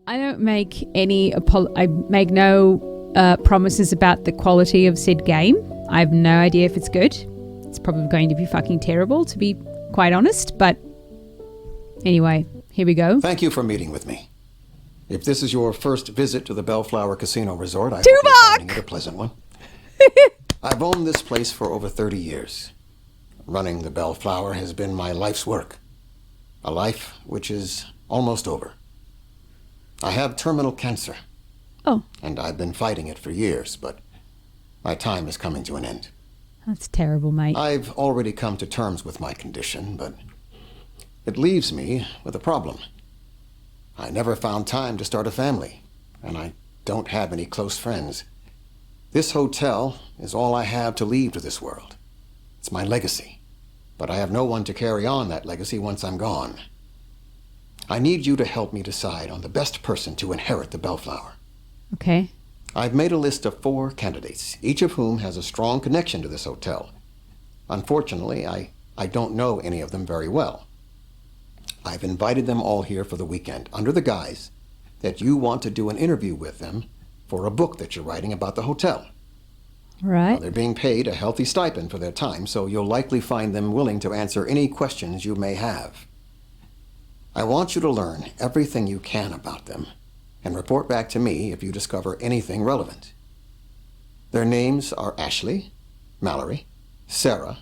I don't make I make no promises about the quality of said game. I have no idea if it's good. It's probably going to be fucking terrible, to be quite honest. But anyway, here we go. Thank you for meeting with me. If this is your first visit to the Bellflower Casino Resort, I hope you're finding it a pleasant one. I've owned this place for over 30 years. Running the Bellflower has been my life's work. A life which is almost over. I have terminal cancer. Oh. And I've been fighting it for years, but my time is coming to an end. That's terrible, mate. I've already come to terms with my condition, but it leaves me with a problem. I never found time to start a family, and I don't have any close friends. This hotel is all I have to leave to this world. It's my legacy, but I have no one to carry on that legacy once I'm gone. I need you to help me decide on the best person to inherit the Bellflower. Okay. I've made a list of 4 candidates, each of whom has a strong connection to this hotel. Unfortunately, I don't know any of them very well. I've invited them all here for the weekend under the guise that you want to do an interview with them for a book that you're writing about the hotel. Right. Now, they're being paid a healthy stipend for their time, so you'll likely find them willing to answer any questions you may have. I want you to learn everything you can about them and report back to me if you discover anything relevant. Their names are Ashley, Mallory, Sarah,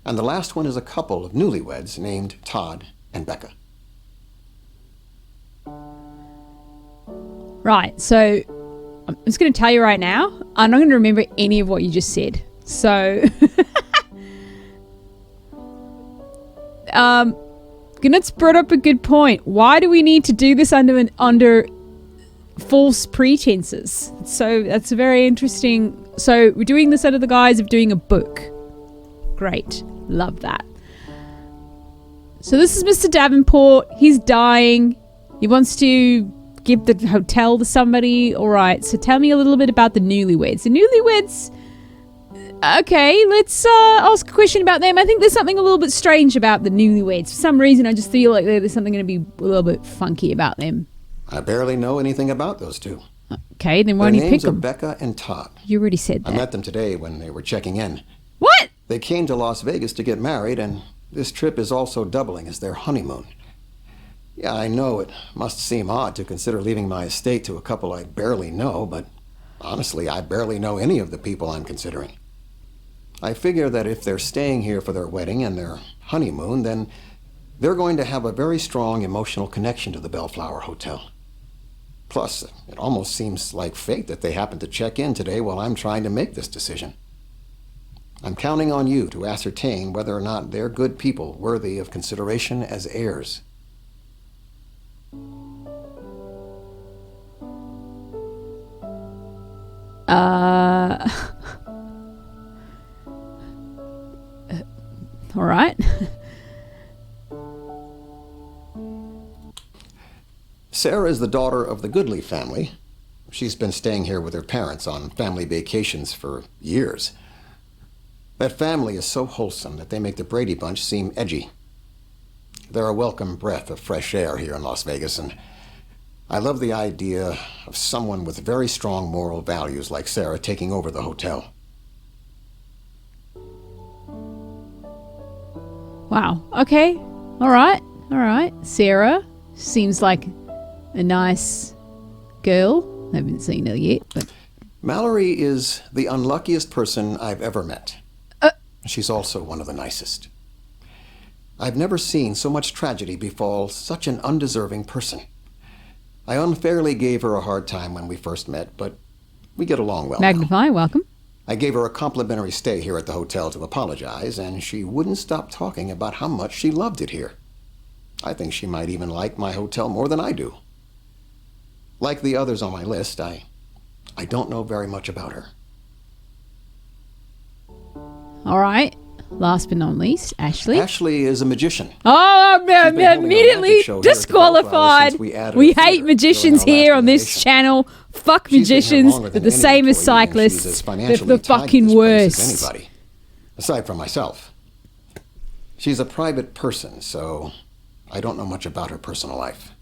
and the last one is a couple of newlyweds named Todd and Becca. Right, so I'm just going to tell you right now, I'm not going to remember any of what you just said. So, Gnut's brought up a good point. Why do we need to do this under false pretenses? So that's a very interesting. So we're doing this under the guise of doing a book. Great, love that. So this is Mr. Davenport. He's dying. He wants to give the hotel to somebody. All right. So tell me a little bit about the newlyweds. The newlyweds. Okay, let's ask a question about them. I think there's something a little bit strange about the newlyweds. For some reason, I just feel like there's something going to be a little bit funky about them. I barely know anything about those two. Okay, then why don't you pick them? Their names are Becca and Todd. You already said that. I met them today when they were checking in. What? They came to Las Vegas to get married, and this trip is also doubling as their honeymoon. Yeah, I know it must seem odd to consider leaving my estate to a couple I barely know, but honestly, I barely know any of the people I'm considering. I figure that if they're staying here for their wedding and their honeymoon, then they're going to have a very strong emotional connection to the Bellflower Hotel. Plus, it almost seems like fate that they happened to check in today while I'm trying to make this decision. I'm counting on you to ascertain whether or not they're good people worthy of consideration as heirs. All right. Sarah is the daughter of the Goodley family. She's been staying here with her parents on family vacations for years. That family is so wholesome that they make the Brady Bunch seem edgy. They're a welcome breath of fresh air here in Las Vegas, and I love the idea of someone with very strong moral values like Sarah taking over the hotel. Wow. Okay. All right. All right. Sarah seems like a nice girl. I haven't seen her yet, but... Mallory is the unluckiest person I've ever met. She's also one of the nicest. I've never seen so much tragedy befall such an undeserving person. I unfairly gave her a hard time when we first met, but we get along well Magnify, now. welcome. I gave her a complimentary stay here at the hotel to apologize, and she wouldn't stop talking about how much she loved it here. I think she might even like my hotel more than I do. Like the others on my list, I don't know very much about her. All right. Last but not least, Ashley. Ashley is a magician. Oh, I'm immediately disqualified. We hate magicians here on this channel. Fuck magicians. They're the same as cyclists. They're the fucking worst. Anybody, aside from myself. She's a private person, so I don't know much about her personal life.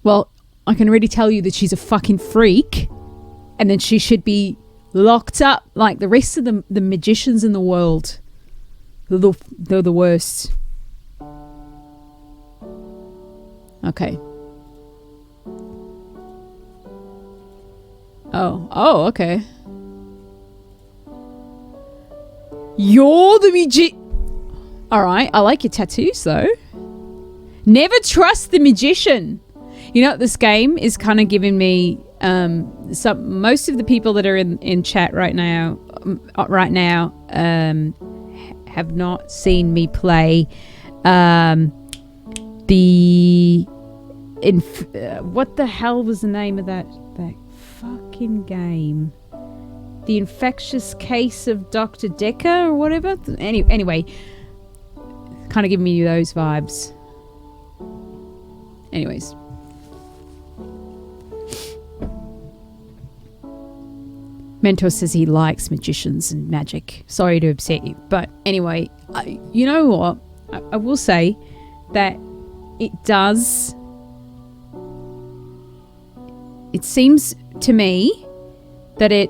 Well, I can already tell you that she's a fucking freak, and then she should be locked up like the rest of the magicians in the world. They're the worst. Okay. Oh, okay. You're the magician. Alright, I like your tattoos though. Never trust the magician. You know, this game is kind of giving me most of the people that are in chat right now have not seen me play what the hell was the name of that fucking game? The Infectious Case of Dr. Decker or whatever. Anyway, kind of giving me those vibes. Anyways. Mentor says he likes magicians and magic. Sorry to upset you. But anyway, you know what? I will say that it does... It seems to me that it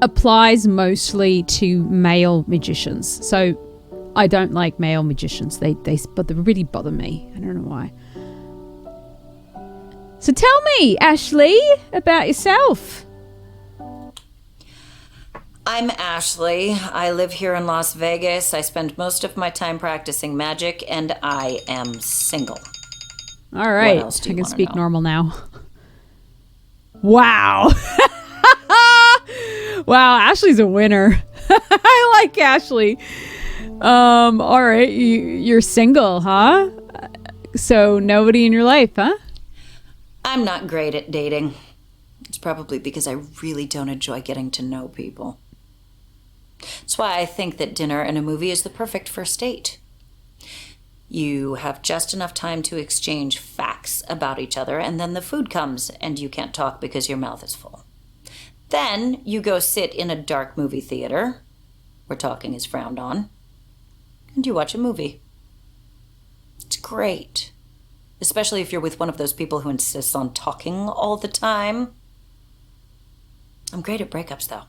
applies mostly to male magicians. So I don't like male magicians. They really bother me. I don't know why. So tell me, Ashley, about yourself. I'm Ashley. I live here in Las Vegas. I spend most of my time practicing magic, and I am single. All right. I can speak normal now. Wow. Wow, Ashley's a winner. I like Ashley. All right. You're single, huh? So nobody in your life, huh? I'm not great at dating. It's probably because I really don't enjoy getting to know people. That's why I think that dinner and a movie is the perfect first date. You have just enough time to exchange facts about each other, and then the food comes and you can't talk because your mouth is full. Then you go sit in a dark movie theater, where talking is frowned on, and you watch a movie. It's great, especially if you're with one of those people who insists on talking all the time. I'm great at breakups, though.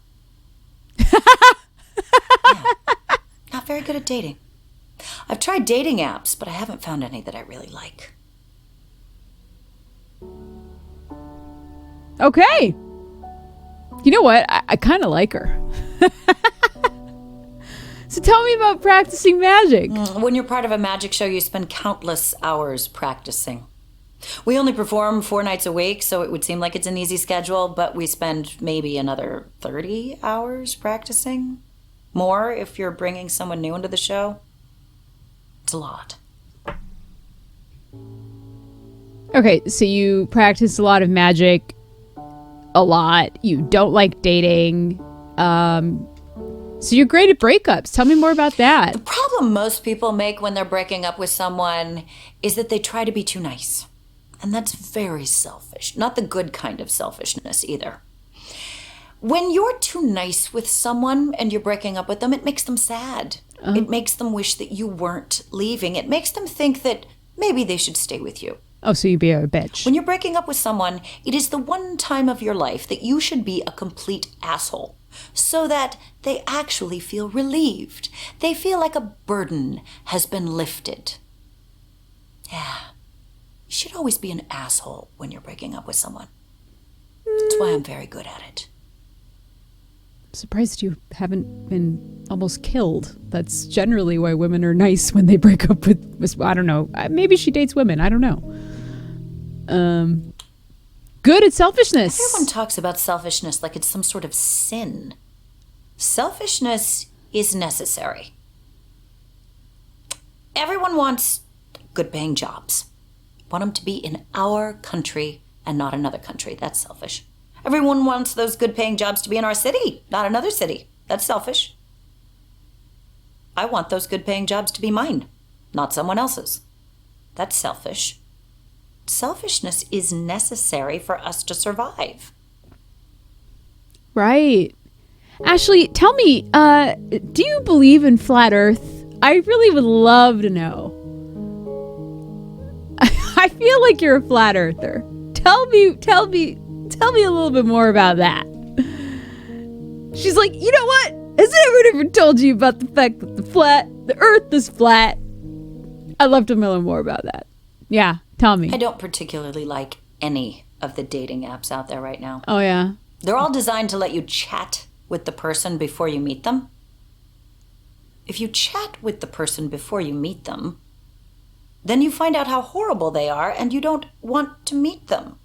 Yeah. Not very good at dating. I've tried dating apps, but I haven't found any that I really like. Okay. You know what? I kind of like her. So tell me about practicing magic. When you're part of a magic show, you spend countless hours practicing. We only perform 4 nights a week, so it would seem like it's an easy schedule, but we spend maybe another 30 hours practicing. More if you're bringing someone new into the show. It's a lot. Okay, so you practice a lot of magic, a lot. You don't like dating. So you're great at breakups. Tell me more about that. The problem most people make when they're breaking up with someone is that they try to be too nice. And that's very selfish. Not the good kind of selfishness either. When you're too nice with someone and you're breaking up with them, it makes them sad. It makes them wish that you weren't leaving. It makes them think that maybe they should stay with you. Oh, so you be a bitch. When you're breaking up with someone, it is the one time of your life that you should be a complete asshole, so that they actually feel relieved. They feel like a burden has been lifted. Yeah. You should always be an asshole when you're breaking up with someone. That's why I'm very good at it. Surprised you haven't been almost killed. That's generally why women are nice when they break up with I don't know. Maybe she dates women. I don't know. Good at selfishness. Everyone talks about selfishness like it's some sort of sin. Selfishness is necessary. Everyone wants good-paying jobs. Want them to be in our country and not another country. That's selfish. Everyone wants those good-paying jobs to be in our city, not another city. That's selfish. I want those good-paying jobs to be mine, not someone else's. That's selfish. Selfishness is necessary for us to survive. Right. Ashley, tell me, do you believe in flat Earth? I really would love to know. I feel like you're a flat earther. tell me a little bit more about that. She's like, you know what? Has anyone ever told you about the fact that the earth is flat? I'd love to know more about that. Yeah, tell me. I don't particularly like any of the dating apps out there right now. Oh, yeah? They're all designed to let you chat with the person before you meet them. If you chat with the person before you meet them, then you find out how horrible they are and you don't want to meet them.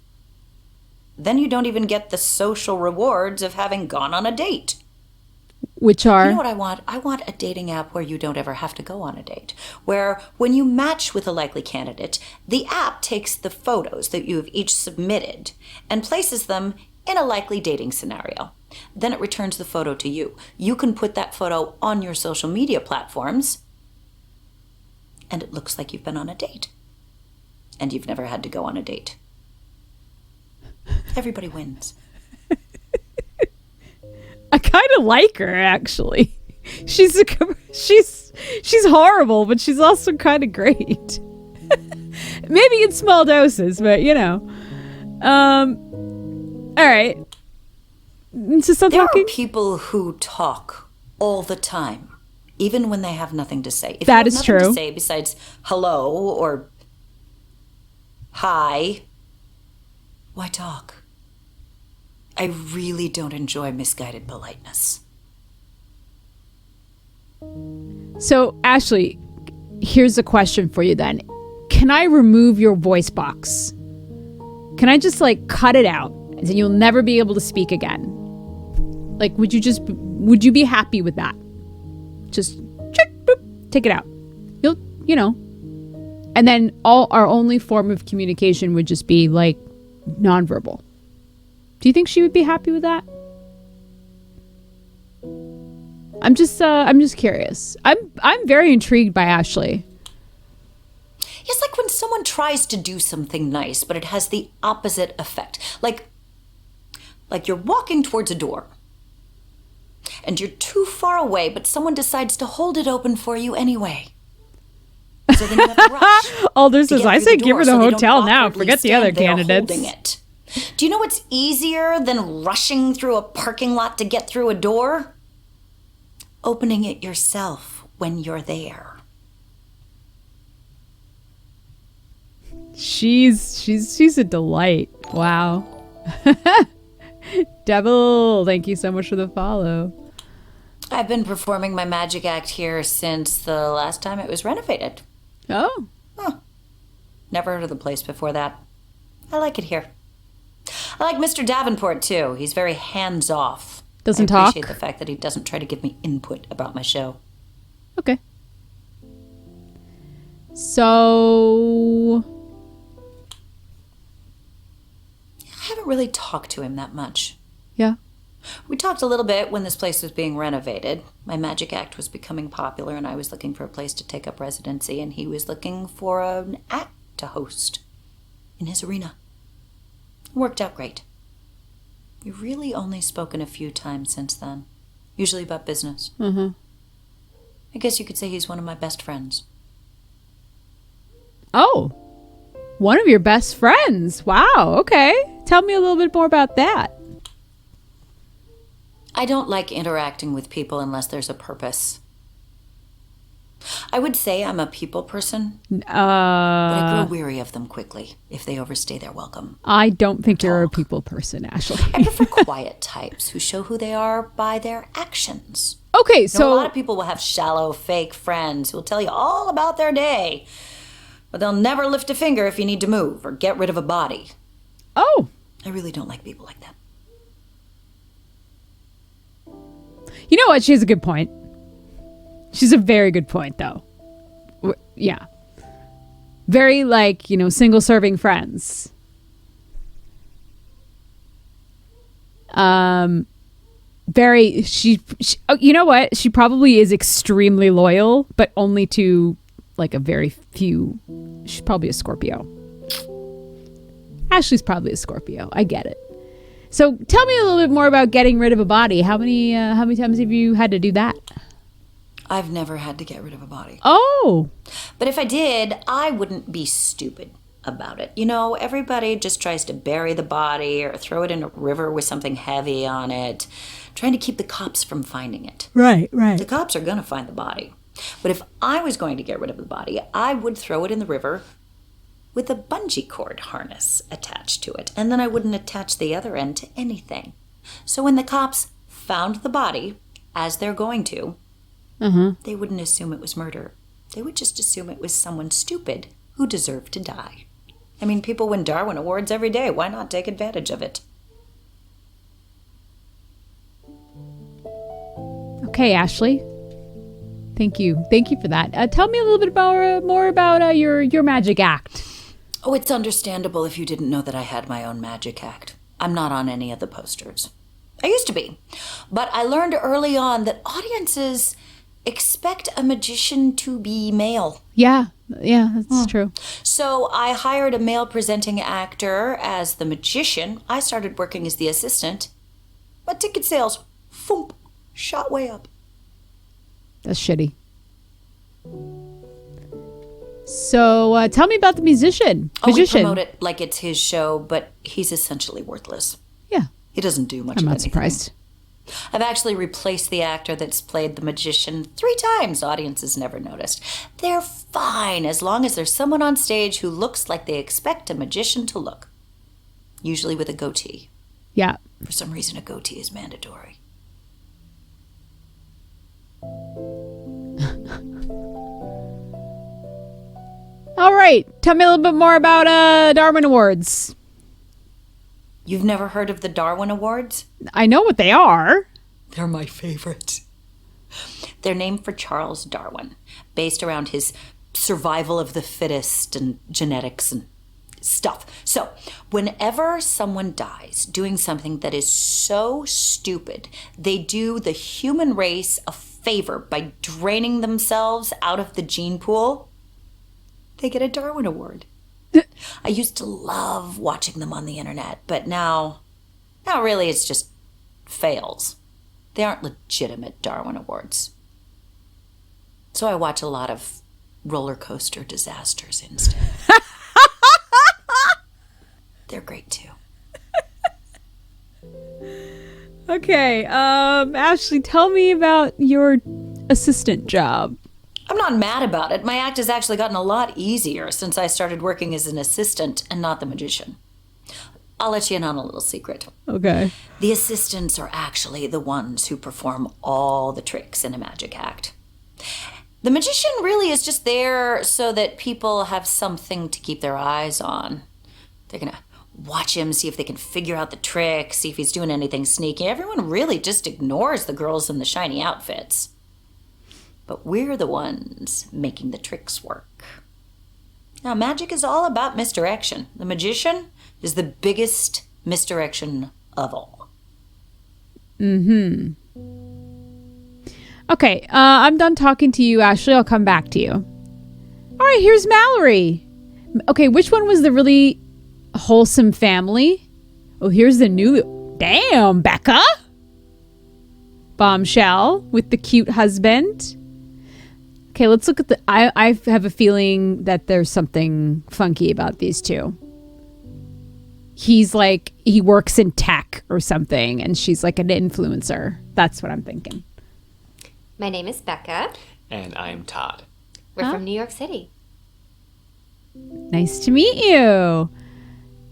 Then you don't even get the social rewards of having gone on a date. Which are? You know what I want? I want a dating app where you don't ever have to go on a date. Where when you match with a likely candidate, the app takes the photos that you have each submitted and places them in a likely dating scenario. Then it returns the photo to you. You can put that photo on your social media platforms, and it looks like you've been on a date. And you've never had to go on a date. Everybody wins. I kind of like her, actually. She's horrible, but she's also kind of great. Maybe in small doses, but you know. All right. So stop talking. There are people who talk all the time, even when they have nothing to say. If that you have is nothing true. To say besides hello or hi, why talk? I really don't enjoy misguided politeness. So, Ashley, here's a question for you then. Can I remove your voice box? Can I just cut it out and you'll never be able to speak again? Would you be happy with that? Just take it out. You know. And then our only form of communication would just be nonverbal. Do you think she would be happy with that? I'm just curious. I'm very intrigued by Ashley. It's like when someone tries to do something nice, but it has the opposite effect. Like you're walking towards a door, and you're too far away, but someone decides to hold it open for you anyway. So then you have to rush. Alder says, I say give her the hotel now. Forget the other candidates. It. Do you know what's easier than rushing through a parking lot to get through a door? Opening it yourself when you're there. She's a delight. Wow. Devil, thank you so much for the follow. I've been performing my magic act here since the last time it was renovated. Oh. Huh. Never heard of the place before that. I like it here. I like Mr. Davenport, too. He's very hands-off. Doesn't I talk? appreciate the fact that he doesn't try to give me input about my show. Okay. So... I haven't really talked to him that much. Yeah. We talked a little bit when this place was being renovated. My magic act was becoming popular, and I was looking for a place to take up residency, and he was looking for an act to host in his arena. It worked out great. We've really only spoken a few times since then, usually about business. Mm-hmm. I guess you could say he's one of my best friends. Oh. One of your best friends. Wow. Okay. Tell me a little bit more about that. I don't like interacting with people unless there's a purpose. I would say I'm a people person, but I grow weary of them quickly if they overstay their welcome. I don't think you're a people person, Ashley. I prefer quiet types who show who they are by their actions. Okay, so... a lot of people will have shallow, fake friends who will tell you all about their day, but they'll never lift a finger if you need to move or get rid of a body. Oh. I really don't like people like that. You know what? She has a good point. She's a very good point, though. Yeah. Very, single-serving friends. You know what? She probably is extremely loyal, but only to, a very few. She's probably a Scorpio. Ashley's probably a Scorpio. I get it. So tell me a little bit more about getting rid of a body. How many times have you had to do that? I've never had to get rid of a body. Oh. But if I did, I wouldn't be stupid. about it. You know, everybody just tries to bury the body or throw it in a river with something heavy on it, trying to keep the cops from finding it. Right. The cops are going to find the body. But if I was going to get rid of the body, I would throw it in the river with a bungee cord harness attached to it, and then I wouldn't attach the other end to anything. So when the cops found the body, as they're going to, they wouldn't assume it was murder. They would just assume it was someone stupid who deserved to die. I mean, people win Darwin Awards every day. Why not take advantage of it? Okay, Ashley. Thank you. Thank you for that. Tell me a little bit more about your magic act. Oh, it's understandable if you didn't know that I had my own magic act. I'm not on any of the posters. I used to be. But I learned early on that audiences expect a magician to be male. Yeah, that's true. So I hired a male presenting actor as the magician. I started working as the assistant. My ticket sales, foomp, shot way up. That's shitty. So tell me about the magician. We promote it like it's his show, but he's essentially worthless. Yeah. He doesn't do much I'm of not anything. surprised. I've actually replaced the actor that's played the magician 3 times. Audiences never noticed. They're fine as long as there's someone on stage who looks like they expect a magician to look. Usually with a goatee. Yeah. For some reason, a goatee is mandatory. All right. Tell me a little bit more about Darwin Awards. You've never heard of the Darwin Awards? I know what they are. They're my favorite. They're named for Charles Darwin, based around his survival of the fittest and genetics and stuff. So, whenever someone dies doing something that is so stupid, they do the human race a favor by draining themselves out of the gene pool, they get a Darwin Award. I used to love watching them on the internet, but now really it's just fails. They aren't legitimate Darwin Awards. So I watch a lot of roller coaster disasters instead. They're great too. Okay, Ashley, tell me about your assistant job. I'm not mad about it. My act has actually gotten a lot easier since I started working as an assistant and not the magician. I'll let you in on a little secret. Okay. The assistants are actually the ones who perform all the tricks in a magic act. The magician really is just there so that people have something to keep their eyes on. They're going to watch him, see if they can figure out the trick, see if he's doing anything sneaky. Everyone really just ignores the girls in the shiny outfits. But we're the ones making the tricks work. Now, magic is all about misdirection. The magician is the biggest misdirection of all. Mm-hmm. Okay, I'm done talking to you, Ashley. I'll come back to you. All right, here's Mallory. Okay, which one was the really wholesome family? Oh, here's the new... Damn, Becca! Bombshell with the cute husband. Okay, let's look at the... I have a feeling that there's something funky about these two. He's like... He works in tech or something, and she's like an influencer. That's what I'm thinking. My name is Becca. And I'm Todd. We're from New York City. Nice to meet you.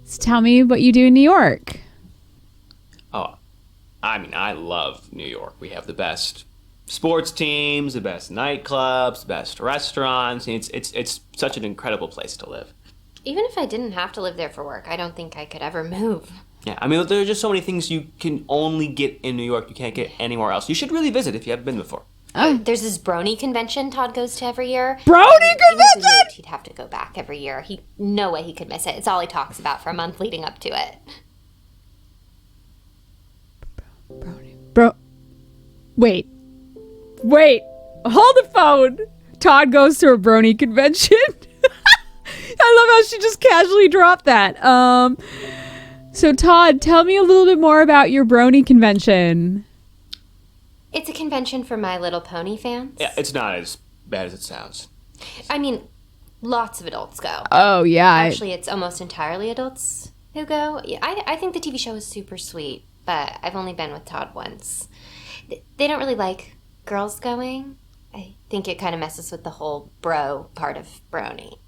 So tell me what you do in New York. Oh, I mean, I love New York. We have the best sports teams, the best nightclubs, the best restaurants. It's such an incredible place to live. Even if I didn't have to live there for work, I don't think I could ever move. Yeah, I mean, there are just so many things you can only get in New York you can't get anywhere else. You should really visit if you haven't been before. There's this brony convention Todd goes to every year. Brony convention? He'd have to go back every year. No way he could miss it. It's all he talks about for a month leading up to it. Wait. Hold the phone. Todd goes to a brony convention. I love how she just casually dropped that. So Todd, tell me a little bit more about your brony convention. It's a convention for My Little Pony fans. Yeah, it's not as bad as it sounds. I mean, Lots of adults go. Oh, yeah. Actually, it's almost entirely adults who go. Yeah, I think the TV show is super sweet, but I've only been with Todd once. They don't really like girls going. I think it kind of messes with the whole bro part of brony.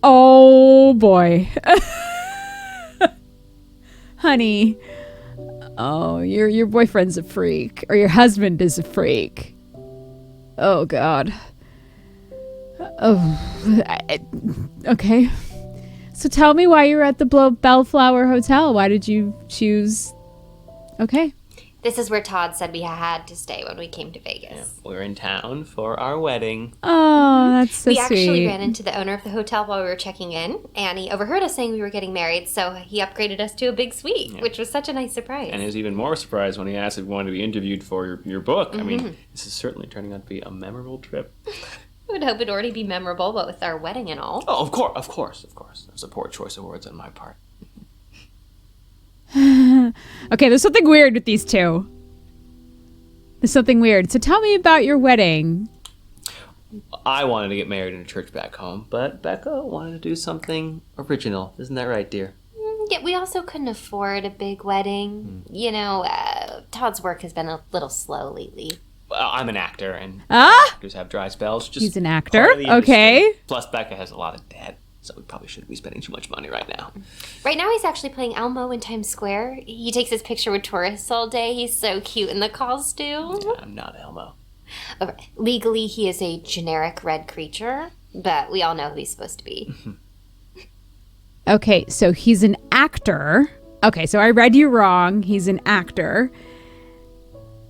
Oh, boy. Honey. Oh, your boyfriend's a freak. Or your husband is a freak. Oh, God. Oh, okay. So tell me why you were at the Bellflower Hotel. Why did you choose... Okay. This is where Todd said we had to stay when we came to Vegas. Yeah, we're in town for our wedding. Oh, that's so we sweet. actually ran into the owner of the hotel while we were checking in, and he overheard us saying we were getting married, so he upgraded us to a big suite, which was such a nice surprise. And he was even more surprised when he asked if we wanted to be interviewed for your book. I mean, this is certainly turning out to be a memorable trip. I would hope it'd already be memorable, what with our wedding and all. Oh, of course. That was a poor choice of words on my part. Okay, there's something weird with these two. There's something weird. So tell me about your wedding. I wanted to get married in a church back home, but Becca wanted to do something original. Isn't that right, dear? Yeah, we also couldn't afford a big wedding. You know, Todd's work has been a little slow lately. Well, I'm an actor, and Ah? actors have dry spells. Just He's an actor? part of the industry. Okay. Plus, Becca has a lot of debt, so we probably shouldn't be spending too much money right now. Right now he's actually playing Elmo in Times Square. He takes his picture with tourists all day. He's so cute in the costume. Yeah, I'm not Elmo. Okay. Legally, he is a generic red creature, but we all know who he's supposed to be. Okay, so he's an actor. Okay, so I read you wrong. He's an actor,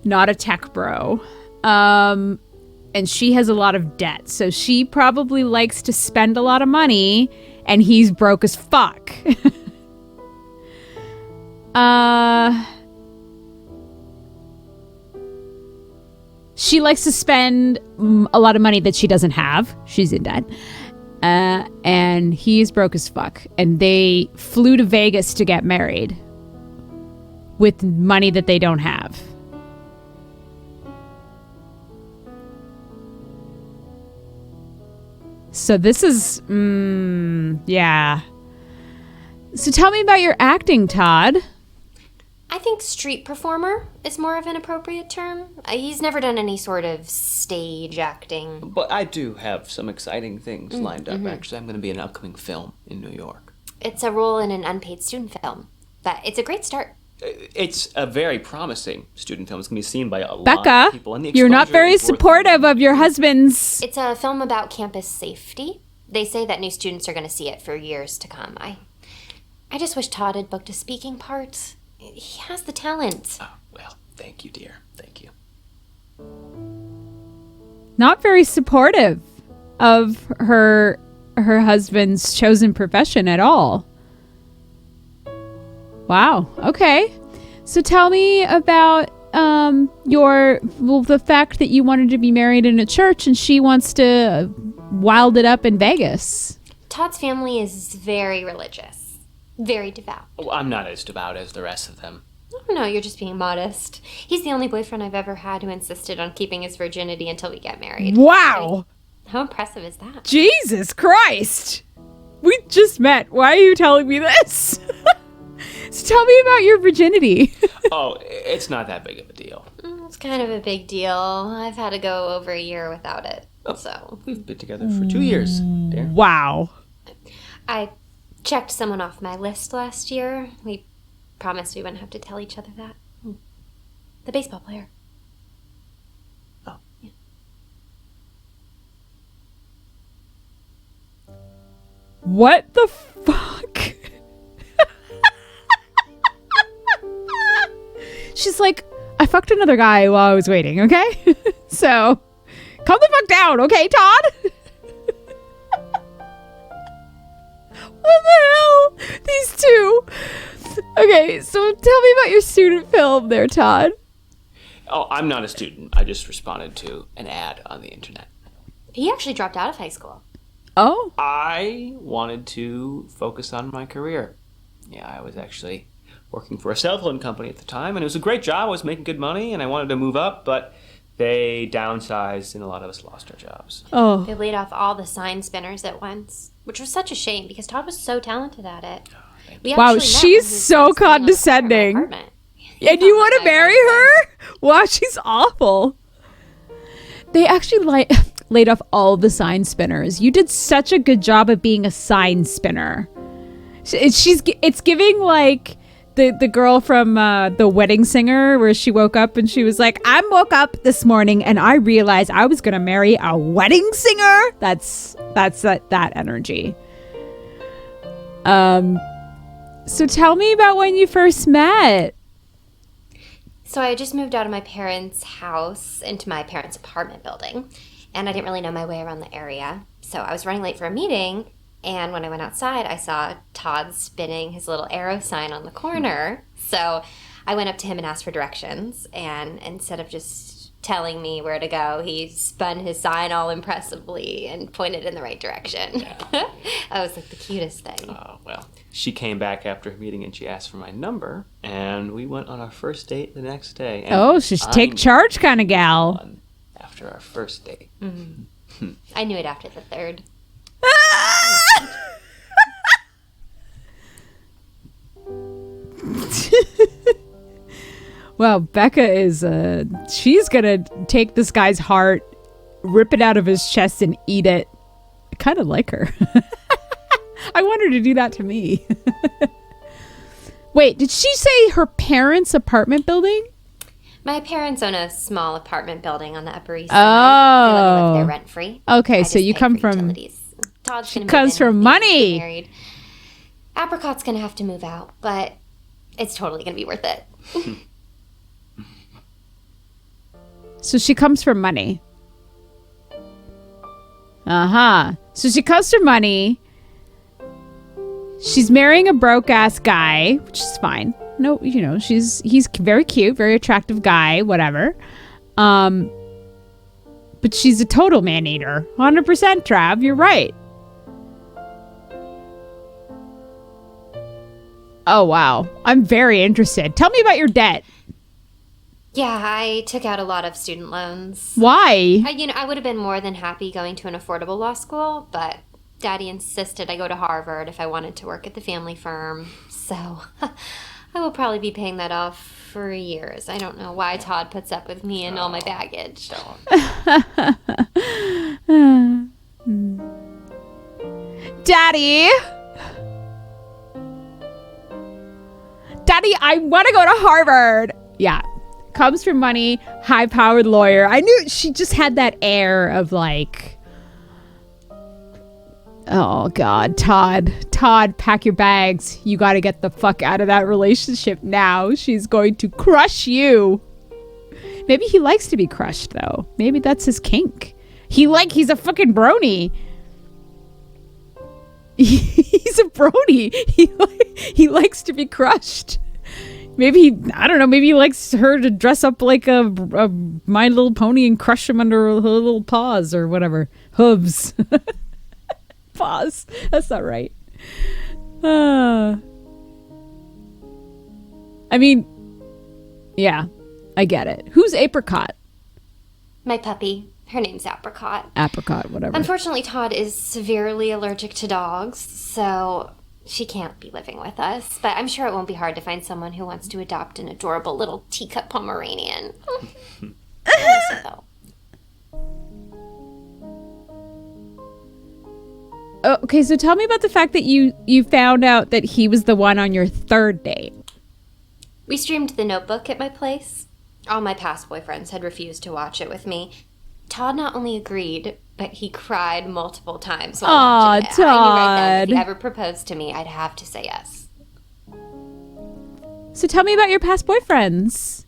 not a tech bro. And she has a lot of debt, so she probably likes to spend a lot of money, and he's broke as fuck. She likes to spend a lot of money that she doesn't have. She's in debt. And he's broke as fuck. And they flew to Vegas to get married with money that they don't have. So this is, yeah. So tell me about your acting, Todd. I think street performer is more of an appropriate term. He's never done any sort of stage acting. But I do have some exciting things lined up, actually. I'm going to be in an upcoming film in New York. It's a role in an unpaid student film, but it's a great start. It's a very promising student film. It's going to be seen by a lot Becca, of people. And the you're not exposure very is worth supportive of your husband's... It's a film about campus safety. They say that new students are going to see it for years to come. I just wish Todd had booked a speaking part. He has the talent. Oh, well, thank you, dear. Thank you. Not very supportive of her husband's chosen profession at all. Wow. Okay. So tell me about the fact that you wanted to be married in a church and she wants to wild it up in Vegas. Todd's family is very religious, very devout. Well, I'm not as devout as the rest of them. Oh, no, you're just being modest. He's the only boyfriend I've ever had who insisted on keeping his virginity until we get married. Wow. How impressive is that? Jesus Christ. We just met. Why are you telling me this? So tell me about your virginity. Oh, it's not that big of a deal. It's kind of a big deal. I've had to go over a year without it, so. We've been together for 2 years, dear. Wow. I checked someone off my list last year. We promised we wouldn't have to tell each other that. The baseball player. Oh. Yeah. What the fuck? She's like, I fucked another guy while I was waiting, okay? So, calm the fuck down, okay, Todd? What the hell? These two. Okay, so tell me about your student film there, Todd. Oh, I'm not a student. I just responded to an ad on the internet. He actually dropped out of high school. Oh. I wanted to focus on my career. Yeah, I was actually working for a cell phone company at the time, and it was a great job. I was making good money, and I wanted to move up, but they downsized, and a lot of us lost our jobs. Oh. They laid off all the sign spinners at once, which was such a shame because Todd was so talented at it. We Wow, actually met when she's he was so sign spinning on the corner of our condescending. apartment. And you want to marry her? Wow, she's awful. They actually laid off all the sign spinners. You did such a good job of being a sign spinner. It's giving like the girl from The Wedding Singer, where she woke up and she was like, I woke up this morning and I realized I was gonna marry a wedding singer. That's that energy. So tell me about when you first met. So I just moved out of my parents' house into my parents' apartment building, and I didn't really know my way around the area. So I was running late for a meeting, and when I went outside, I saw Todd spinning his little arrow sign on the corner. So I went up to him and asked for directions, and instead of just telling me where to go, he spun his sign all impressively and pointed in the right direction. That was like the cutest thing. Oh, well, she came back after a meeting and she asked for my number, and we went on our first date the next day. And Oh, she's take charge kind of gal. After our first date. Mm-hmm. I knew it after the third. Well, Becca is she's gonna take this guy's heart, rip it out of his chest and eat it. I kind of like her. I want her to do that to me. Wait, did she say her parents' apartment building? My parents own a small apartment building on the Upper East Side. They let me live there rent-free. Okay, I so just you pay come for from... utilities. Todd's She gonna comes move in from with me, money. get married. Apricot's going to have to move out, but it's totally going to be worth it. So she comes from money. Uh-huh. So she comes from money. She's marrying a broke-ass guy, which is fine. No, you know, he's very cute, very attractive guy, whatever. But she's a total man-eater. 100%, Trav, you're right. Oh, wow. I'm very interested. Tell me about your debt. Yeah, I took out a lot of student loans. Why? I would have been more than happy going to an affordable law school, but Daddy insisted I go to Harvard if I wanted to work at the family firm. So I will probably be paying that off for years. I don't know why Todd puts up with me and all my baggage. Daddy, I want to go to Harvard. Yeah. Comes from money, high-powered lawyer. I knew she just had that air of like, oh God, Todd, pack your bags. You got to get the fuck out of that relationship now. She's going to crush you. Maybe he likes to be crushed though. Maybe that's his kink. He's a fucking brony. He's a brony. He likes to be crushed. Maybe he likes her to dress up like a My Little Pony and crush him under her little paws or whatever. Hooves. Paws. That's not right. I mean, yeah, I get it. Who's Apricot? My puppy. Her name's Apricot. Apricot, whatever. Unfortunately, Todd is severely allergic to dogs, so she can't be living with us. But I'm sure it won't be hard to find someone who wants to adopt an adorable little teacup Pomeranian. Okay, so tell me about the fact that you found out that he was the one on your third date. We streamed The Notebook at my place. All my past boyfriends had refused to watch it with me. Todd not only agreed, but he cried multiple times while watching it. Todd. I knew right then if he ever proposed to me, I'd have to say yes. So tell me about your past boyfriends.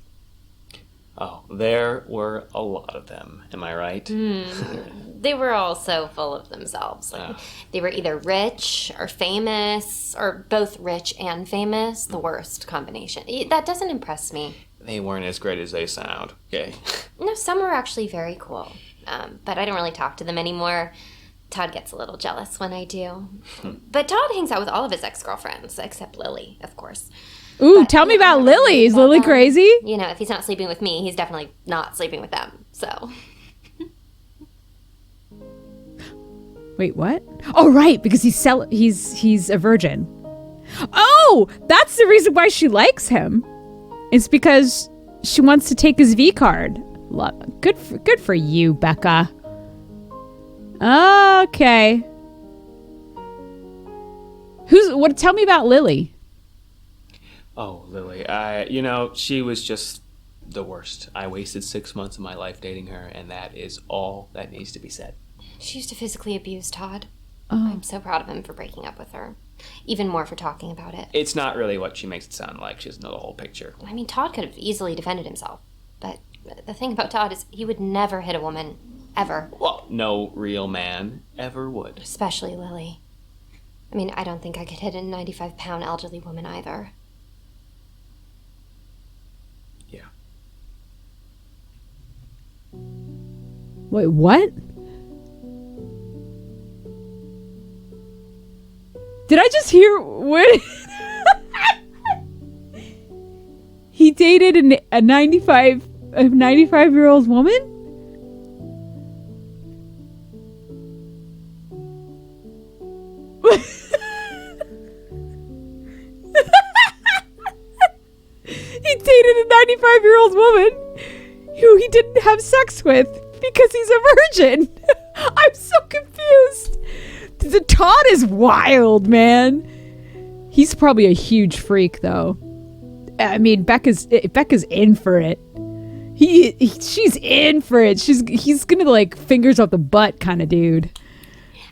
Oh, there were a lot of them. Am I right? They were all so full of themselves. They were either rich or famous, or both rich and famous. The worst combination. That doesn't impress me. They weren't as great as they sound, okay? No, some were actually very cool. But I don't really talk to them anymore. Todd gets a little jealous when I do. But Todd hangs out with all of his ex-girlfriends, except Lily, of course. Ooh, But, tell me you know, about I'm not Lily. worried Is about Lily them. crazy? You know, if he's not sleeping with me, he's definitely not sleeping with them. So, Wait, what? Oh, right, because he's a virgin. Oh, that's the reason why she likes him. It's because she wants to take his V card. Good for you, Becca. Okay. Tell me about Lily. Oh, Lily, she was just the worst. I wasted 6 months of my life dating her, and that is all that needs to be said. she used to physically abuse Todd. Oh. I'm so proud of him for breaking up with her. Even more for talking about it. It's not really what she makes it sound like. She doesn't know the whole picture. I mean, Todd could have easily defended himself. But the thing about Todd is he would never hit a woman. Ever. Well, no real man ever would. Especially Lily. I mean, I don't think I could hit a 95-pound elderly woman either. Yeah. Wait, what? Did I just hear what? He dated a 95-year-old woman? He dated a 95-year-old woman who he didn't have sex with because he's a virgin. I'm so confused. The Todd is wild, man. He's probably a huge freak, though. I mean, Becca's in for it. She's in for it. He's gonna like fingers up the butt kind of dude.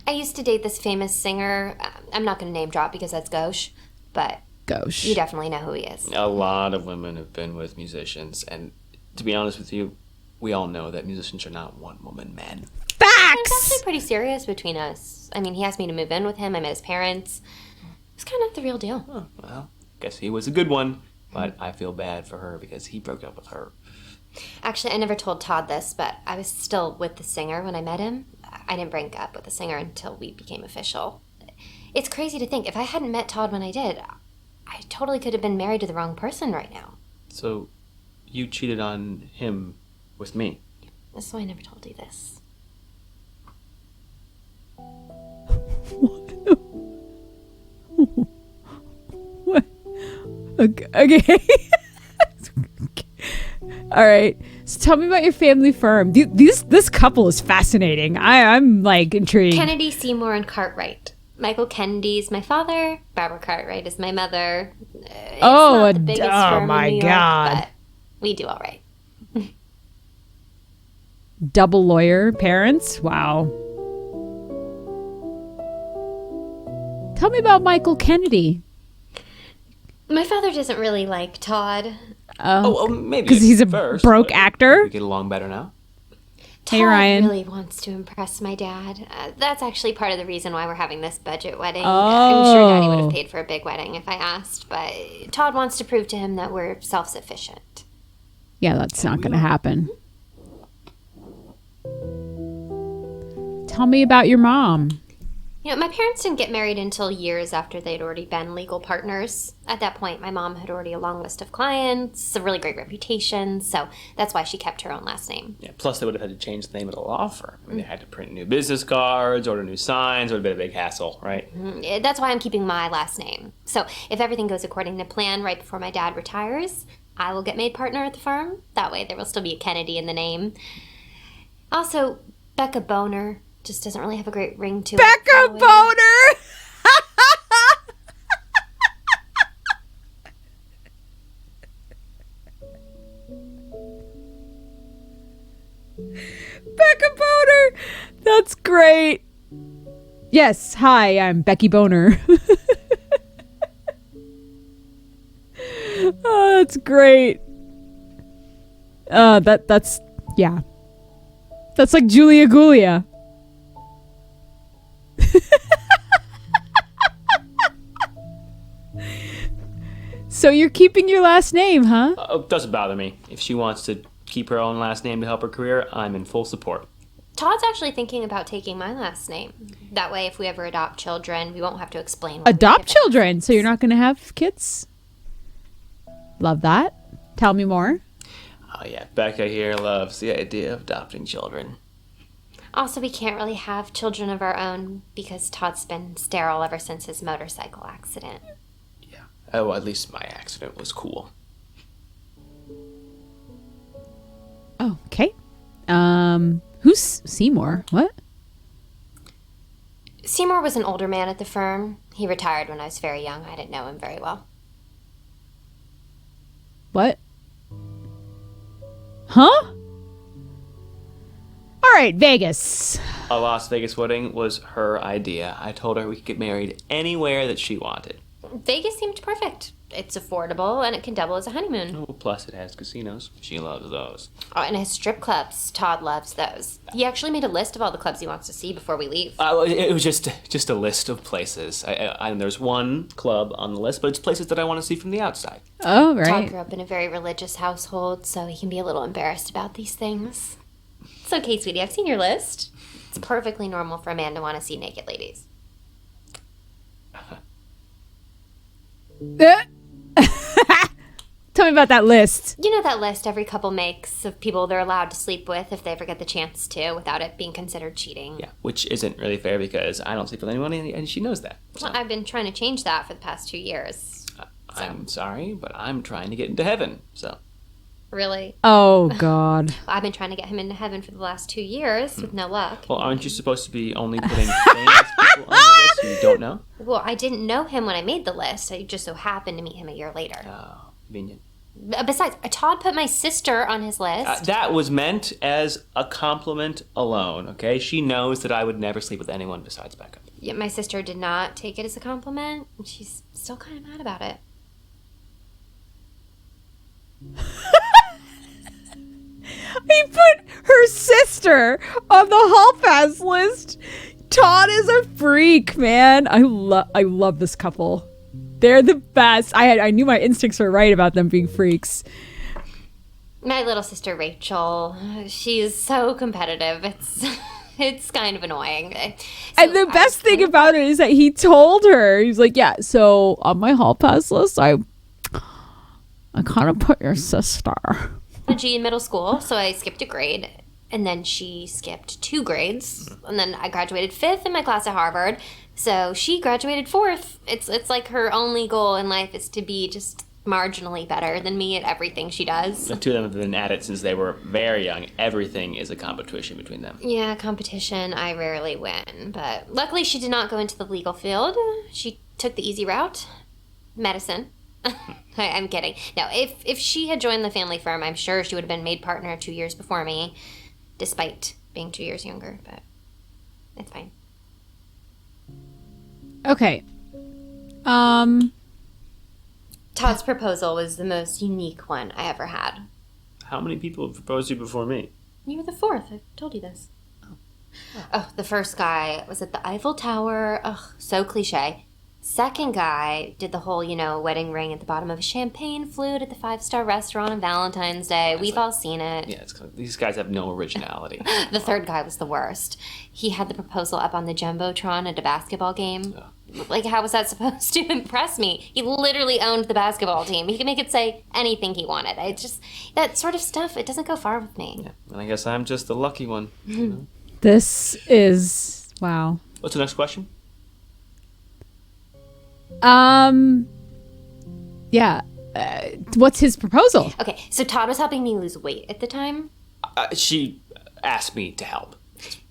I used to date this famous singer. I'm not going to name drop because that's gauche, but Gauche. you definitely know who he is. A lot of women have been with musicians, and to be honest with you, we all know that musicians are not one-woman men. It's Facts. actually pretty serious between us. I mean, he asked me to move in with him. I met his parents. It's kind of the real deal. Oh, well, guess he was a good one, but I feel bad for her because he broke up with her. Actually, I never told Todd this, but I was still with the singer when I met him. I didn't break up with the singer until we became official. It's crazy to think, if I hadn't met Todd when I did, I totally could have been married to the wrong person right now. So, you cheated on him with me. That's why I never told you this. What? Okay. All right. So tell me about your family firm. This couple is fascinating. I'm like intrigued. Kennedy, Seymour, and Cartwright. Michael Kennedy's my father. Barbara Cartwright is my mother. It's not the biggest firm my in New York, God. but we do all right. Double lawyer parents. Wow. Tell me about Michael Kennedy. My father doesn't really like Todd. Well, maybe because he's a at first, broke but actor. We get along better now. Hey, Todd Ryan. really wants to impress my dad. That's actually part of the reason why we're having this budget wedding. I'm sure Daddy would have paid for a big wedding if I asked, but Todd wants to prove to him that we're self-sufficient. Yeah, that's not going to happen. Tell me about your mom. You know, my parents didn't get married until years after they'd already been legal partners. At that point, my mom had already a long list of clients, a really great reputation, so that's why she kept her own last name. Yeah, plus they would have had to change the name of the law firm. I mean, they had to print new business cards, order new signs. It would have been a big hassle, right? That's why I'm keeping my last name. So if everything goes according to plan right before my dad retires, I will get made partner at the firm. That way there will still be a Kennedy in the name. Also, Becca Boner just doesn't really have a great ring to it. Becca Boner! Becca Boner! That's great. Yes, hi, I'm Becky Boner. Oh, that's great. That's yeah. That's like Julia Gulia. So you're keeping your last name, huh? It doesn't bother me. If she wants to keep her own last name to help her career, I'm in full support. Todd's actually thinking about taking my last name. That way, if we ever adopt children, we won't have to explain. why we Adopt give it. children, so you're not going to have kids? Love that. Tell me more. Oh yeah, Becca here loves the idea of adopting children. Also, we can't really have children of our own because Todd's been sterile ever since his motorcycle accident. Yeah. Oh, at least my accident was cool. Oh, okay. Who's Seymour? What? Seymour was an older man at the firm. He retired when I was very young. I didn't know him very well. What? Huh? All right, Vegas. A Las Vegas wedding was her idea. I told her we could get married anywhere that she wanted. Vegas seemed perfect. It's affordable, and it can double as a honeymoon. Oh, plus it has casinos. She loves those. Oh, and it has strip clubs. Todd loves those. He actually made a list of all the clubs he wants to see before we leave. It was just a list of places. And there's one club on the list, but it's places that I want to see from the outside. Oh, Todd right. grew up in a very religious household, so he can be a little embarrassed about these things. It's okay, sweetie. I've seen your list. It's perfectly normal for a man to want to see naked ladies. Tell me about that list. You know that list every couple makes of people they're allowed to sleep with if they ever get the chance to without it being considered cheating. Yeah, which isn't really fair because I don't sleep with anyone, and she knows that. So. Well, I've been trying to change that for the past 2 years. I'm sorry, but I'm trying to get into heaven, so. Really? Oh, God. I've been trying to get him into heaven for the last 2 years with no luck. Well, aren't you supposed to be only putting famous people on the list who you don't know? Well, I didn't know him when I made the list. I just so happened to meet him a year later. Oh, convenient. Besides, Todd put my sister on his list. That was meant as a compliment alone, okay? She knows that I would never sleep with anyone besides Becca. Yet my sister did not take it as a compliment. She's still kind of mad about it. He put her sister on the hall pass list. Todd is a freak, man. I love this couple. They're the best. I knew my instincts were right about them being freaks. My little sister Rachel, she's so competitive. It's kind of annoying. And the best thing about it is that he told her, he's like, yeah, so on my hall pass list, I kind of put your sister. A G in middle school, so I skipped a grade. And then she skipped 2 grades. And then I graduated 5th in my class at Harvard. So she graduated 4th. It's like her only goal in life is to be just marginally better than me at everything she does. The two of them have been at it since they were very young. Everything is a competition between them. Yeah, competition, I rarely win. But luckily she did not go into the legal field. She took the easy route. Medicine. I'm kidding. No, if she had joined the family firm, I'm sure she would have been made partner 2 years before me, despite being 2 years younger, but it's fine. Okay. Todd's proposal was the most unique one I ever had. How many people have proposed to you before me? You were the 4th. I've told you this. Oh, the first guy was at the Eiffel Tower. Ugh, so cliche. Second guy did the whole, wedding ring at the bottom of a champagne flute at the 5-star restaurant on Valentine's Day. We've all seen it. Yeah, these guys have no originality. The third guy was the worst. He had the proposal up on the Jumbotron at a basketball game. Like, how was that supposed to impress me? He literally owned the basketball team. He could make it say anything he wanted. That sort of stuff, it doesn't go far with me. Yeah, and I guess I'm just the lucky one. This is, wow. What's the next question? Yeah. What's his proposal? Okay, so Todd was helping me lose weight at the time. She asked me to help.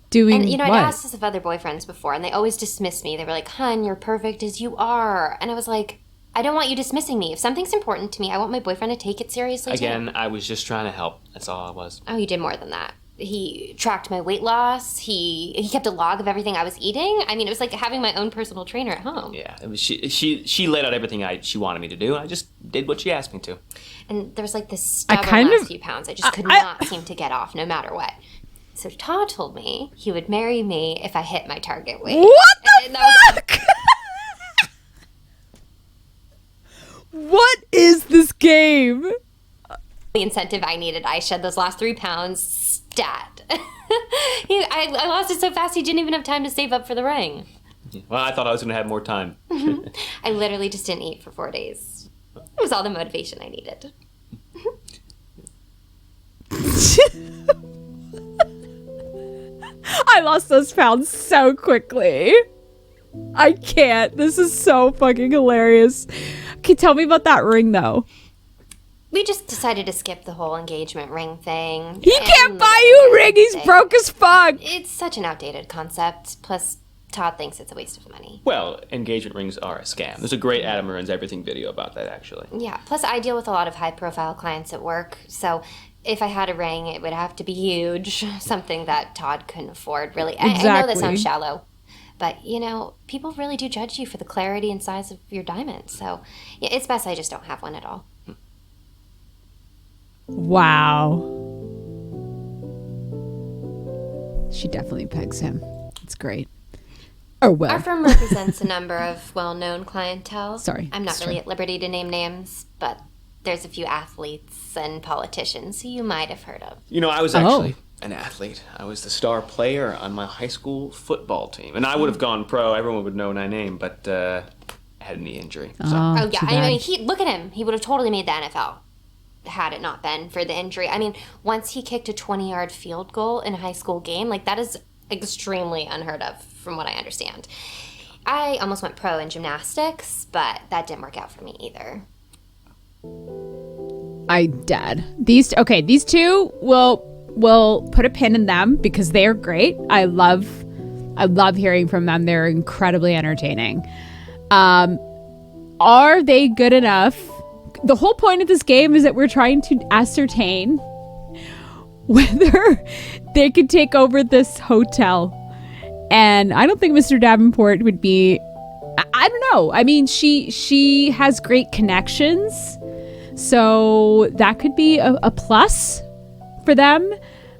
Doing And, what? I'd asked this of other boyfriends before, and they always dismissed me. They were like, "Hun, you're perfect as you are." And I was like, I don't want you dismissing me. If something's important to me, I want my boyfriend to take it seriously, Again, too. I was just trying to help. That's all I was. Oh, he did more than that. He tracked my weight loss. He kept a log of everything I was eating. I mean, it was like having my own personal trainer at home. Yeah, it was she laid out everything she wanted me to do, and I just did what she asked me to. And there was like this stubborn last few pounds I just could not seem to get off no matter what. So Todd told me he would marry me if I hit my target weight. What the fuck? What is this game? The incentive I needed, I shed those last 3 pounds stat. I lost it so fast he didn't even have time to save up for the ring. Well, I thought I was going to have more time. I literally just didn't eat for 4 days. It was all the motivation I needed. I lost those pounds so quickly. I can't. This is so fucking hilarious. Okay, tell me about that ring, though. We just decided to skip the whole engagement ring thing. He can't buy you a ring. He's broke as fuck. It's such an outdated concept. Plus, Todd thinks it's a waste of money. Well, engagement rings are a scam. There's a great Adam Ruins Everything video about that, actually. Yeah, plus I deal with a lot of high-profile clients at work, so if I had a ring, it would have to be huge, something that Todd couldn't afford, really. I know that sounds shallow, but, you know, people really do judge you for the clarity and size of your diamond, so yeah, it's best I just don't have one at all. Wow. She definitely pegs him. It's great. Oh, well. Our firm represents a number of well-known clientele. Sorry. I'm not really at liberty to name names, but there's a few athletes and politicians who you might have heard of. You know, I was actually an athlete. I was the star player on my high school football team. And I would have gone pro. Everyone would know my name, but I had a knee injury. So. Oh, yeah. I mean, look at him. He would have totally made the NFL had it not been for the injury. I mean, once he kicked a 20-yard field goal in a high school game, like, that is extremely unheard of from what I understand. I almost went pro in gymnastics, but that didn't work out for me either. These two we'll put a pin in them because they are great. I love hearing from them. They're incredibly entertaining. Are they good enough? The whole point of this game is that we're trying to ascertain whether they could take over this hotel. And I don't think Mr. Davenport would be, I don't know. I mean, she has great connections. So that could be a plus for them.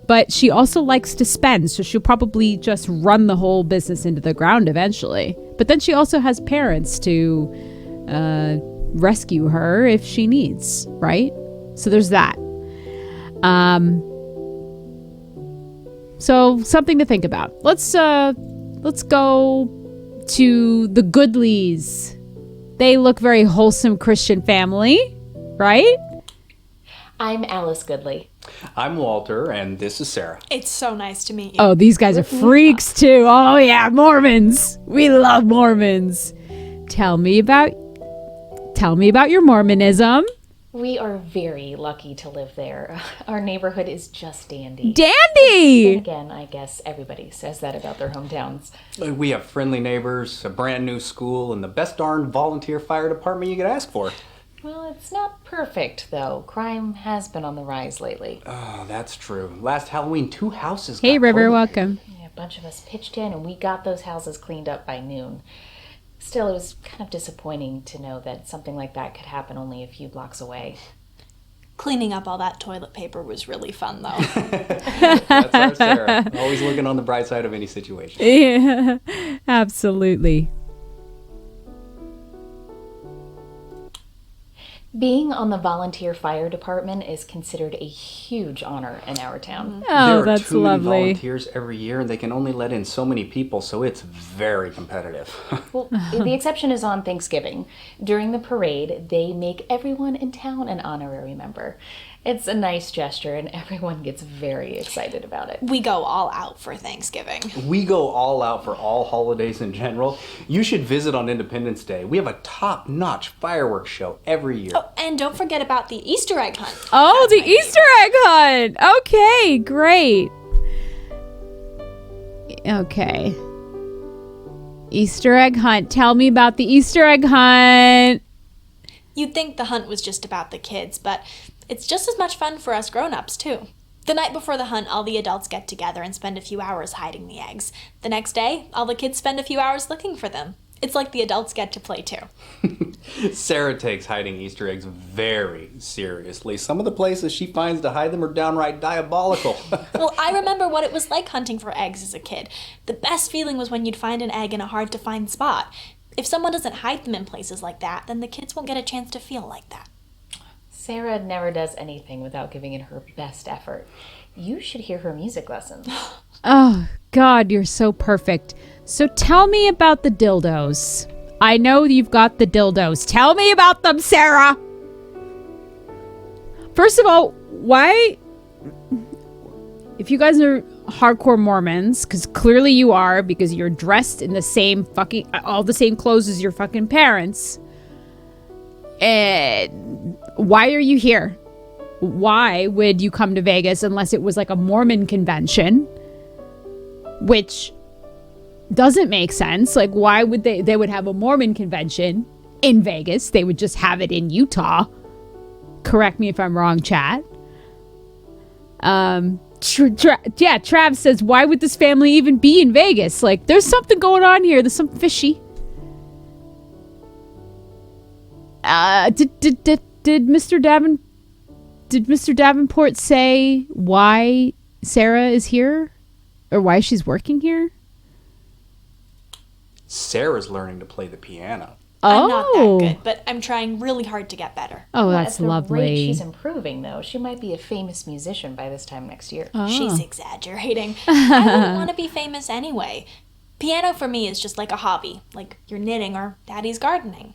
But she also likes to spend. So she'll probably just run the whole business into the ground eventually. But then she also has parents to rescue her if she needs, right? So there's that. So something to think about. Let's go to the Goodleys. They look very wholesome Christian family, right? I'm Alice Goodley. I'm Walter, and this is Sarah. It's so nice to meet you. Oh, these guys are freaks too. Oh yeah, Mormons. We love Mormons. Tell me about your Mormonism. We are very lucky to live there. Our neighborhood is just dandy. Dandy! And again, I guess everybody says that about their hometowns. We have friendly neighbors, a brand new school, and the best darn volunteer fire department you could ask for. Well, it's not perfect, though. Crime has been on the rise lately. Oh, that's true. Last Halloween, 2 houses Hey, got River, totaled. welcome. Yeah, a bunch of us pitched in, and we got those houses cleaned up by noon. Still, it was kind of disappointing to know that something like that could happen only a few blocks away. Cleaning up all that toilet paper was really fun, though. That's our Sarah. Always looking on the bright side of any situation. Yeah, absolutely. Being on the volunteer fire department is considered a huge honor in our town. Oh, There are that's too many lovely. volunteers every year, and they can only let in so many people, so it's very competitive. Well, the exception is on Thanksgiving. During the parade, they make everyone in town an honorary member. It's a nice gesture, and everyone gets very excited about it. We go all out for Thanksgiving. We go all out for all holidays in general. You should visit on Independence Day. We have a top-notch fireworks show every year. Oh, and don't forget about the Easter egg hunt. Oh, the Easter egg hunt. Okay, great. Okay. Easter egg hunt. Tell me about the Easter egg hunt. You'd think the hunt was just about the kids, but it's just as much fun for us grown-ups, too. The night before the hunt, all the adults get together and spend a few hours hiding the eggs. The next day, all the kids spend a few hours looking for them. It's like the adults get to play, too. Sarah takes hiding Easter eggs very seriously. Some of the places she finds to hide them are downright diabolical. Well, I remember what it was like hunting for eggs as a kid. The best feeling was when you'd find an egg in a hard-to-find spot. If someone doesn't hide them in places like that, then the kids won't get a chance to feel like that. Sarah never does anything without giving it her best effort. You should hear her music lessons. Oh, God, you're so perfect. So tell me about the dildos. I know you've got the dildos. Tell me about them, Sarah. First of all, why... If you guys are hardcore Mormons, because clearly you are, because you're dressed in the same fucking... all the same clothes as your fucking parents. And why are you here? Why would you come to Vegas unless it was like a Mormon convention? Which doesn't make sense. Like, why would they would have a Mormon convention in Vegas? They would just have it in Utah. Correct me if I'm wrong, chat. Trav says, why would this family even be in Vegas? Like, there's something going on here. There's something fishy. Did Mr. Davenport say why Sarah is here? Or why she's working here? Sarah's learning to play the piano. I'm not that good, but I'm trying really hard to get better. Oh, that's At the lovely. rate she's improving, though, she might be a famous musician by this time next year. She's exaggerating. I wouldn't want to be famous anyway. Piano for me is just like a hobby, like you're knitting or daddy's gardening.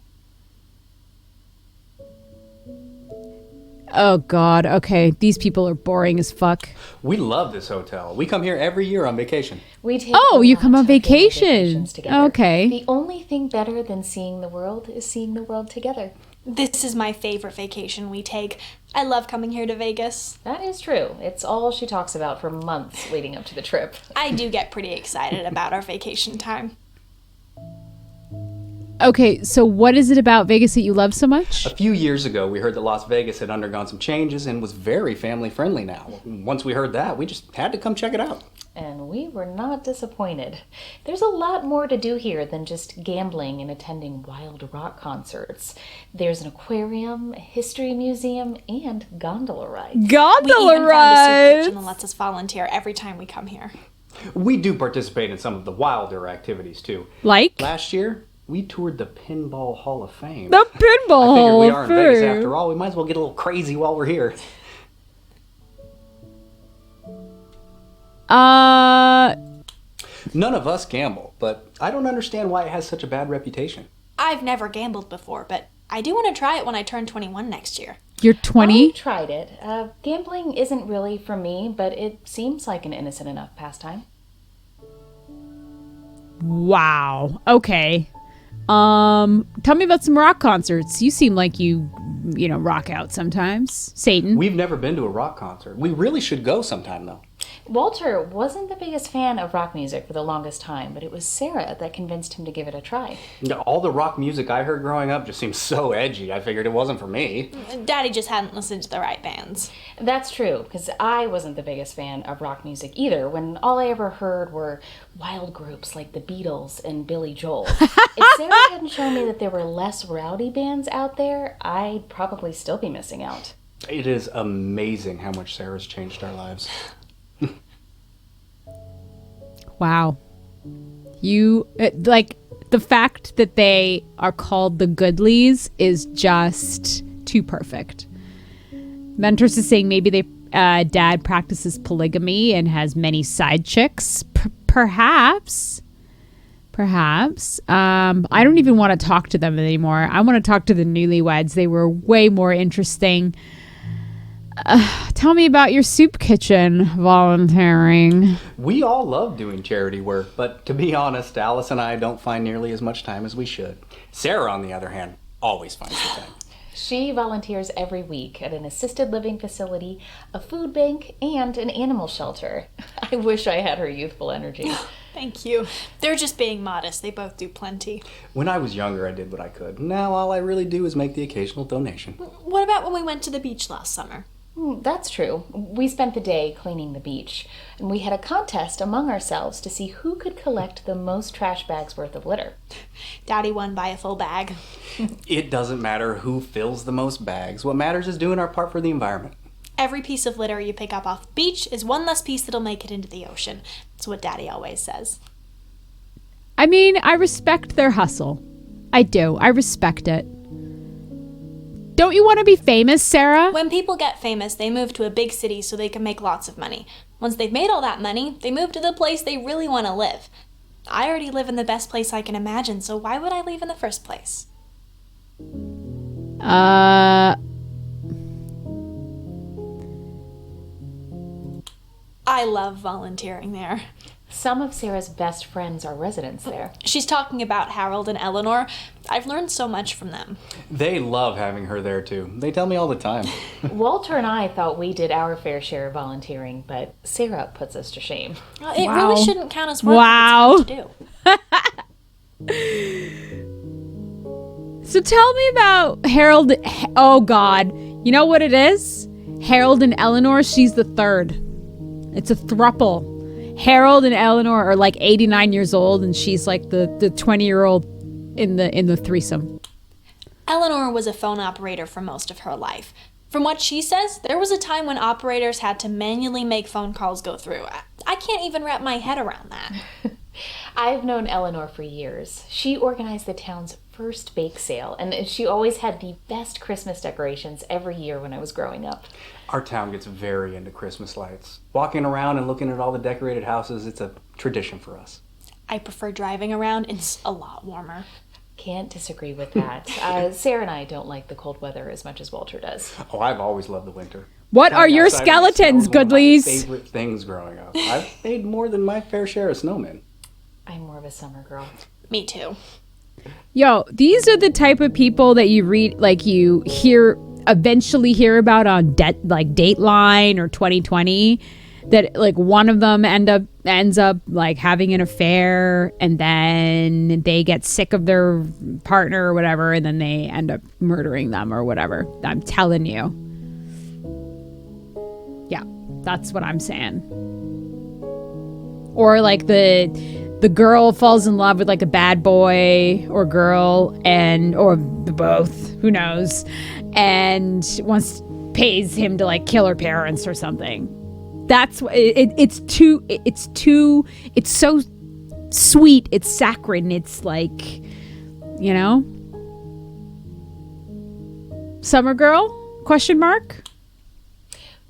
Oh, God. Okay, these people are boring as fuck. We love this hotel. We come here every year on vacation. We take You come on lots of family vacation. vacations together. Okay. The only thing better than seeing the world is seeing the world together. This is my favorite vacation we take. I love coming here to Vegas. That is true. It's all she talks about for months leading up to the trip. I do get pretty excited about our vacation time. Okay, so what is it about Vegas that you love so much? A few years ago, we heard that Las Vegas had undergone some changes and was very family friendly now. Once we heard that, we just had to come check it out. And we were not disappointed. There's a lot more to do here than just gambling and attending wild rock concerts. There's an aquarium, a history museum, and gondola rides. We Gondola even found a soup rides! kitchen that lets us volunteer every time we come here. We do participate in some of the wilder activities too. Like? Last year, we toured the Pinball Hall of Fame. The Pinball I figured we Hall are of in Vegas Fame. after all. We might as well get a little crazy while we're here. None of us gamble, but I don't understand why it has such a bad reputation. I've never gambled before, but I do want to try it when I turn 21 next year. You're 20? I tried it. Gambling isn't really for me, but it seems like an innocent enough pastime. Wow. Okay. Tell me about some rock concerts. You seem like you rock out sometimes. Satan. We've never been to a rock concert. We really should go sometime, though. Walter wasn't the biggest fan of rock music for the longest time, but it was Sarah that convinced him to give it a try. All the rock music I heard growing up just seemed so edgy, I figured it wasn't for me. Daddy just hadn't listened to the right bands. That's true, because I wasn't the biggest fan of rock music either, when all I ever heard were wild groups like the Beatles and Billy Joel. If Sarah hadn't shown me that there were less rowdy bands out there, I'd probably still be missing out. It is amazing how much Sarah's changed our lives. Wow. You, the fact that they are called the Goodleys is just too perfect. Mentor's is saying maybe dad practices polygamy and has many side chicks. Perhaps. I don't even want to talk to them anymore. I want to talk to the newlyweds. They were way more interesting. Tell me about your soup kitchen volunteering. We all love doing charity work, but to be honest, Alice and I don't find nearly as much time as we should. Sarah, on the other hand, always finds the time. She volunteers every week at an assisted living facility, a food bank, and an animal shelter. I wish I had her youthful energy. Thank you. They're just being modest. They both do plenty. When I was younger, I did what I could. Now all I really do is make the occasional donation. What about when we went to the beach last summer? That's true. We spent the day cleaning the beach, and we had a contest among ourselves to see who could collect the most trash bags worth of litter. Daddy won by a full bag. It doesn't matter who fills the most bags. What matters is doing our part for the environment. Every piece of litter you pick up off the beach is one less piece that'll make it into the ocean. That's what Daddy always says. I mean, I respect their hustle. I do. I respect it. Don't you want to be famous, Sarah? When people get famous, they move to a big city so they can make lots of money. Once they've made all that money, they move to the place they really want to live. I already live in the best place I can imagine, so why would I leave in the first place? I love volunteering there. Some of Sarah's best friends are residents there. She's talking about Harold and Eleanor. I've learned so much from them. They love having her there, too. They tell me all the time. Walter and I thought we did our fair share of volunteering, but Sarah puts us to shame. It Wow. really shouldn't count as work. Wow. It's fun to do. So tell me about Harold. Oh, God. You know what it is? Harold and Eleanor, she's the third. It's a throuple. Harold and Eleanor are like 89 years old, and she's like the 20-year-old in the threesome. Eleanor was a phone operator for most of her life. From what she says, there was a time when operators had to manually make phone calls go through. I can't even wrap my head around that. I've known Eleanor for years. She organized the town's first bake sale, and she always had the best Christmas decorations every year when I was growing up. Our town gets very into Christmas lights. Walking around and looking at all the decorated houses, it's a tradition for us. I prefer driving around. It's a lot warmer. Can't disagree with that. Sarah and I don't like the cold weather as much as Walter does. Oh, I've always loved the winter. What are Playing your outside in the snow skeletons, is one of my Goodlies? favorite things growing up. I've made more than my fair share of snowmen. I'm more of a summer girl. Me too. Yo, these are the type of people that you read, like you eventually hear about on like Dateline or 2020, that like one of them ends up like having an affair, and then they get sick of their partner or whatever, and then they end up murdering them or whatever. I'm telling you. Yeah, that's what I'm saying. Or like the girl falls in love with like a bad boy or girl, or both, who knows, and pays him to like kill her parents or something. That's it's so sweet, it's saccharine, it's like, you know, summer girl, question mark.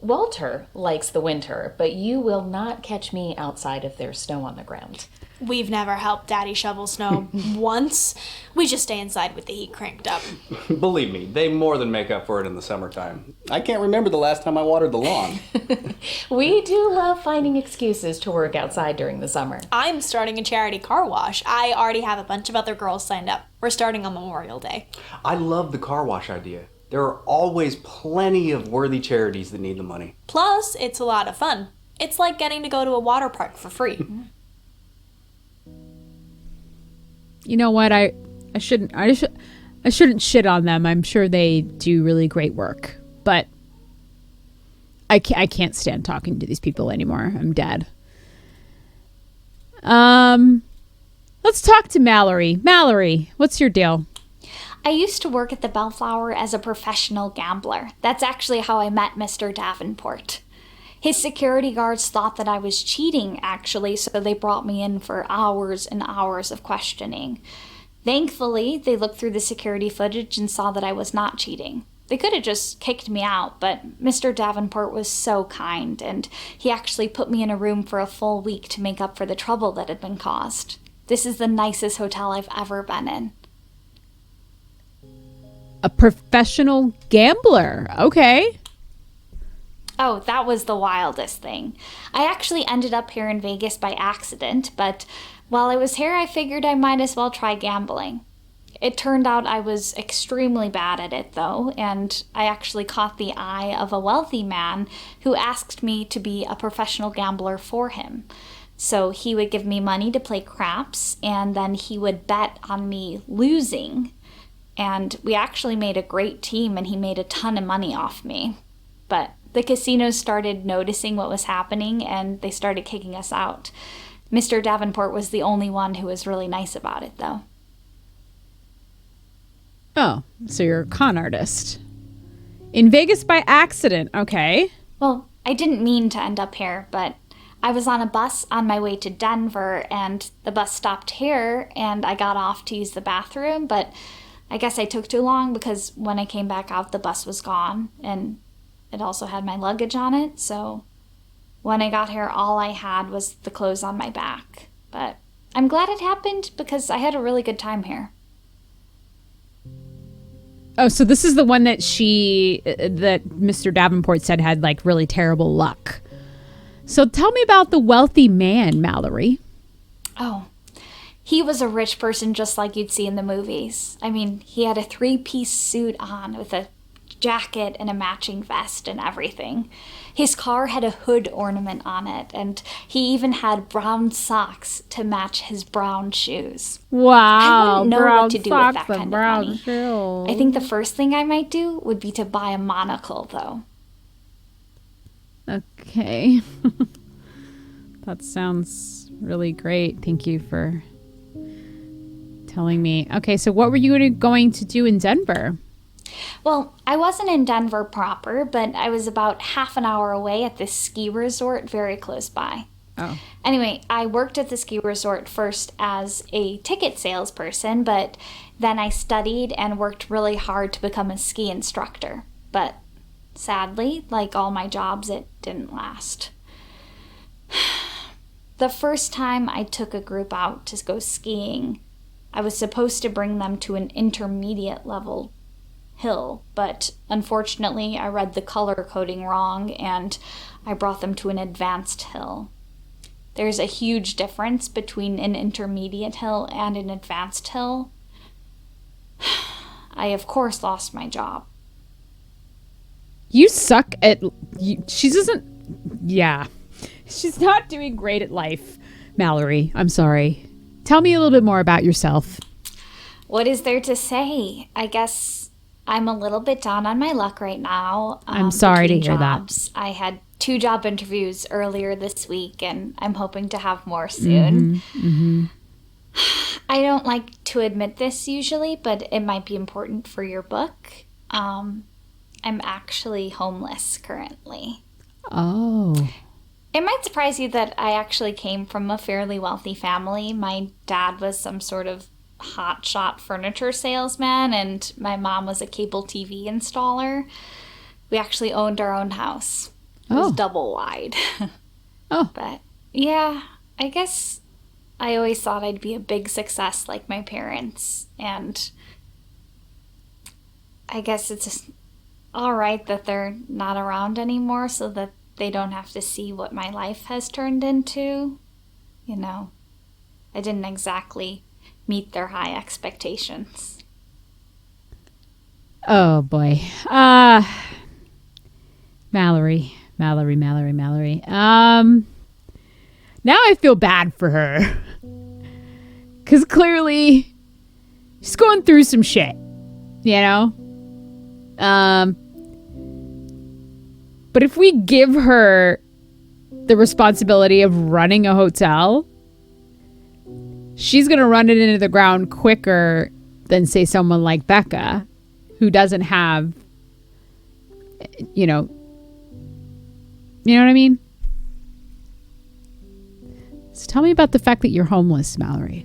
Walter likes the winter, but you will not catch me outside if there's snow on the ground. We've never helped Daddy shovel snow once. We just stay inside with the heat cranked up. Believe me, they more than make up for it in the summertime. I can't remember the last time I watered the lawn. We do love finding excuses to work outside during the summer. I'm starting a charity car wash. I already have a bunch of other girls signed up. We're starting on Memorial Day. I love the car wash idea. There are always plenty of worthy charities that need the money. Plus, it's a lot of fun. It's like getting to go to a water park for free. You know what? I shouldn't shit on them. I'm sure they do really great work, but I can't stand talking to these people anymore. I'm dead. Let's talk to Mallory. Mallory, what's your deal? I used to work at the Bellflower as a professional gambler. That's actually how I met Mr. Davenport. His security guards thought that I was cheating, actually, so they brought me in for hours and hours of questioning. Thankfully, they looked through the security footage and saw that I was not cheating. They could have just kicked me out, but Mr. Davenport was so kind, and he actually put me in a room for a full week to make up for the trouble that had been caused. This is the nicest hotel I've ever been in. A professional gambler. Okay. Oh, that was the wildest thing. I actually ended up here in Vegas by accident, but while I was here, I figured I might as well try gambling. It turned out I was extremely bad at it, though, and I actually caught the eye of a wealthy man who asked me to be a professional gambler for him. So he would give me money to play craps, and then he would bet on me losing. And we actually made a great team, and he made a ton of money off me. But the casinos started noticing what was happening, and they started kicking us out. Mr. Davenport was the only one who was really nice about it, though. Oh, so you're a con artist. In Vegas by accident, okay. Well, I didn't mean to end up here, but I was on a bus on my way to Denver, and the bus stopped here, and I got off to use the bathroom, but I guess I took too long because when I came back out, the bus was gone, and it also had my luggage on it, so when I got here, all I had was the clothes on my back. But I'm glad it happened because I had a really good time here. Oh, so this is the one that Mr. Davenport said had like really terrible luck. So tell me about the wealthy man, Mallory. Oh, he was a rich person just like you'd see in the movies. I mean, he had a 3-piece suit on with a jacket and a matching vest and everything. His car had a hood ornament on it, and he even had brown socks to match his brown shoes. Wow. I wouldn't know brown what to do with socks that and kind of brown money. shoes. I think the first thing I might do would be to buy a monocle, though. Okay. That sounds really great. Thank you for telling me. Okay, so what were you going to do in Denver? Well, I wasn't in Denver proper, but I was about half an hour away at this ski resort very close by. Oh. Anyway, I worked at the ski resort first as a ticket salesperson, but then I studied and worked really hard to become a ski instructor. But sadly, like all my jobs, it didn't last. The first time I took a group out to go skiing, I was supposed to bring them to an intermediate level hill, but unfortunately I read the color coding wrong and I brought them to an advanced hill. There's a huge difference between an intermediate hill and an advanced hill. I of course lost my job. You suck at... she doesn't... Yeah. She's not doing great at life, Mallory. I'm sorry. Tell me a little bit more about yourself. What is there to say? I guess I'm a little bit down on my luck right now. I'm sorry to hear that. I had 2 job interviews earlier this week, and I'm hoping to have more soon. I don't like to admit this usually, but it might be important for your book. I'm actually homeless currently. Oh. It might surprise you that I actually came from a fairly wealthy family. My dad was some sort of hotshot furniture salesman, and my mom was a cable TV installer. We actually owned our own house. It was double wide. Oh. But yeah, I guess I always thought I'd be a big success like my parents, and I guess it's just all right that they're not around anymore so that they don't have to see what my life has turned into. You know, I didn't exactly meet their high expectations. Oh, boy. Mallory. Now I feel bad for her. Because clearly she's going through some shit, you know? But if we give her the responsibility of running a hotel, she's going to run it into the ground quicker than, say, someone like Becca, who doesn't have, you know what I mean? So tell me about the fact that you're homeless, Mallory.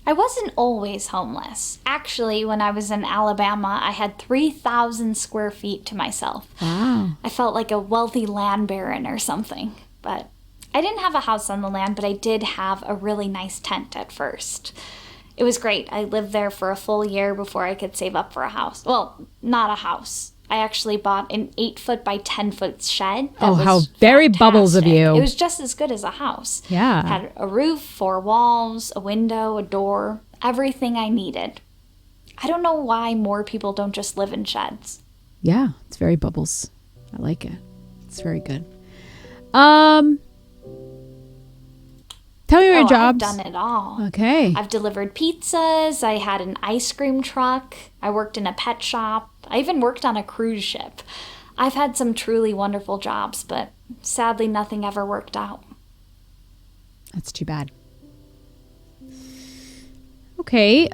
I wasn't always homeless. Actually, when I was in Alabama, I had 3,000 square feet to myself. Wow. I felt like a wealthy land baron or something. But I didn't have a house on the land, but I did have a really nice tent at first. It was great. I lived there for a full year before I could save up for a house. Well, not a house. I actually bought an 8-foot by 10-foot shed. Oh, how very Bubbles of you. It was just as good as a house. Yeah. It had a roof, 4 walls, a window, a door, everything I needed. I don't know why more people don't just live in sheds. Yeah, it's very Bubbles. I like it. It's very good. Tell me your jobs. I've done it all. Okay. I've delivered pizzas. I had an ice cream truck. I worked in a pet shop. I even worked on a cruise ship. I've had some truly wonderful jobs, but sadly nothing ever worked out. That's too bad. Okay.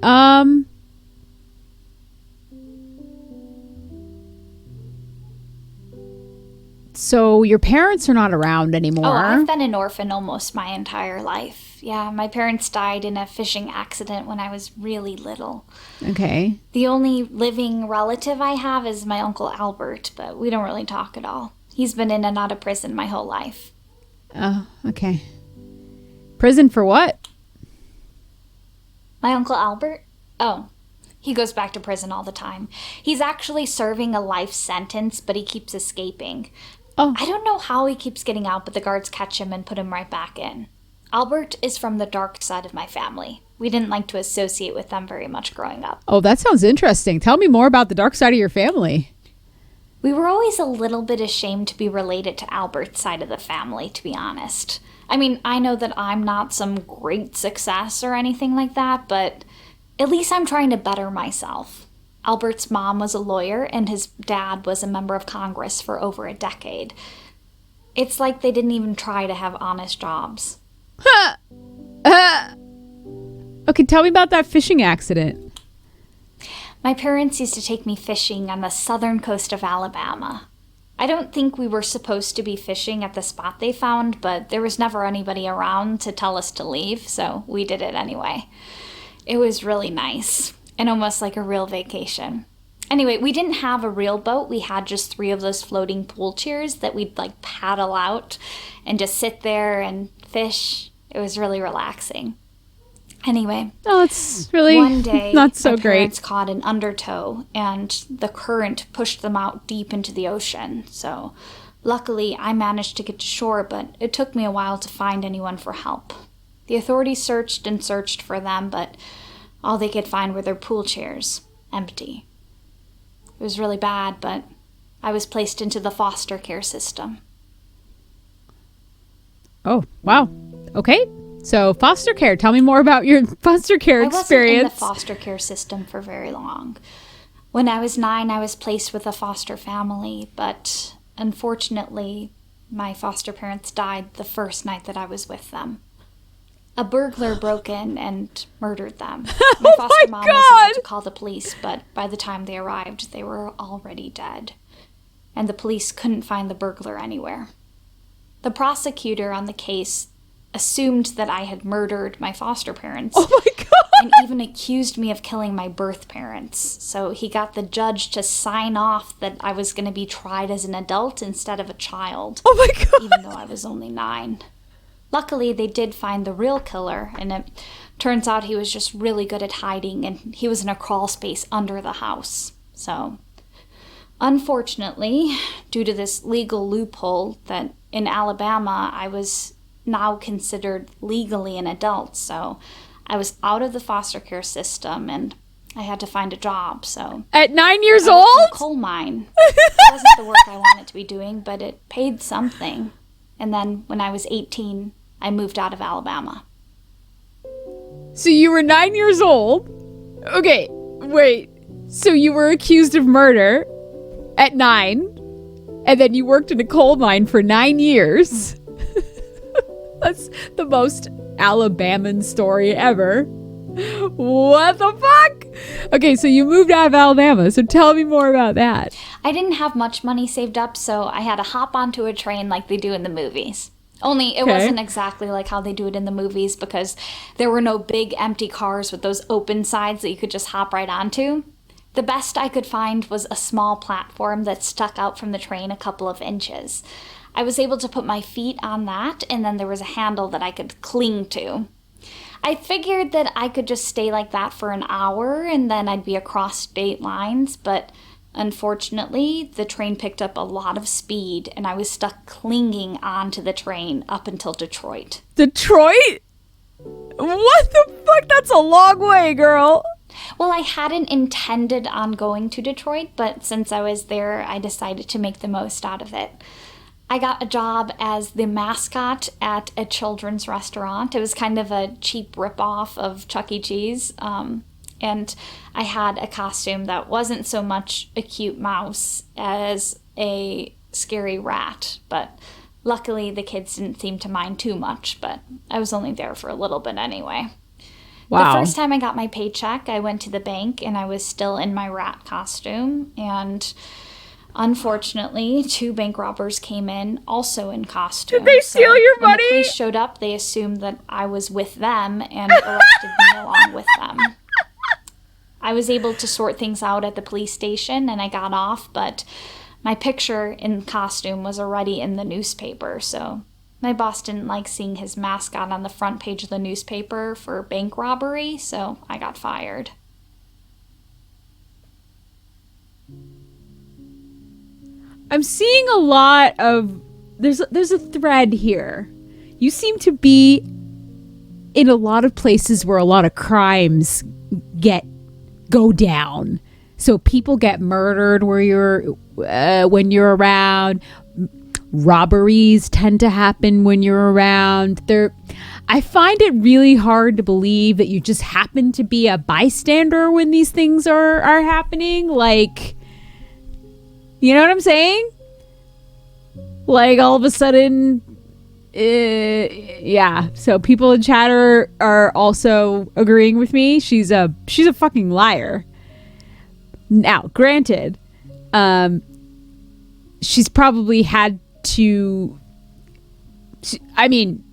So your parents are not around anymore. Oh, I've been an orphan almost my entire life. Yeah, my parents died in a fishing accident when I was really little. Okay. The only living relative I have is my Uncle Albert, but we don't really talk at all. He's been in and out of prison my whole life. Oh, okay. Prison for what? My Uncle Albert? Oh, he goes back to prison all the time. He's actually serving a life sentence, but he keeps escaping. Oh. I don't know how he keeps getting out, but the guards catch him and put him right back in. Albert is from the dark side of my family. We didn't like to associate with them very much growing up. Oh, that sounds interesting. Tell me more about the dark side of your family. We were always a little bit ashamed to be related to Albert's side of the family, to be honest. I mean, I know that I'm not some great success or anything like that, but at least I'm trying to better myself. Albert's mom was a lawyer, and his dad was a member of Congress for over a decade. It's like they didn't even try to have honest jobs. Okay, tell me about that fishing accident. My parents used to take me fishing on the southern coast of Alabama. I don't think we were supposed to be fishing at the spot they found, but there was never anybody around to tell us to leave, so we did it anyway. It was really nice, and almost like a real vacation. Anyway, we didn't have a real boat. We had just 3 of those floating pool chairs that we'd like paddle out and just sit there and fish. It was really relaxing. Anyway, Oh, it's really one day not so my great. parents caught an undertow and the current pushed them out deep into the ocean. So luckily I managed to get to shore, but it took me a while to find anyone for help. The authorities searched and searched for them, but all they could find were their pool chairs, empty. It was really bad, but I was placed into the foster care system. Oh, wow. Okay. So foster care. Tell me more about your foster care I wasn't in experience. the foster care system for very long. When I was 9, I was placed with a foster family, but unfortunately, my foster parents died the first night that I was with them. A burglar broke in and murdered them. My foster mom was able to call the police, but by the time they arrived, they were already dead. And the police couldn't find the burglar anywhere. The prosecutor on the case assumed that I had murdered my foster parents. Oh my God. And even accused me of killing my birth parents. So he got the judge to sign off that I was going to be tried as an adult instead of a child. Oh my God. Even though I was only 9. Luckily, they did find the real killer, and it turns out he was just really good at hiding, and he was in a crawl space under the house. So, unfortunately, due to this legal loophole that in Alabama, I was now considered legally an adult, so I was out of the foster care system, and I had to find a job, so... At 9 years I worked in old? a coal mine. It wasn't the work I wanted to be doing, but it paid something. And then, when I was 18, I moved out of Alabama. So you were 9 years old. Okay, wait. So you were accused of murder at 9, and then you worked in a coal mine for 9 years. That's the most Alabaman story ever. What the fuck? Okay, so you moved out of Alabama, so tell me more about that. I didn't have much money saved up, so I had to hop onto a train like they do in the movies. Only it wasn't exactly like how they do it in the movies because there were no big empty cars with those open sides that you could just hop right onto. The best I could find was a small platform that stuck out from the train a couple of inches. I was able to put my feet on that, and then there was a handle that I could cling to. I figured that I could just stay like that for an hour, and then I'd be across state lines, but unfortunately, the train picked up a lot of speed, and I was stuck clinging onto the train up until Detroit. Detroit? What the fuck? That's a long way, girl. Well, I hadn't intended on going to Detroit, but since I was there, I decided to make the most out of it. I got a job as the mascot at a children's restaurant. It was kind of a cheap ripoff of Chuck E. Cheese. And I had a costume that wasn't so much a cute mouse as a scary rat. But luckily, the kids didn't seem to mind too much. But I was only there for a little bit anyway. Wow. The first time I got my paycheck, I went to the bank and I was still in my rat costume. And unfortunately, 2 bank robbers came in, also in costume. Did they steal your when money? the police showed up, they assumed that I was with them and arrested me along with them. I was able to sort things out at the police station and I got off, but my picture in costume was already in the newspaper, so my boss didn't like seeing his mascot on the front page of the newspaper for bank robbery, so I got fired. I'm seeing a lot of there's a thread here. You seem to be in a lot of places where a lot of crimes go down. So people get murdered where when you're around. Robberies tend to happen when you're around. I find it really hard to believe that you just happen to be a bystander when these things are happening. Like, you know what I'm saying? Like all of a sudden, yeah. So people in chat are also agreeing with me. She's a fucking liar. Now, granted, she's probably had to. I mean,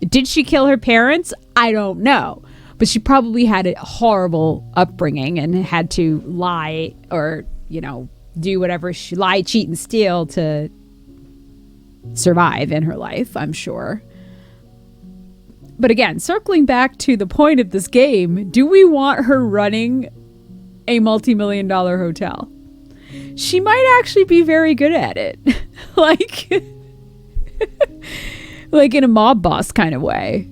did she kill her parents? I don't know. But she probably had a horrible upbringing and had to lie or, do whatever she lie, cheat, and steal to survive in her life, I'm sure. But again, circling back to the point of this game, do we want her running a multi-million-dollar hotel? She might actually be very good at it. like in a mob boss kind of way.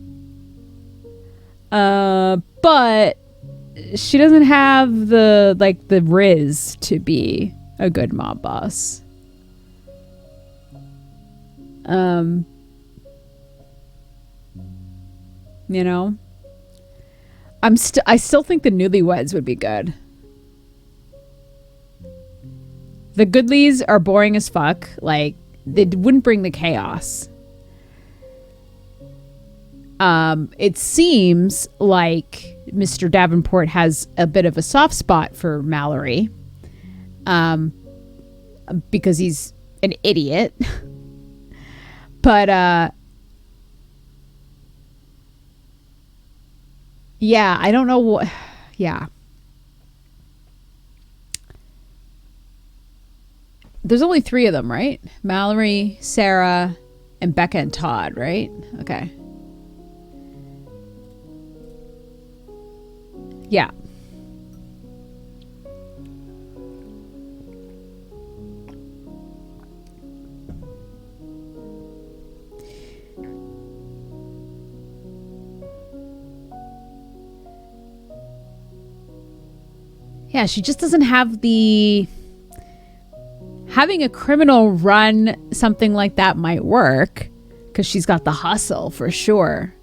But she doesn't have the riz to be a good mob boss. I still think the newlyweds would be good. The Goodleys are boring as fuck. Like, they wouldn't bring the chaos. It seems like Mr. Davenport has a bit of a soft spot for Mallory. Because he's an idiot. But, yeah, I don't know what... Yeah. There's only 3 of them, right? Mallory, Sarah, and Becca and Todd, right? Okay. Yeah. Yeah, she just doesn't have the... Having a criminal run something like that might work because she's got the hustle for sure,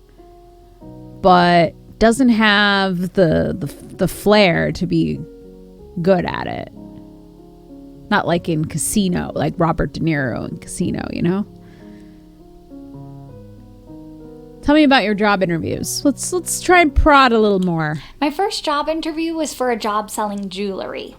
but doesn't have the flair to be good at it. Not like in Casino, like Robert De Niro in Casino, Tell me about your job interviews. Let's try and prod a little more. My first job interview was for a job selling jewelry.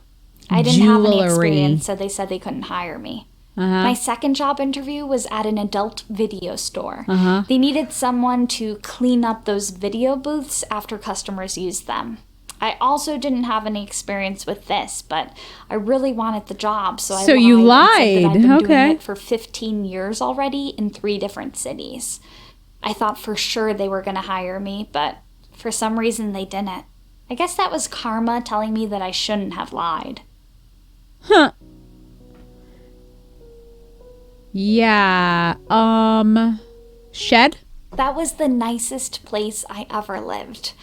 I didn't have any experience, so they said they couldn't hire me. My second job interview was at an adult video store. They needed someone to clean up those video booths after customers used them. I also didn't have any experience with this, but I really wanted the job, so I lied. You lied. And said that I've been doing it for 15 years already in 3 different cities. I thought for sure they were going to hire me, but for some reason they didn't. I guess that was karma telling me that I shouldn't have lied. Huh. Yeah. Shed? That was the nicest place I ever lived.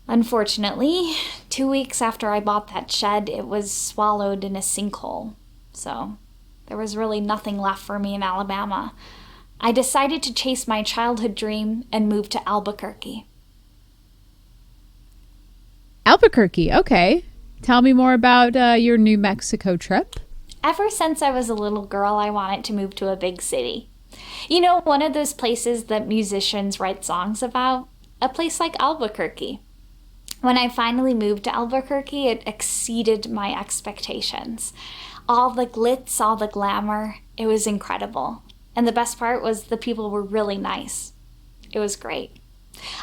Unfortunately, 2 weeks after I bought that shed, it was swallowed in a sinkhole. So, there was really nothing left for me in Alabama. I decided to chase my childhood dream and move to Albuquerque. Albuquerque, okay. Tell me more about your New Mexico trip. Ever since I was a little girl, I wanted to move to a big city. One of those places that musicians write songs about? A place like Albuquerque. When I finally moved to Albuquerque, it exceeded my expectations. All the glitz, all the glamour, it was incredible. And the best part was the people were really nice. It was great.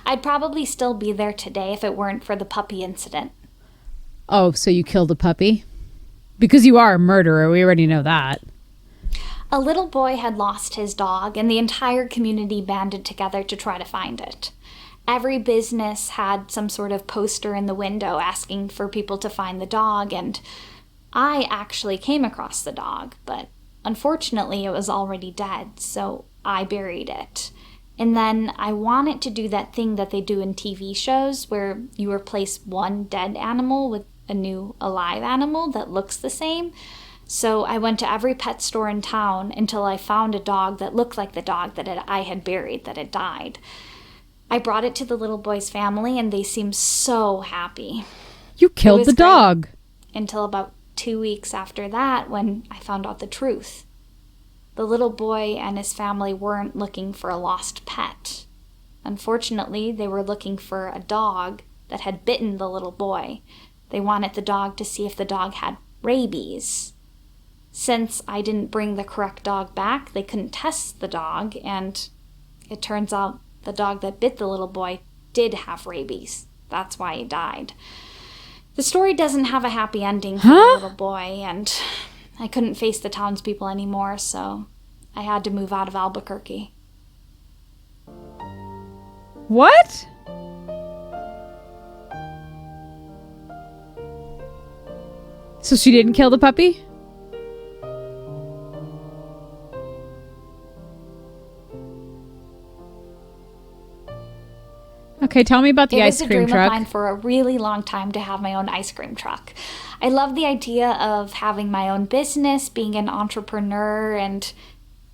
I'd probably still be there today if it weren't for the puppy incident. Oh, so you killed a puppy? Because you are a murderer, we already know that. A little boy had lost his dog, and the entire community banded together to try to find it. Every business had some sort of poster in the window asking for people to find the dog, and I actually came across the dog, but unfortunately it was already dead, so I buried it. And then I wanted to do that thing that they do in TV shows where you replace one dead animal with a new alive animal that looks the same. So I went to every pet store in town until I found a dog that looked like the dog that I had buried that had died. I brought it to the little boy's family and they seemed so happy. You killed the dog. Until about 2 weeks after that when I found out the truth. The little boy and his family weren't looking for a lost pet. Unfortunately, they were looking for a dog that had bitten the little boy. They wanted the dog to see if the dog had rabies. Since I didn't bring the correct dog back, they couldn't test the dog, and it turns out the dog that bit the little boy did have rabies. That's why he died. The story doesn't have a happy ending for the little boy, and I couldn't face the townspeople anymore, so I had to move out of Albuquerque. What? So she didn't kill the puppy? Okay, tell me about the ice cream truck. It was a dream of mine for a really long time to have my own ice cream truck. I love the idea of having my own business, being an entrepreneur, and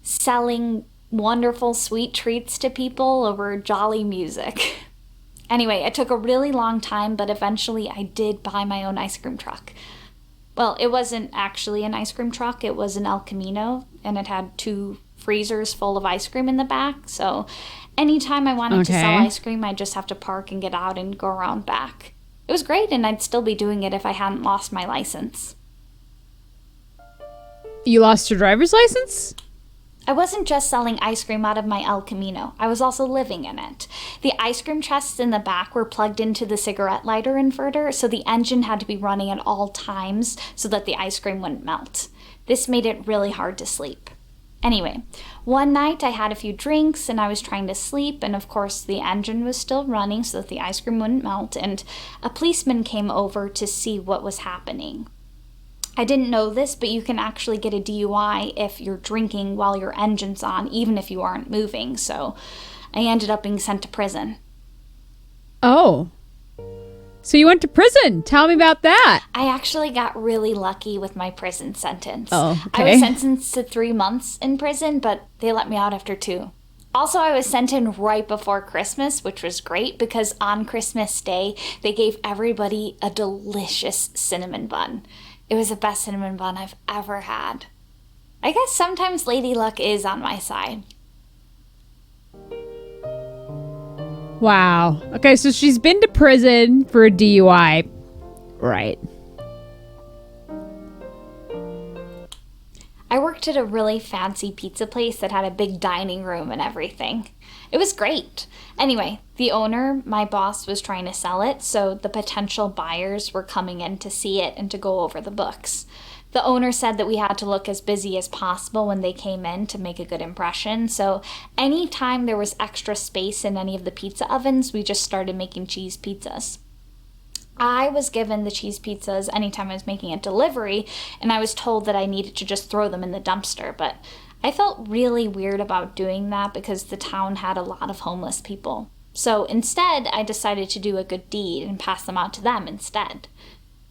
selling wonderful sweet treats to people over jolly music. Anyway, it took a really long time, but eventually I did buy my own ice cream truck. Well, it wasn't actually an ice cream truck, it was an El Camino, and it had 2 freezers full of ice cream in the back, so anytime I wanted to sell ice cream, I'd just have to park and get out and go around back. It was great, and I'd still be doing it if I hadn't lost my license. You lost your driver's license? I wasn't just selling ice cream out of my El Camino. I was also living in it. The ice cream chests in the back were plugged into the cigarette lighter inverter, so the engine had to be running at all times so that the ice cream wouldn't melt. This made it really hard to sleep. Anyway, one night I had a few drinks and I was trying to sleep, and of course the engine was still running so that the ice cream wouldn't melt, and a policeman came over to see what was happening. I didn't know this, but you can actually get a DUI if you're drinking while your engine's on, even if you aren't moving, so I ended up being sent to prison. Oh. So you went to prison. Tell me about that. I actually got really lucky with my prison sentence. Oh, okay. I was sentenced to 3 months in prison, but they let me out after 2. Also, I was sent in right before Christmas, which was great because on Christmas Day, they gave everybody a delicious cinnamon bun. It was the best cinnamon bun I've ever had. I guess sometimes Lady Luck is on my side. Wow. Okay, so she's been to prison for a DUI. Right. I worked at a really fancy pizza place that had a big dining room and everything. It was great. Anyway, the owner, my boss, was trying to sell it, so the potential buyers were coming in to see it and to go over the books. The owner said that we had to look as busy as possible when they came in to make a good impression, so anytime there was extra space in any of the pizza ovens, we just started making cheese pizzas. I was given the cheese pizzas anytime I was making a delivery, and I was told that I needed to just throw them in the dumpster, but I felt really weird about doing that because the town had a lot of homeless people. So instead, I decided to do a good deed and pass them out to them instead.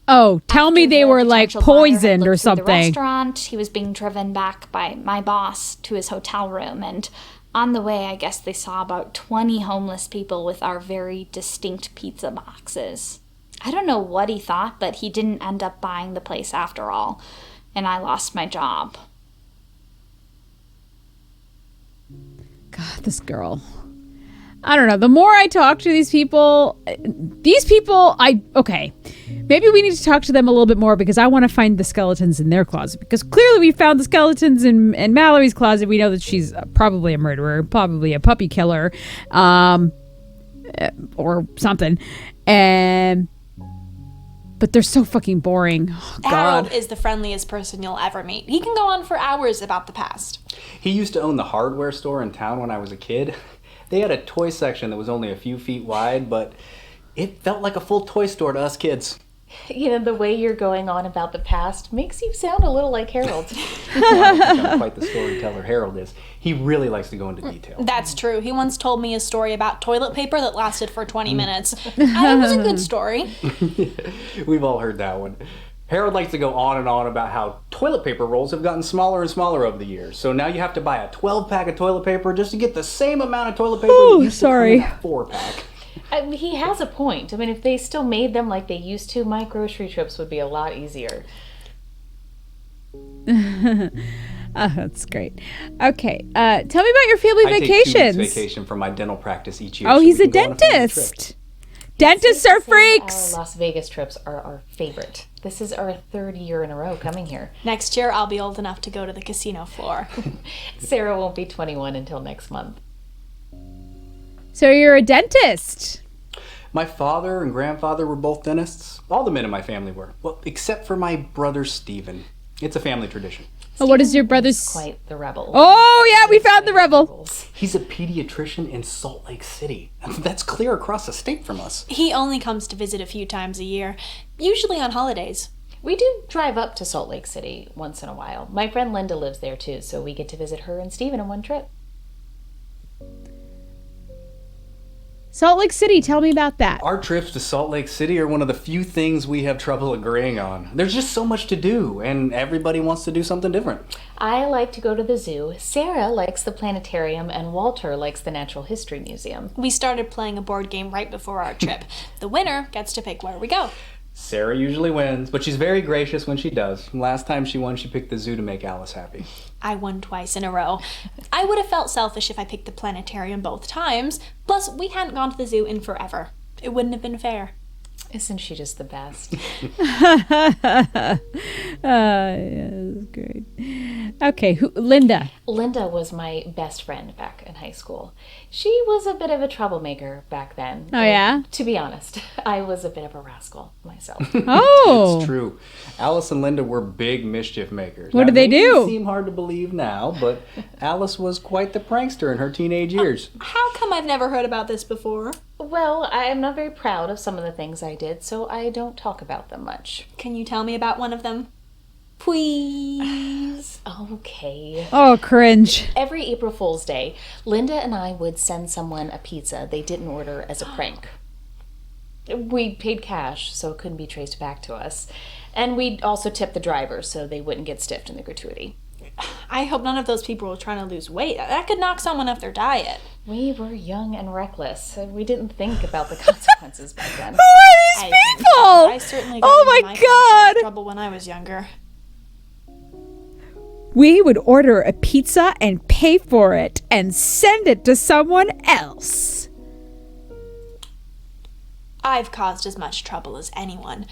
Oh, tell me they were like poisoned or something. The restaurant, he was being driven back by my boss to his hotel room, and on the way, I guess they saw about 20 homeless people with our very distinct pizza boxes. I don't know what he thought, but he didn't end up buying the place after all, and I lost my job. God, this girl. I don't know. The more I talk to these people, okay. Maybe we need to talk to them a little bit more because I want to find the skeletons in their closet. Because clearly we found the skeletons in Mallory's closet. We know that she's probably a murderer, probably a puppy killer, or something. But they're so fucking boring. Oh, God. Harold is the friendliest person you'll ever meet. He can go on for hours about the past. He used to own the hardware store in town when I was a kid. They had a toy section that was only a few feet wide, but it felt like a full toy store to us kids. You know, the way you're going on about the past makes you sound a little like Harold. I'm quite the storyteller Harold is. He really likes to go into detail. That's true. He once told me a story about toilet paper that lasted for 20 minutes. It was a good story. We've all heard that one. Harold likes to go on and on about how toilet paper rolls have gotten smaller and smaller over the years. So now you have to buy a 12-pack of toilet paper just to get the same amount of toilet paper that used to come in a 4-pack. I mean, he has a point. I mean, if they still made them like they used to, my grocery trips would be a lot easier. Oh, that's great. Okay, tell me about your family I vacations. take 2 weeks vacation from my dental practice each year. Oh, so he's we a can go on family trip. dentist. Dentists are freaks. Our Las Vegas trips are our favorite. This is our 3rd year in a row coming here. Next year, I'll be old enough to go to the casino floor. Sarah won't be 21 until next month. So you're a dentist. My father and grandfather were both dentists. All the men in my family were. Well, except for my brother Stephen. It's a family tradition. Oh, what is your brother's? Quite the rebel. Oh, yeah, we found the rebel. He's a pediatrician in Salt Lake City. That's clear across the state from us. He only comes to visit a few times a year, usually on holidays. We do drive up to Salt Lake City once in a while. My friend Linda lives there too, so we get to visit her and Stephen in one trip. Salt Lake City, tell me about that. Our trips to Salt Lake City are one of the few things we have trouble agreeing on. There's just so much to do, and everybody wants to do something different. I like to go to the zoo, Sarah likes the planetarium, and Walter likes the Natural History Museum. We started playing a board game right before our trip. The winner gets to pick where we go. Sarah usually wins, but she's very gracious when she does. Last time she won, she picked the zoo to make Alice happy. I won twice in a row. I would have felt selfish if I picked the planetarium both times. Plus, we hadn't gone to the zoo in forever. It wouldn't have been fair. Isn't she just the best? Yeah, that's great. Okay, Linda. Linda was my best friend back in high school. She was a bit of a troublemaker back then. Oh, yeah? To be honest, I was a bit of a rascal myself. Oh. It's true. Alice and Linda were big mischief makers. What did they do? It seem hard to believe now, but Alice was quite the prankster in her teenage years. How come I've never heard about this before? Well, I am not very proud of some of the things I did, so I don't talk about them much. Can you tell me about one of them? Please. Okay. Oh, cringe. Every April Fool's Day, Linda and I would send someone a pizza they didn't order as a prank. We paid cash, so it couldn't be traced back to us. And we'd also tip the driver so they wouldn't get stiffed in the gratuity. I hope none of those people were trying to lose weight. That could knock someone off their diet. We were young and reckless. We didn't think about the consequences back then. Who are these people? I certainly got Oh into my my God. trouble when I was younger. We would order a pizza and pay for it and send it to someone else. I've caused as much trouble as anyone.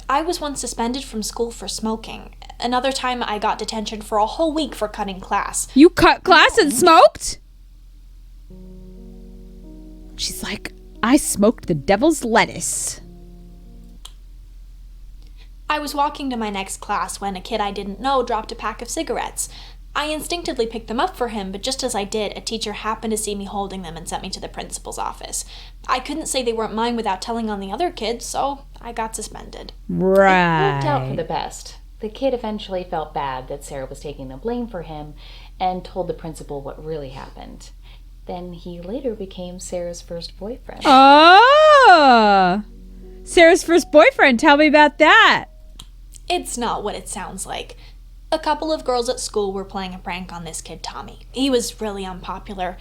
I was once suspended from school for smoking. Another time I got detention for a whole week for cutting class. You cut class and smoked? She's like, I smoked the devil's lettuce. I was walking to my next class when a kid I didn't know dropped a pack of cigarettes. I instinctively picked them up for him, but just as I did, a teacher happened to see me holding them and sent me to the principal's office. I couldn't say they weren't mine without telling on the other kids, so I got suspended. Right. It worked out for the best. The kid eventually felt bad that Sarah was taking the blame for him and told the principal what really happened. Then he later became Sarah's first boyfriend. Oh! Sarah's first boyfriend. Tell me about that. It's not what it sounds like. A couple of girls at school were playing a prank on this kid Tommy. He was really unpopular.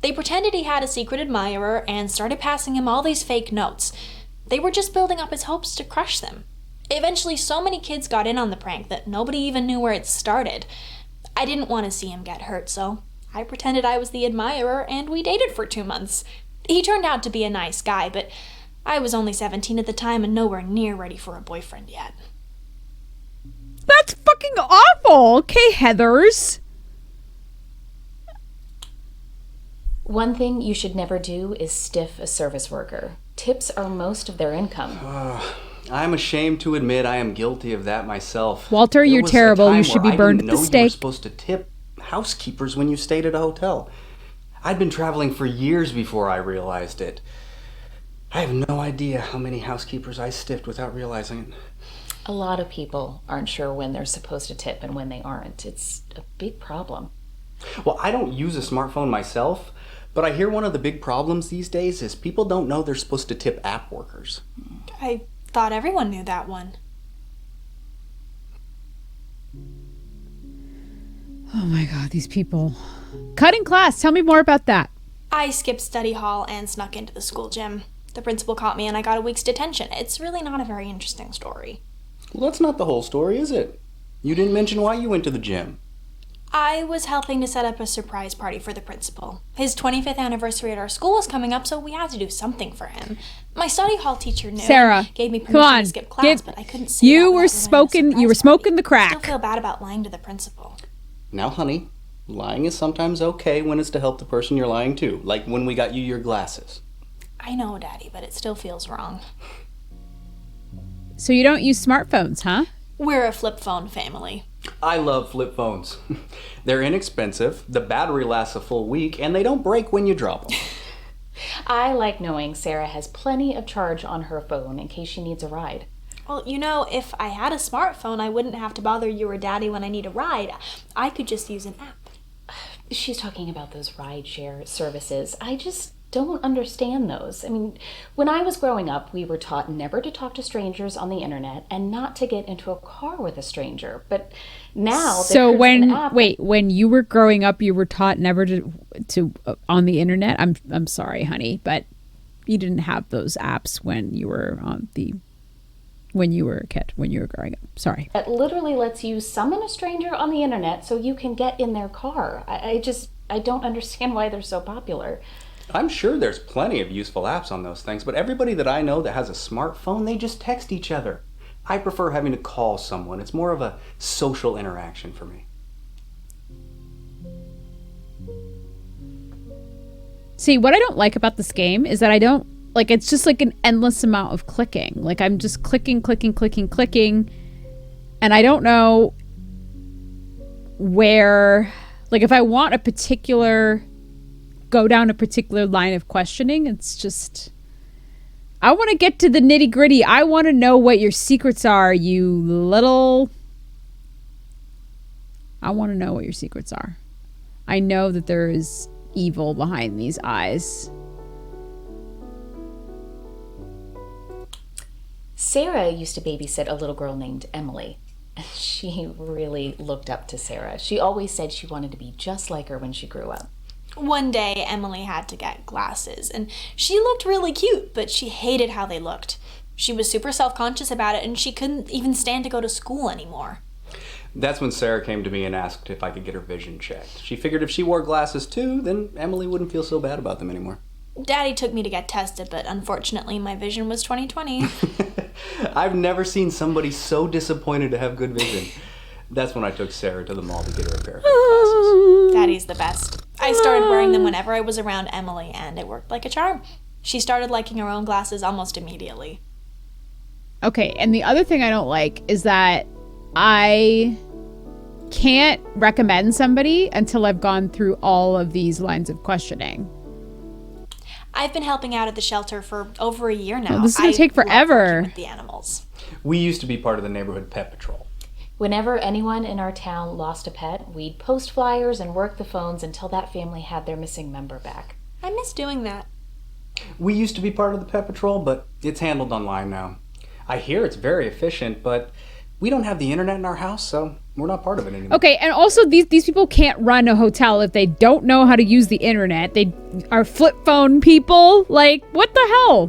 They pretended he had a secret admirer and started passing him all these fake notes. They were just building up his hopes to crush them. Eventually, so many kids got in on the prank that nobody even knew where it started. I didn't want to see him get hurt, so I pretended I was the admirer and we dated for 2 months. He turned out to be a nice guy, but I was only 17 at the time and nowhere near ready for a boyfriend yet. That's fucking awful. Okay, Heathers. One thing you should never do is stiff a service worker. Tips are most of their income. I'm ashamed to admit I am guilty of that myself. Walter, There you're was a terrible. time You should where be I burned didn't at the know You were stake. supposed to tip housekeepers when you stayed at a hotel. I'd been traveling for years before I realized it. I have no idea how many housekeepers I stiffed without realizing it. A lot of people aren't sure when they're supposed to tip and when they aren't. It's a big problem. Well, I don't use a smartphone myself, but I hear one of the big problems these days is people don't know they're supposed to tip app workers. I thought everyone knew that one. Oh my god, these people. Cutting class, tell me more about that. I skipped study hall and snuck into the school gym. The principal caught me and I got a week's detention. It's really not a very interesting story. Well, that's not the whole story, is it? You didn't mention why you went to the gym. I was helping to set up a surprise party for the principal. His 25th anniversary at our school was coming up, so we had to do something for him. My study hall teacher knew Sarah, and gave me come permission on, to skip class, but I couldn't say you that were without ruining the you were surprise smoking party. the crack. I still feel bad about lying to the principal. Now, honey, lying is sometimes okay when it's to help the person you're lying to, like when we got you your glasses. I know, Daddy, but it still feels wrong. So you don't use smartphones, huh? We're a flip phone family. I love flip phones. They're inexpensive, the battery lasts a full week, and they don't break when you drop them. I like knowing Sarah has plenty of charge on her phone in case she needs a ride. Well, you know, if I had a smartphone, I wouldn't have to bother you or Daddy when I need a ride. I could just use an app. She's talking about those rideshare services. I just don't understand those. I mean, when I was growing up, we were taught never to talk to strangers on the internet and not to get into a car with a stranger. But now, So there's an app. when you were growing up, you were taught never to on the internet. I'm sorry, honey, but you didn't have those apps when you were when you were a kid, when you were growing up. Sorry. It literally lets you summon a stranger on the internet so you can get in their car. I don't understand why they're so popular. I'm sure there's plenty of useful apps on those things, but everybody that I know that has a smartphone, they just text each other. I prefer having to call someone. It's more of a social interaction for me. See, what I don't like about this game is that I don't like, it's just like an endless amount of clicking. Like I'm just clicking, and I don't know where, like if I want go down a particular line of questioning, it's just, I want to get to the nitty gritty. I want to know what your secrets are, I want to know what your secrets are. I know that there is evil behind these eyes. Sarah used to babysit a little girl named Emily. She really looked up to Sarah. She always said she wanted to be just like her when she grew up. One day, Emily had to get glasses, and she looked really cute, but she hated how they looked. She was super self-conscious about it, and she couldn't even stand to go to school anymore. That's when Sarah came to me and asked if I could get her vision checked. She figured if she wore glasses too, then Emily wouldn't feel so bad about them anymore. Daddy took me to get tested, but unfortunately my vision was 20/20. I've never seen somebody so disappointed to have good vision. That's when I took Sarah to the mall to get her a pair of glasses. Daddy's the best. I started wearing them whenever I was around Emily, and it worked like a charm. She started liking her own glasses almost immediately. Okay, and the other thing I don't like is that I can't recommend somebody until I've gone through all of these lines of questioning. I've been helping out at the shelter for over a year now. Oh, this is going to take love forever. working with the animals. We used to be part of the neighborhood pet patrol. Whenever anyone in our town lost a pet, we'd post flyers and work the phones until that family had their missing member back. I miss doing that. We used to be part of the pet patrol, but it's handled online now. I hear it's very efficient, but we don't have the internet in our house, so we're not part of it anymore. Okay, and also these people can't run a hotel if they don't know how to use the internet. They are flip phone people. Like, what the hell?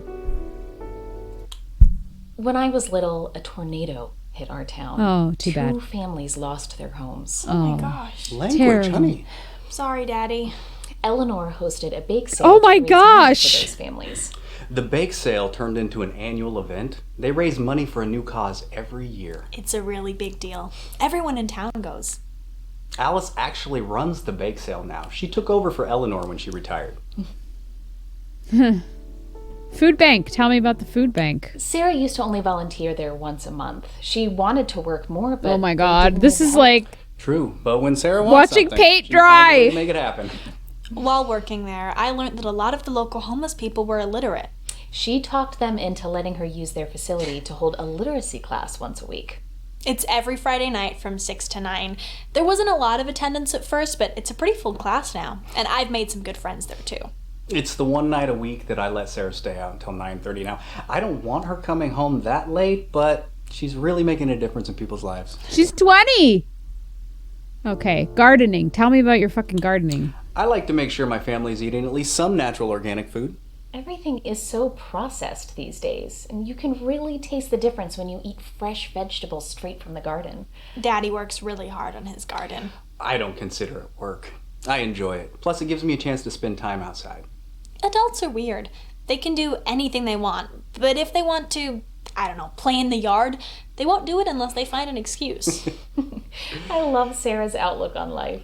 When I was little, a tornado hit our town. Oh, too bad. 2 families lost their homes. Oh my gosh. Language, terrible. honey. Sorry, Daddy. Eleanor hosted a bake sale. Oh to my raise money gosh. For those families. The bake sale turned into an annual event. They raise money for a new cause every year. It's a really big deal. Everyone in town goes. Alice actually runs the bake sale now. She took over for Eleanor when she retired. Food bank. Tell me about the food bank. Sarah used to only volunteer there once a month. She wanted to work more, but Oh my they God. didn't This have is help. like True, but when Sarah wants watching something, paint she finds a way dry. to make it happen. While working there, I learned that a lot of the local homeless people were illiterate. She talked them into letting her use their facility to hold a literacy class once a week. It's every Friday night from 6 to 9. There wasn't a lot of attendance at first, but it's a pretty full class now. And I've made some good friends there too. It's the one night a week that I let Sarah stay out until 9:30. Now, I don't want her coming home that late, but she's really making a difference in people's lives. She's 20. Okay, gardening. Tell me about your fucking gardening. I like to make sure my family's eating at least some natural organic food. Everything is so processed these days, and you can really taste the difference when you eat fresh vegetables straight from the garden. Daddy works really hard on his garden. I don't consider it work. I enjoy it. Plus, it gives me a chance to spend time outside. Adults are weird. They can do anything they want, but if they want to, I don't know, play in the yard, they won't do it unless they find an excuse. I love Sarah's outlook on life.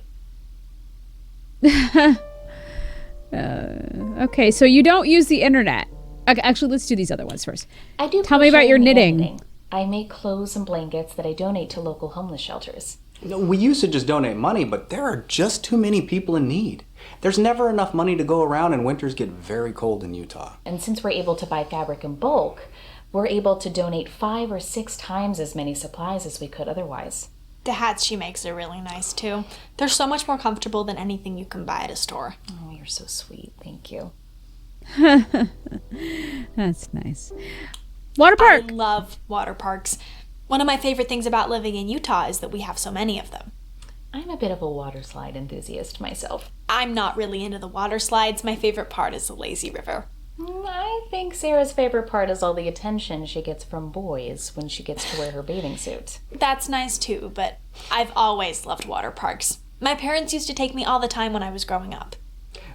Okay, so you don't use the internet. Okay, actually, let's do these other ones first. I do. Tell me about your knitting. Knitting. I make clothes and blankets that I donate to local homeless shelters. We used to just donate money, but there are just too many people in need. There's never enough money to go around, and winters get very cold in Utah. And since we're able to buy fabric in bulk, we're able to donate 5 or 6 times as many supplies as we could otherwise. The hats she makes are really nice too. They're so much more comfortable than anything you can buy at a store. Oh, you're so sweet. Thank you. That's nice. Water park. I love water parks. One of my favorite things about living in Utah is that we have so many of them. I'm a bit of a water slide enthusiast myself. I'm not really into the water slides. My favorite part is the lazy river. I think Sarah's favorite part is all the attention she gets from boys when she gets to wear her bathing suit. That's nice too, but I've always loved water parks. My parents used to take me all the time when I was growing up.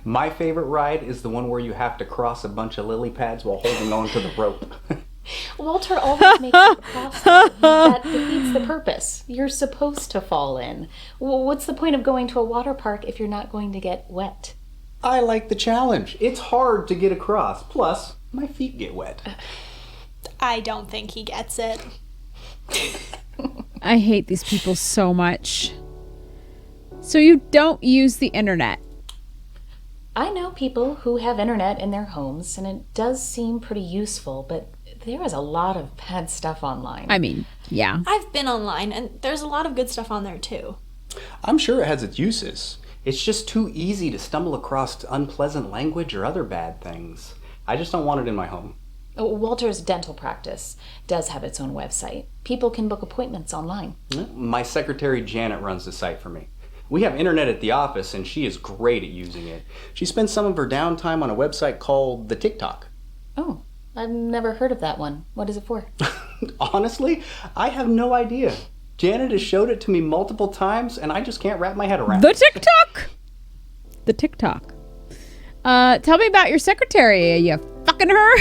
My favorite ride is the one where you have to cross a bunch of lily pads while holding on to the rope. Walter always makes it possible. That defeats the purpose. You're supposed to fall in. What's the point of going to a water park if you're not going to get wet? I like the challenge. It's hard to get across. Plus, my feet get wet. I don't think he gets it. I hate these people so much. So you don't use the internet? I know people who have internet in their homes, and it does seem pretty useful, but there is a lot of bad stuff online. I mean, yeah. I've been online, and there's a lot of good stuff on there too. I'm sure it has its uses. It's just too easy to stumble across unpleasant language or other bad things. I just don't want it in my home. Walter's dental practice does have its own website. People can book appointments online. My secretary Janet runs the site for me. We have internet at the office, and she is great at using it. She spends some of her downtime on a website called the TikTok. Oh, I've never heard of that one. What is it for? Honestly, I have no idea. Janet has showed it to me multiple times, and I just can't wrap my head around The it. TikTok? The TikTok. Tell me about your secretary. Are you fucking her?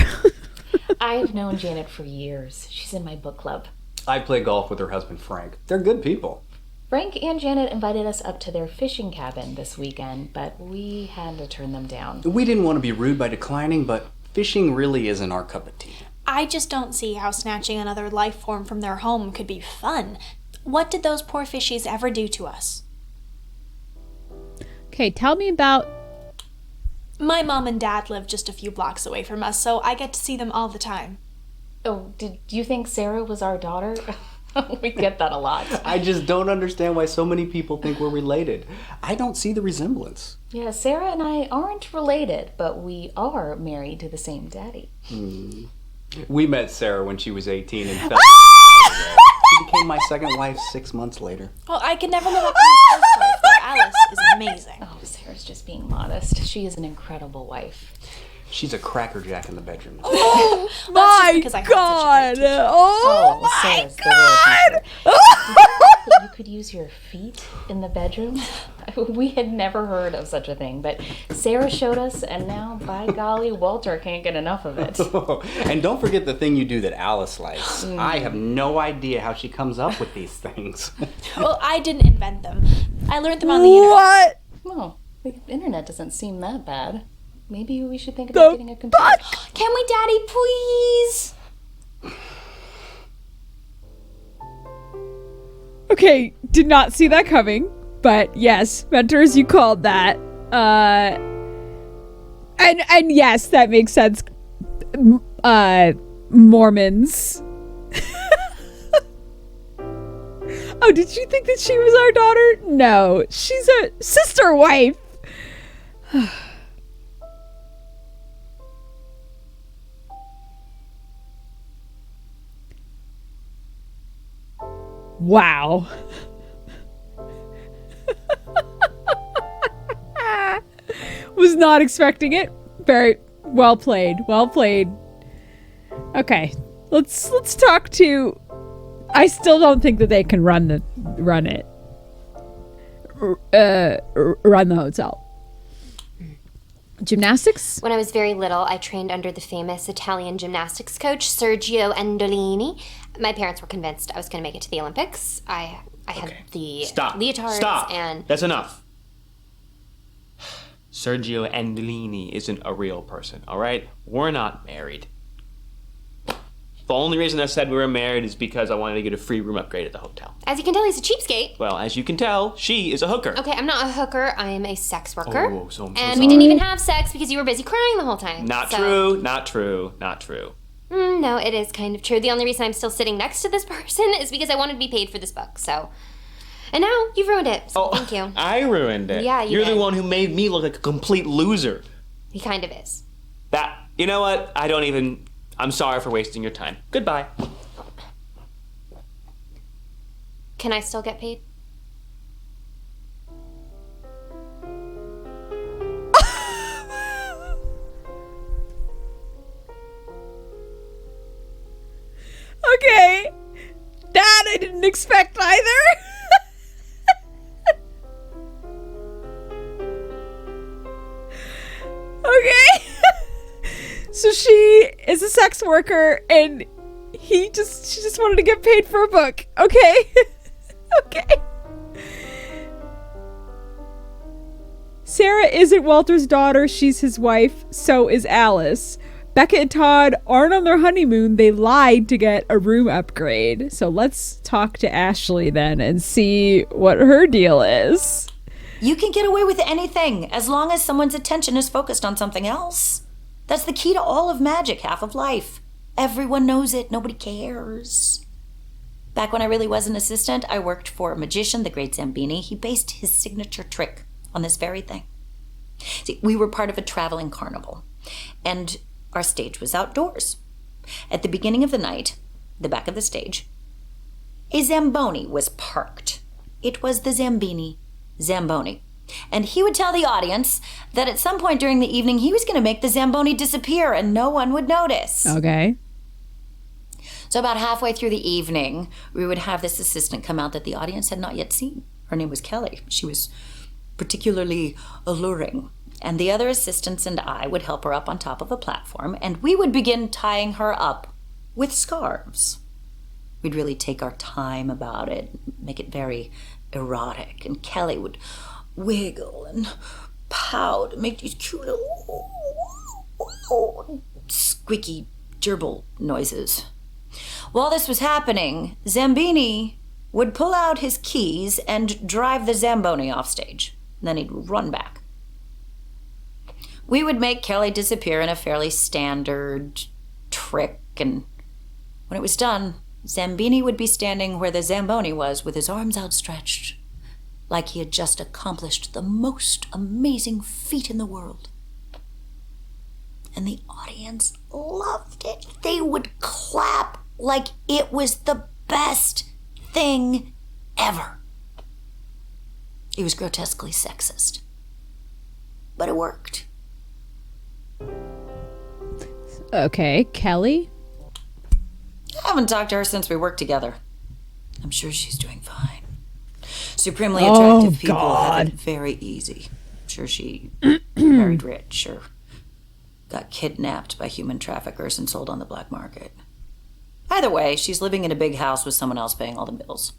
I've known Janet for years. She's in my book club. I play golf with her husband, Frank. They're good people. Frank and Janet invited us up to their fishing cabin this weekend, but we had to turn them down. We didn't want to be rude by declining, but fishing really isn't our cup of tea. I just don't see how snatching another life form from their home could be fun. What did those poor fishies ever do to us? Okay, tell me about... My mom and dad live just a few blocks away from us, so I get to see them all the time. Oh, did you think Sarah was our daughter? We get that a lot. I just don't understand why so many people think we're related. I don't see the resemblance. Yeah, Sarah and I aren't related, but we are married to the same daddy. We met Sarah when she was 18 and fell. She became my second wife 6 months later. Well, I can never live up to his first wife, but Alice is amazing. Oh, Sarah's just being modest. She is an incredible wife. She's a crackerjack in the bedroom. Oh My because I had God! such a great teacher. Oh Sarah's my the real God! You could use your feet in the bedroom? We had never heard of such a thing, but Sarah showed us, and now, by golly, Walter can't get enough of it. And don't forget the thing you do that Alice likes. I have no idea how she comes up with these things. Well, I didn't invent them. I learned them on the internet. What? Well, the internet doesn't seem that bad. Maybe we should think about getting a computer. Can we, Daddy, please? Okay, did not see that coming, but yes, mentors, you called that. And yes, that makes sense. Mormons. Oh, did you think that she was our daughter? No, she's a sister wife. Wow. Was not expecting it. Very well played. Well played. Okay, let's talk to. I still don't think that they can run the hotel. Gymnastics? When I was very little, I trained under the famous Italian gymnastics coach Sergio Andolini. My parents were convinced I was going to make it to the Olympics. I had the leotards and... That's enough. Sergio Andolini isn't a real person, all right? We're not married. The only reason I said we were married is because I wanted to get a free room upgrade at the hotel. As you can tell, he's a cheapskate. Well, as you can tell, she is a hooker. Okay, I'm not a hooker. I am a sex worker. Oh, so I'm so and sorry. we didn't even have sex because you were busy crying the whole time. Not true, not true, not true. No, it is kind of true. The only reason I'm still sitting next to this person is because I wanted to be paid for this book, so... And now, you've ruined it, so thank you. I ruined it. Yeah, You're did. the one who made me look like a complete loser. He kind of is. You know what? I'm sorry for wasting your time. Goodbye. Can I still get paid? Okay. That I didn't expect either. Okay. So she is a sex worker and she just wanted to get paid for a book. Okay. Okay. Sarah isn't Walter's daughter, she's his wife, so is Alice. Becca and Todd aren't on their honeymoon, they lied to get a room upgrade. So let's talk to Ashley then and see what her deal is. You can get away with anything as long as someone's attention is focused on something else. That's the key to all of magic, half of life. Everyone knows it, nobody cares. Back when I really was an assistant, I worked for a magician, the great Zambini. He based his signature trick on this very thing. See, we were part of a traveling carnival, and our stage was outdoors. At the beginning of the night, the back of the stage, a Zamboni was parked. It was the Zamboni. And he would tell the audience that at some point during the evening, he was going to make the Zamboni disappear and no one would notice. Okay. So about halfway through the evening, we would have this assistant come out that the audience had not yet seen. Her name was Kelly. She was particularly alluring. And the other assistants and I would help her up on top of a platform, and we would begin tying her up with scarves. We'd really take our time about it, make it very erotic, and Kelly would wiggle and pout and make these cute little squeaky gerbil noises. While this was happening, Zambini would pull out his keys and drive the Zamboni off stage. Then he'd run back. We would make Kelly disappear in a fairly standard trick, and when it was done, Zambini would be standing where the Zamboni was with his arms outstretched, like he had just accomplished the most amazing feat in the world. And the audience loved it. They would clap like it was the best thing ever. It was grotesquely sexist, but it worked. Okay, Kelly? I haven't talked to her since we worked together. I'm sure she's doing fine. Supremely attractive people have it very easy. I'm sure she married rich or got kidnapped by human traffickers and sold on the black market. Either way, she's living in a big house with someone else paying all the bills.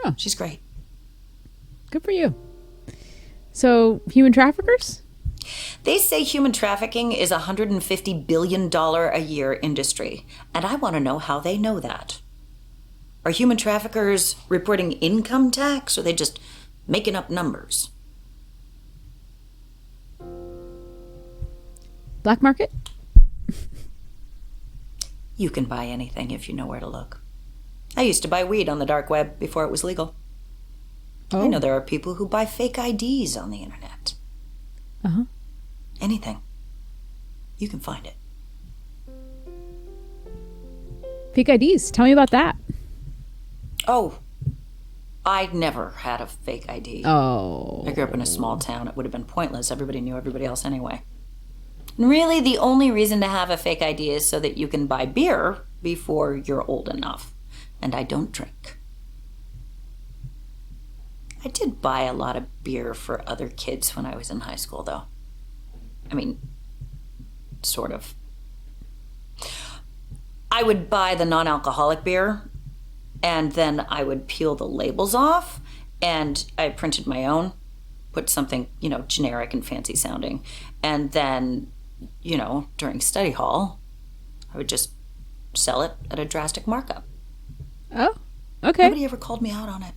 Oh. She's great. Good for you. So, human traffickers? They say human trafficking is a $150 billion a year industry, and I want to know how they know that. Are human traffickers reporting income tax, or are they just making up numbers? Black market? You can buy anything if you know where to look. I used to buy weed on the dark web before it was legal. I know there are people who buy fake IDs on the internet. Uh-huh. Anything. You can find it. Fake IDs. Tell me about that. Oh, I never had a fake ID. Oh. I grew up in a small town. It would have been pointless. Everybody knew everybody else anyway. And really, the only reason to have a fake ID is so that you can buy beer before you're old enough. And I don't drink. I did buy a lot of beer for other kids when I was in high school, though. I mean, sort of. I would buy the non-alcoholic beer, and then I would peel the labels off, and I printed my own, put something, generic and fancy sounding. And then, during study hall, I would just sell it at a drastic markup. Oh, okay. Nobody ever called me out on it.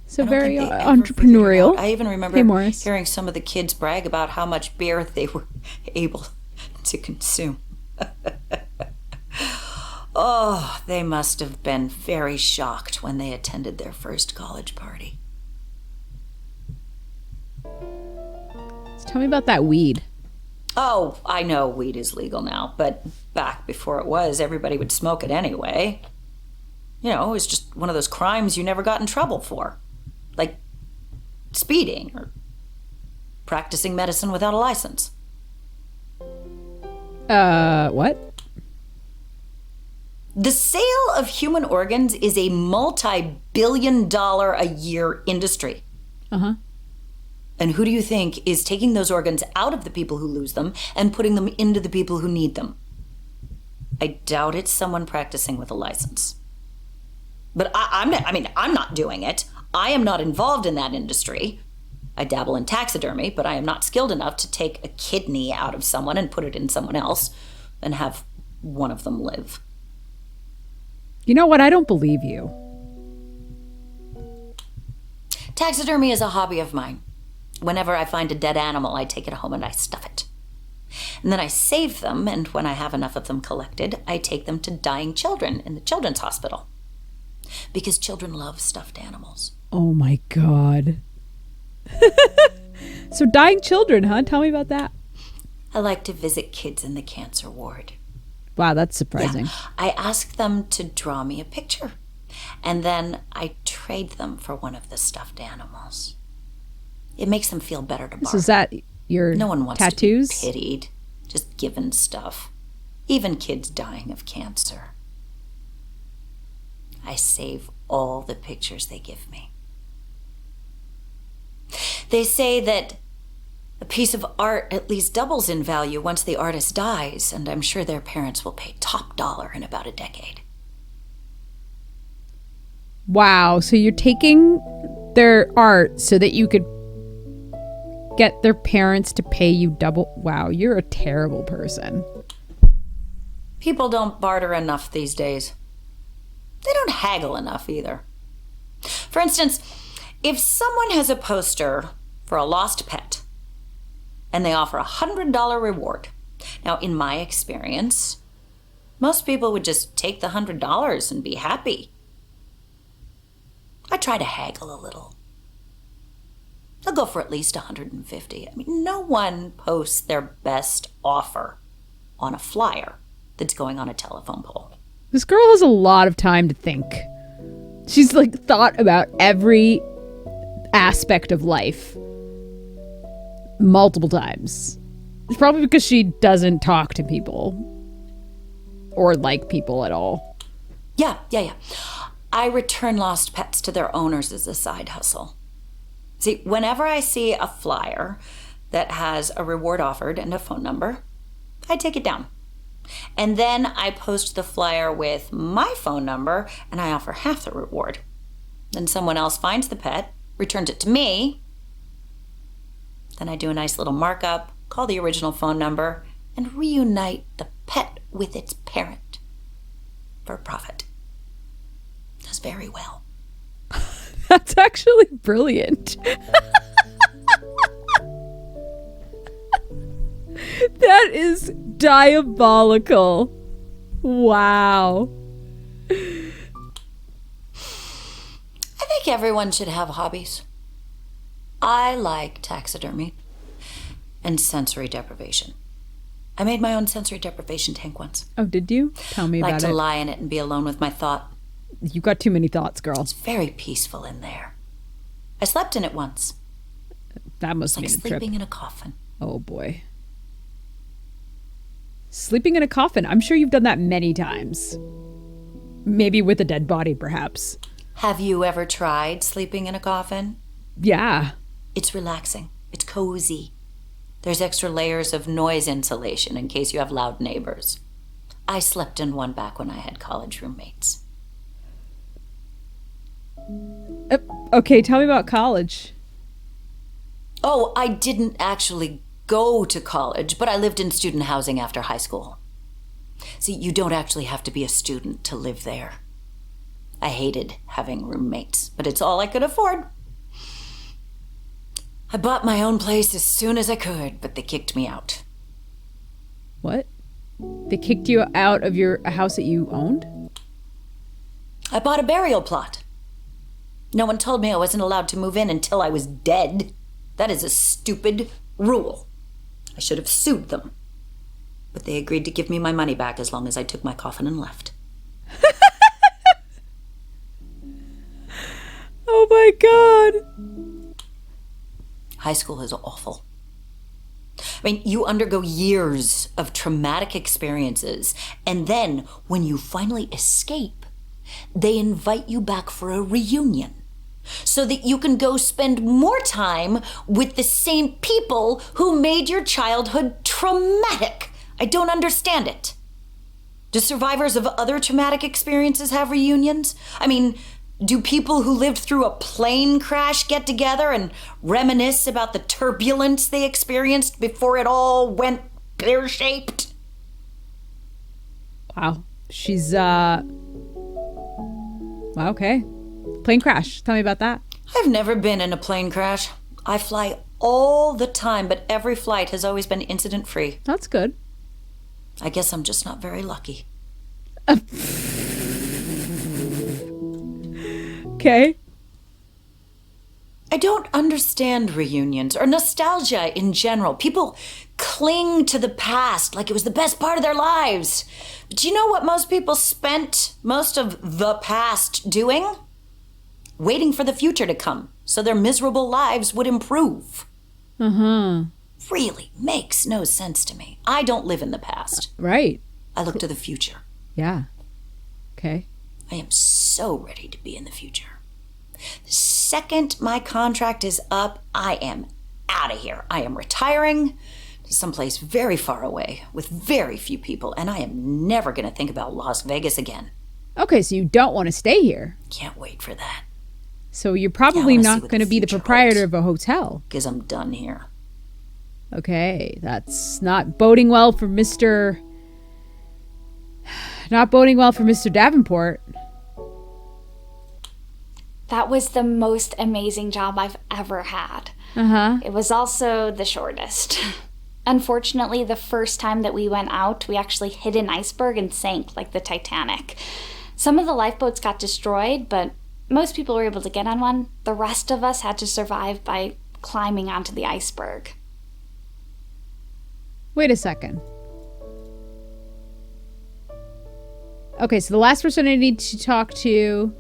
So I don't very think they ever figured it entrepreneurial. out. I even remember Hey, Morris. hearing some of the kids brag about how much beer they were able to consume. Oh, they must have been very shocked when they attended their first college party. So tell me about that weed. Oh, I know weed is legal now, but back before it was, everybody would smoke it anyway. It was just one of those crimes you never got in trouble for. Like speeding or practicing medicine without a license. What? The sale of human organs is a multi-billion-dollar a year industry. Uh-huh. And who do you think is taking those organs out of the people who lose them and putting them into the people who need them? I doubt it's someone practicing with a license. But I'm not doing it. I am not involved in that industry. I dabble in taxidermy, but I am not skilled enough to take a kidney out of someone and put it in someone else and have one of them live. You know what? I don't believe you. Taxidermy is a hobby of mine. Whenever I find a dead animal, I take it home and I stuff it. And then I save them, and when I have enough of them collected, I take them to dying children in the children's hospital. Because children love stuffed animals. Oh my God. So dying children, huh? Tell me about that. I like to visit kids in the cancer ward. Wow, that's surprising. Yeah, I ask them to draw me a picture, and then I trade them for one of the stuffed animals. It makes them feel better to borrow. So is that your No one wants tattoos? to be pitied, just given stuff. Even kids dying of cancer. I save all the pictures they give me. They say that a piece of art at least doubles in value once the artist dies, and I'm sure their parents will pay top dollar in about a decade. Wow, so you're taking their art so that you could get their parents to pay you double. Wow, you're a terrible person. People don't barter enough these days. They don't haggle enough either. For instance, if someone has a poster for a lost pet and they offer a $100 reward, now in my experience, most people would just take the $100 and be happy. I try to haggle a little. They'll go for at least $150. I mean, no one posts their best offer on a flyer that's going on a telephone pole. This girl has a lot of time to think. She's thought about every aspect of life multiple times. It's probably because she doesn't talk to people or like people at all. Yeah. I return lost pets to their owners as a side hustle. See, whenever I see a flyer that has a reward offered and a phone number, I take it down. And then I post the flyer with my phone number and I offer half the reward. Then someone else finds the pet, returns it to me. Then I do a nice little markup, call the original phone number, and reunite the pet with its parent for profit. Does very well. That's actually brilliant. That is diabolical. Wow. I think everyone should have hobbies. I like taxidermy and sensory deprivation. I made my own sensory deprivation tank once. Oh, did you? Tell me I like about to it. lie in it and be alone with my thought. You got too many thoughts, girl. It's very peaceful in there. I slept in it once. That must It's like be a trip. sleeping in a coffin. Oh boy. Sleeping in a coffin. I'm sure you've done that many times. Maybe with a dead body, perhaps. Have you ever tried sleeping in a coffin? Yeah. It's relaxing. It's cozy. There's extra layers of noise insulation in case you have loud neighbors. I slept in one back when I had college roommates. Okay, tell me about college. Oh, I didn't actually go to college, but I lived in student housing after high school. See, you don't actually have to be a student to live there. I hated having roommates, but it's all I could afford. I bought my own place as soon as I could, but they kicked me out. What? They kicked you out of a house that you owned? I bought a burial plot. No one told me I wasn't allowed to move in until I was dead. That is a stupid rule. I should have sued them. But they agreed to give me my money back as long as I took my coffin and left. Oh my god. High school is awful. I mean, you undergo years of traumatic experiences, and then when you finally escape, they invite you back for a reunion so that you can go spend more time with the same people who made your childhood traumatic. I don't understand it. Do survivors of other traumatic experiences have reunions? I mean, do people who lived through a plane crash get together and reminisce about the turbulence they experienced before it all went pear-shaped? Wow. She's, wow, okay. Plane crash. Tell me about that. I've never been in a plane crash. I fly all the time, but every flight has always been incident-free. That's good. I guess I'm just not very lucky. Okay. I don't understand reunions or nostalgia in general. People cling to the past like it was the best part of their lives. But do you know what most people spent most of the past doing? Waiting for the future to come so their miserable lives would improve. Really makes no sense to me. I don't live in the past. Right. I look to the future. Yeah. Okay. I am so ready to be in the future. The second my contract is up, I am out of here. I am retiring to someplace very far away with very few people, and I am never going to think about Las Vegas again. Okay, so you don't want to stay here. Can't wait for that. So you're probably wanna see not what going to the be the future proprietor holds. of a hotel. Because I'm done here. Okay, that's not boding well for Mr. Not boding well for Mr. Davenport. That was the most amazing job I've ever had. Uh-huh. It was also the shortest. Unfortunately, the first time that we went out, we actually hit an iceberg and sank like the Titanic. Some of the lifeboats got destroyed, but most people were able to get on one. The rest of us had to survive by climbing onto the iceberg. Wait a second. Okay, so the last person I need to talk to...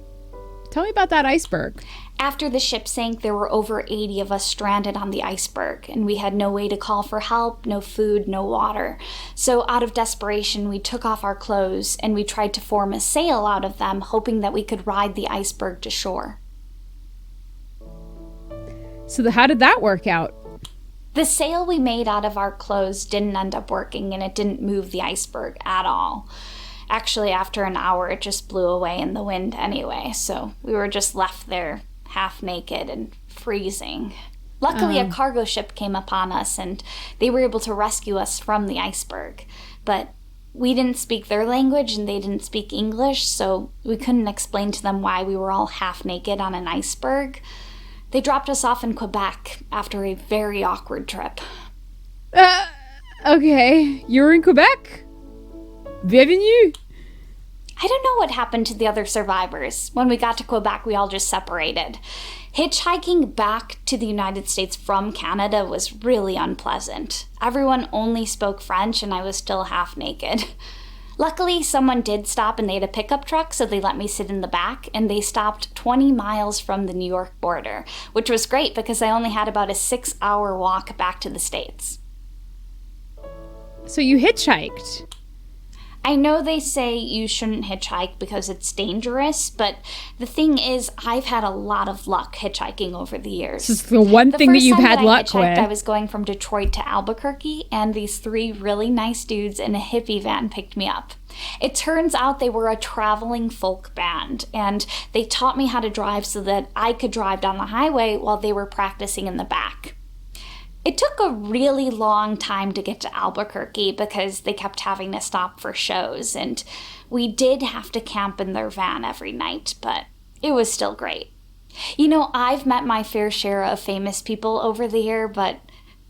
Tell me about that iceberg. After the ship sank, there were over 80 of us stranded on the iceberg, and we had no way to call for help, no food, no water. So out of desperation, we took off our clothes and we tried to form a sail out of them, hoping that we could ride the iceberg to shore. So how did that work out? The sail we made out of our clothes didn't end up working, and it didn't move the iceberg at all. Actually, after an hour, it just blew away in the wind anyway, so we were just left there half naked and freezing. Luckily, a cargo ship came upon us, and they were able to rescue us from the iceberg. But we didn't speak their language, and they didn't speak English, so we couldn't explain to them why we were all half naked on an iceberg. They dropped us off in Quebec after a very awkward trip. Okay, you're in Quebec? Bienvenue. I don't know what happened to the other survivors. When we got to Quebec, we all just separated. Hitchhiking back to the United States from Canada was really unpleasant. Everyone only spoke French and I was still half naked. Luckily, someone did stop and they had a pickup truck, so they let me sit in the back, and they stopped 20 miles from the New York border, which was great because I only had about a 6-hour walk back to the States. So you hitchhiked? I know they say you shouldn't hitchhike because it's dangerous, but the thing is, I've had a lot of luck hitchhiking over the years. This is the one thing that you've had luck with. I was going from Detroit to Albuquerque, and these 3 really nice dudes in a hippie van picked me up. It turns out they were a traveling folk band, and they taught me how to drive so that I could drive down the highway while they were practicing in the back. It took a really long time to get to Albuquerque because they kept having to stop for shows, and we did have to camp in their van every night, but it was still great. You know, I've met my fair share of famous people over the year, but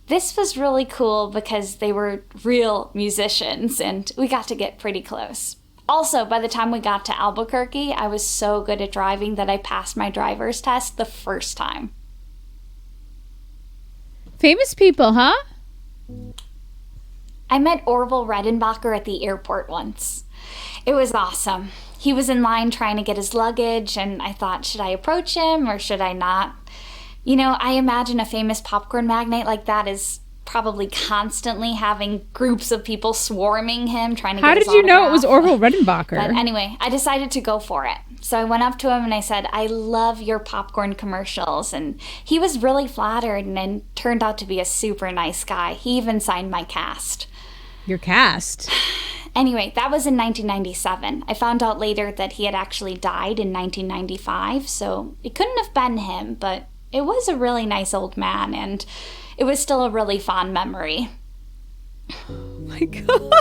this was really cool because they were real musicians, and we got to get pretty close. Also, by the time we got to Albuquerque, I was so good at driving that I passed my driver's test the first time. Famous people, huh? I met Orville Redenbacher at the airport once. It was awesome. He was in line trying to get his luggage, and I thought, should I approach him or should I not? You know, I imagine a famous popcorn magnate like that is probably constantly having groups of people swarming him, trying to get his autograph. How did you know it was Orville Redenbacher? But anyway, I decided to go for it. So I went up to him and I said, I love your popcorn commercials. And he was really flattered and turned out to be a super nice guy. He even signed my cast. Your cast? Anyway, that was in 1997. I found out later that he had actually died in 1995, so it couldn't have been him, but it was a really nice old man, and it was still a really fond memory. Oh my God.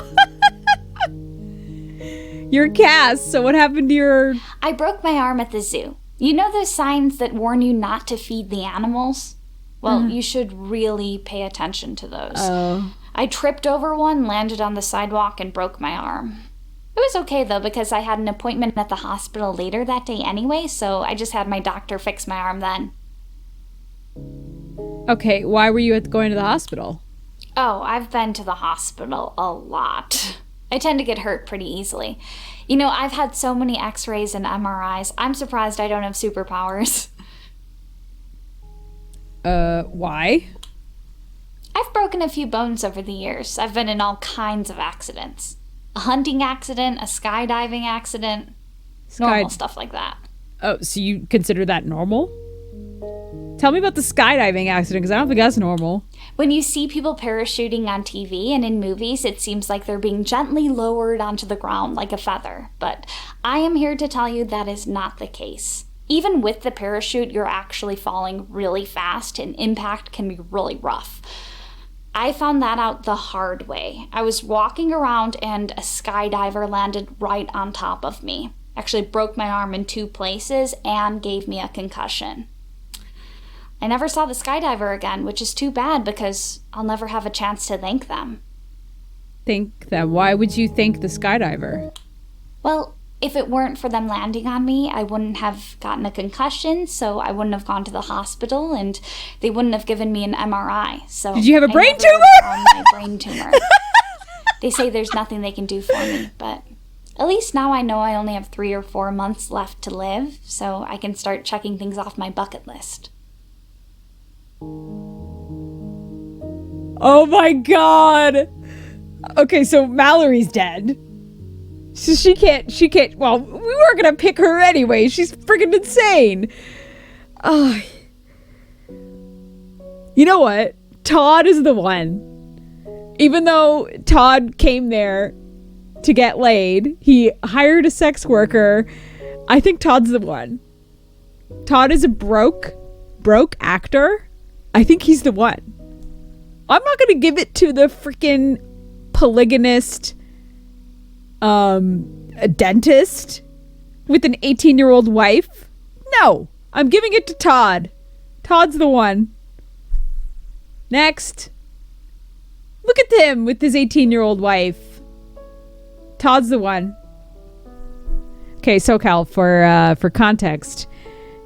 Your cast. So what happened to your... I broke my arm at the zoo. You know those signs that warn you not to feed the animals? Well, you should really pay attention to those. Oh. I tripped over one, landed on the sidewalk, and broke my arm. It was okay, though, because I had an appointment at the hospital later that day anyway, so I just had my doctor fix my arm then. Okay, why were you going to the hospital? Oh, I've been to the hospital a lot. I tend to get hurt pretty easily. You know, I've had so many x-rays and MRIs, I'm surprised I don't have superpowers. Why? I've broken a few bones over the years. I've been in all kinds of accidents. A hunting accident, a skydiving accident, normal stuff like that. Oh, so you consider that normal? Tell me about the skydiving accident, because I don't think that's normal. When you see people parachuting on TV and in movies, it seems like they're being gently lowered onto the ground like a feather. But I am here to tell you that is not the case. Even with the parachute, you're actually falling really fast, and impact can be really rough. I found that out the hard way. I was walking around and a skydiver landed right on top of me. Actually broke my arm in 2 places and gave me a concussion. I never saw the skydiver again, which is too bad because I'll never have a chance to thank them. Thank them? Why would you thank the skydiver? Well, if it weren't for them landing on me, I wouldn't have gotten a concussion, so I wouldn't have gone to the hospital, and they wouldn't have given me an MRI. So did you have a brain tumor? My brain tumor. They say there's nothing they can do for me, but at least now I know I only have 3 or 4 months left to live, so I can start checking things off my bucket list. Oh my God. Okay, so Mallory's dead. So she can't, well, we weren't gonna pick her anyway. She's freaking insane. Oh. You know what? Todd is the one. Even though Todd came there to get laid, he hired a sex worker. I think Todd's the one. Todd is a broke actor. I think he's the one. I'm not gonna give it to the freaking polygamist a dentist with an 18-year-old wife. No, I'm giving it to Todd. Todd's the one. Next. Look at him with his 18-year-old wife. Todd's the one. Okay, SoCal, for context,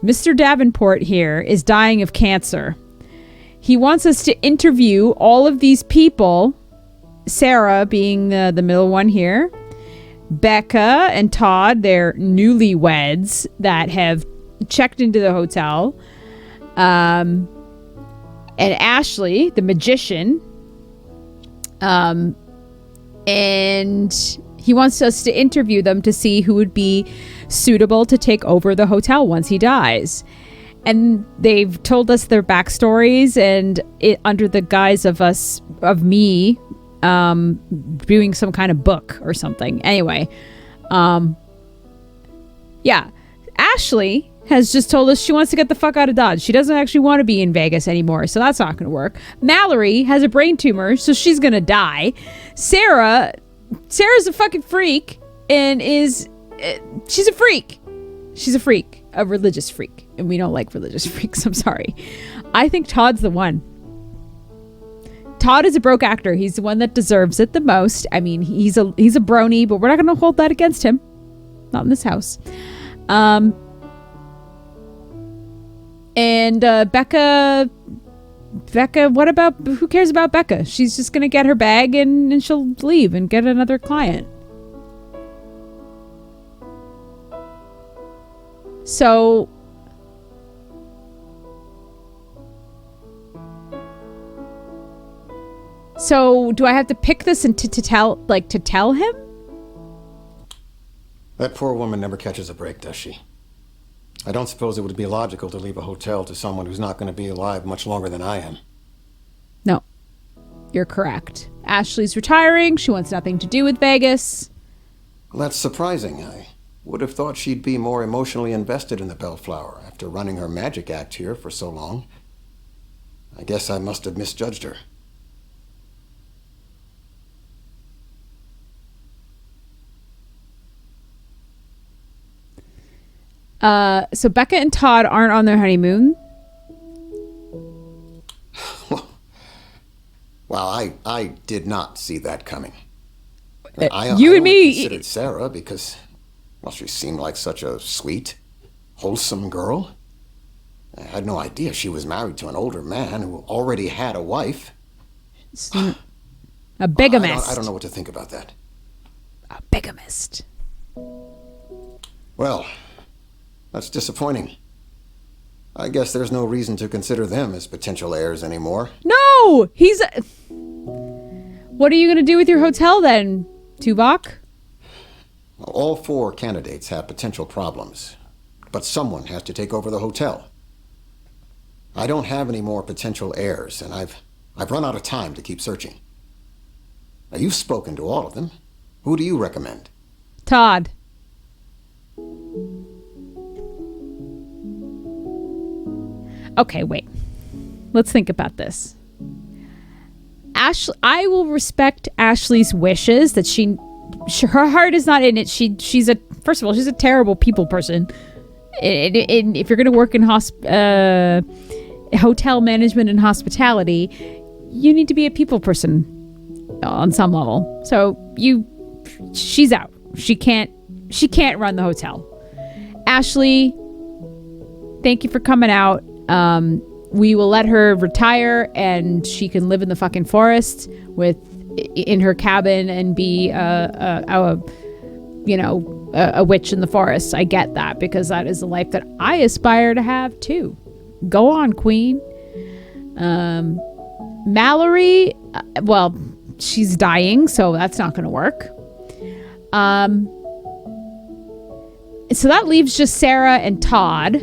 Mr. Davenport here is dying of cancer. He wants us to interview all of these people, Sarah being the middle one here, Becca and Todd, they're newlyweds that have checked into the hotel, and Ashley, the magician, and he wants us to interview them to see who would be suitable to take over the hotel once he dies. And they've told us their backstories, and under the guise of me doing some kind of book or something. Anyway, yeah, Ashley has just told us she wants to get the fuck out of Dodge. She doesn't actually want to be in Vegas anymore, so that's not going to work. Mallory has a brain tumor, so she's going to die. Sarah's a fucking freak, and she's a freak. She's a freak, a religious freak, and we don't like religious freaks. I'm sorry. I think Todd's the one. Todd is a broke actor. He's the one that deserves it the most. I mean, he's a brony, but we're not going to hold that against him. Not in this house. And Becca, what about, who cares about Becca? She's just going to get her bag and she'll leave and get another client. So do I have to pick this and to tell him? That poor woman never catches a break, does she? I don't suppose it would be logical to leave a hotel to someone who's not going to be alive much longer than I am. No, you're correct. Ashley's retiring. She wants nothing to do with Vegas. Well, that's surprising. I would have thought she'd be more emotionally invested in the Bellflower after running her magic act here for so long. I guess I must have misjudged her. So Becca and Todd aren't on their honeymoon. Well, I did not see that coming. You I and only me considered Sarah because, well, she seemed like such a sweet, wholesome girl. I had no idea she was married to an older man who already had a wife. A bigamist. I don't know what to think about that. A bigamist. Well, that's disappointing. I guess there's no reason to consider them as potential heirs anymore. No! What are you going to do with your hotel then, Tuvok? All four candidates have potential problems, but someone has to take over the hotel. I don't have any more potential heirs, and I've run out of time to keep searching. Now, you've spoken to all of them. Who do you recommend? Todd. Okay, wait. Let's think about this. I will respect Ashley's wishes that her heart is not in it. She's first of all, she's a terrible people person. And if you're going to work in hotel management and hospitality, you need to be a people person on some level. So she's out. She can't run the hotel. Ashley, thank you for coming out. We will let her retire and she can live in the fucking forest in her cabin and be a witch in the forest. I get that because that is the life that I aspire to have too. Go on, queen. Mallory, well, she's dying, so that's not going to work. So that leaves just Sarah and Todd.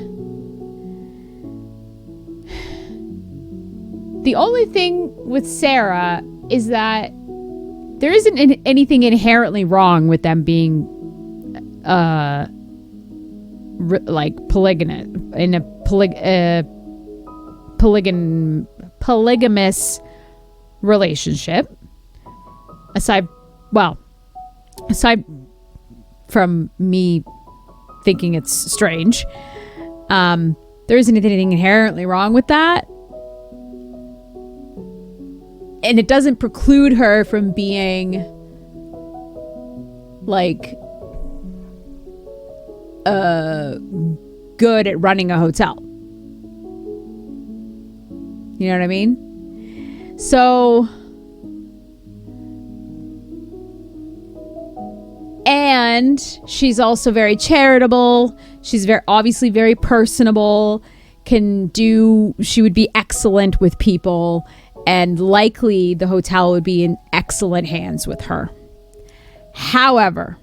The only thing with Sarah is that there isn't anything inherently wrong with them being polygamous in a polygamous relationship. Aside from me thinking it's strange, there isn't anything inherently wrong with that. And it doesn't preclude her from being good at running a hotel. You know what I mean? So, and she's also very charitable. She's obviously very personable. She would be excellent with people, and likely the hotel would be in excellent hands with her. However,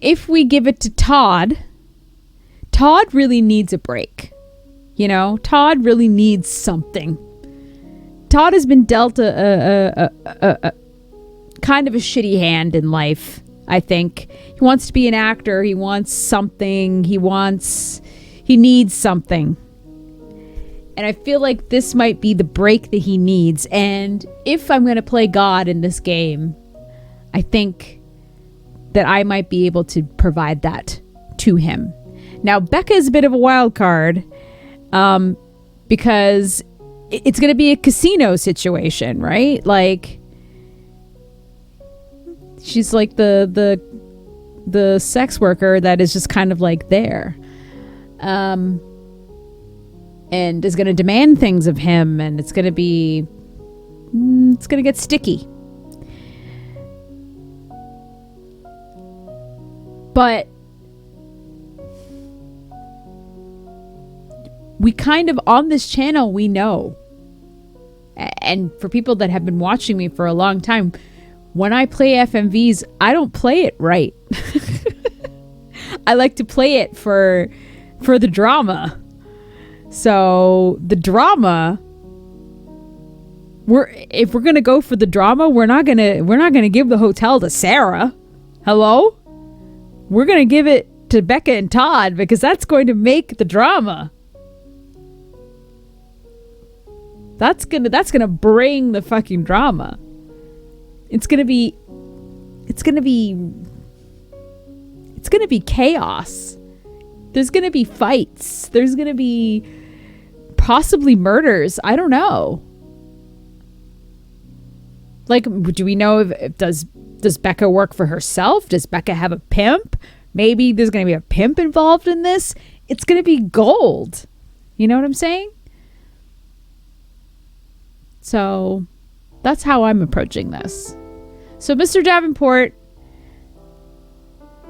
if we give it to Todd really needs a break. You know, Todd really needs something. Todd has been dealt a kind of a shitty hand in life, I think. He wants to be an actor. He wants something. He needs something. And I feel like this might be the break that he needs. And if I'm going to play God in this game, I think that I might be able to provide that to him. Now, Becca is a bit of a wild card because it's going to be a casino situation, right? Like, she's like the sex worker that is just kind of like there. And is going to demand things of him, and it's going to get sticky. But we kind of, on this channel, we know. And for people that have been watching me for a long time, when I play FMVs, I don't play it right. I like to play it for the drama. So the drama, if we're gonna go for the drama, we're not gonna give the hotel to Sarah. Hello? We're gonna give it to Becca and Todd, because that's going to make the drama. That's gonna bring the fucking drama. It's gonna be chaos. There's gonna be fights. There's gonna be possibly murders. I don't know. Like, do we know if does Becca work for herself? Does Becca have a pimp? Maybe there's gonna be a pimp involved in this. It's gonna be gold. You know what I'm saying? So that's how I'm approaching this. So, Mr. Davenport,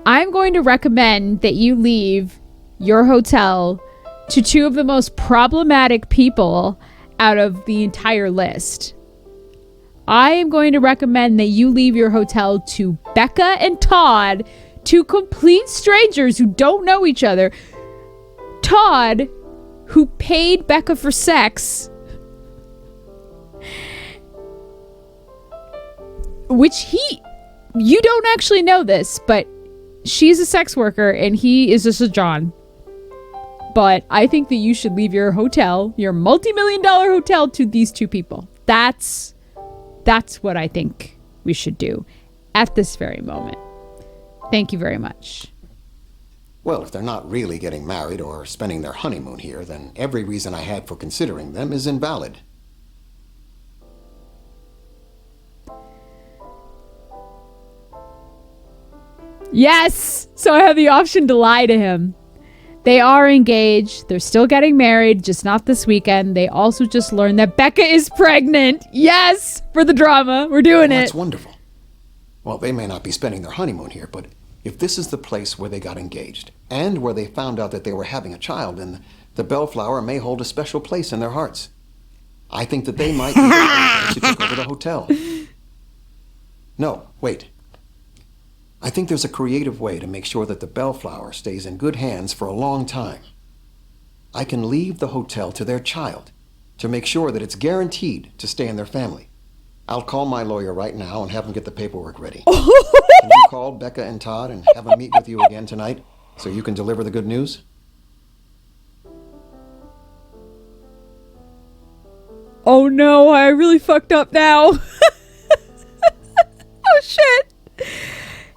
I'm going to recommend that you leave your hotel to two of the most problematic people out of the entire list. I am going to recommend that you leave your hotel to Becca and Todd, two complete strangers who don't know each other. Todd, who paid Becca for sex, which you don't actually know this, but she's a sex worker and he is just a John. But I think that you should leave your hotel, your multi-million-dollar hotel, to these two people. That's what I think we should do at this very moment. Thank you very much. Well, if they're not really getting married or spending their honeymoon here, then every reason I had for considering them is invalid. Yes! So I have the option to lie to him. They are engaged. They're still getting married, just not this weekend. They also just learned that Becca is pregnant. Yes! For the drama. We're doing it. That's wonderful. Well, they may not be spending their honeymoon here, but if this is the place where they got engaged and where they found out that they were having a child, then the Bellflower may hold a special place in their hearts. I think that they might be she took over the hotel. No, wait. I think there's a creative way to make sure that the Bellflower stays in good hands for a long time. I can leave the hotel to their child to make sure that it's guaranteed to stay in their family. I'll call my lawyer right now and have him get the paperwork ready. Can you call Becca and Todd and have them meet with you again tonight so you can deliver the good news? Oh no, I really fucked up now. Oh shit.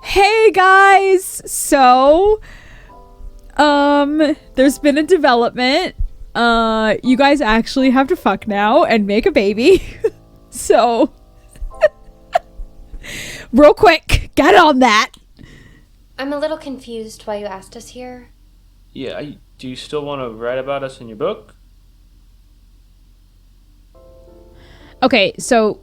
Hey guys, so there's been a development. You guys actually have to fuck now and make a baby. So Real quick, get on that. I'm a little confused why you asked us here. Yeah, do you still want to write about us in your book? Okay, so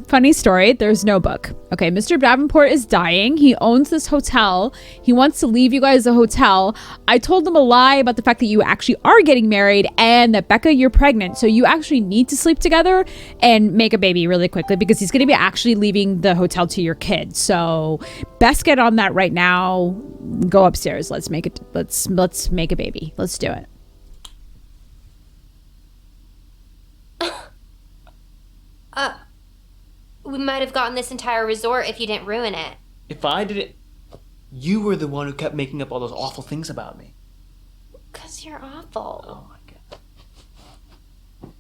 funny story, there's no book. Okay, Mr. Davenport is dying. He owns this hotel. He wants to leave you guys the hotel. I told him a lie about the fact that you actually are getting married and that Becca, you're pregnant. So you actually need to sleep together and make a baby really quickly because he's going to be actually leaving the hotel to your kid. So best get on that right now. Go upstairs. Let's make it. Let's make a baby. Let's do it. We might have gotten this entire resort if you didn't ruin it. If I didn't... You were the one who kept making up all those awful things about me. 'Cause you're awful. Oh my god.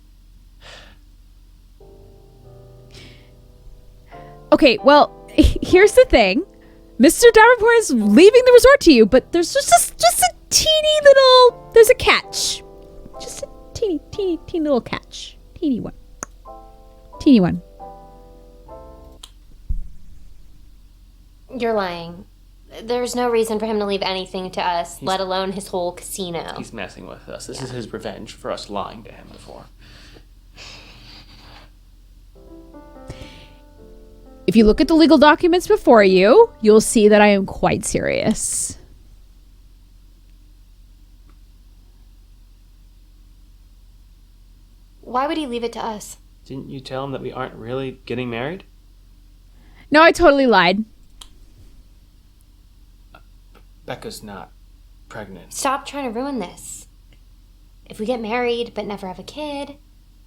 Okay, well, here's the thing. Mr. Davenport is leaving the resort to you, but there's just a teeny little... There's a catch. Just a teeny little catch. Teeny one. Teeny one. You're lying. There's no reason for him to leave anything to us, let alone his whole casino. He's messing with us. This is his revenge for us lying to him before. If you look at the legal documents before you, you'll see that I am quite serious. Why would he leave it to us? Didn't you tell him that we aren't really getting married? No, I totally lied. Becca's not pregnant. Stop trying to ruin this. If we get married but never have a kid,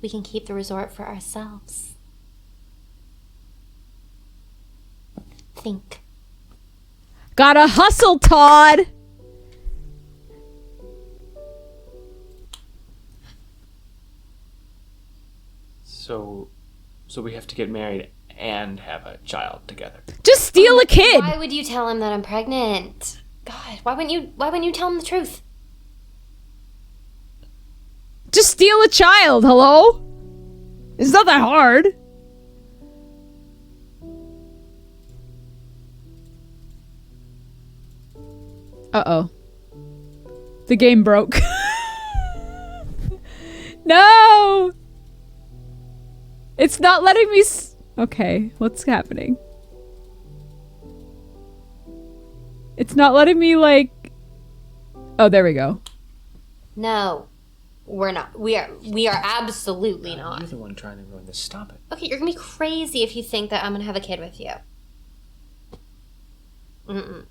we can keep the resort for ourselves. Think. Gotta hustle, Todd! So we have to get married and have a child together. Just steal a kid! Why would you tell him that I'm pregnant? God, why wouldn't you tell him the truth? Just steal a child, hello? It's not that hard. Uh-oh. The game broke. No! It's not letting me okay, what's happening? It's not letting me, like... Oh, there we go. No, we're not. We are absolutely not. You're the one trying to ruin this. Stop it. Okay, you're gonna be crazy if you think that I'm gonna have a kid with you. Mm-mm.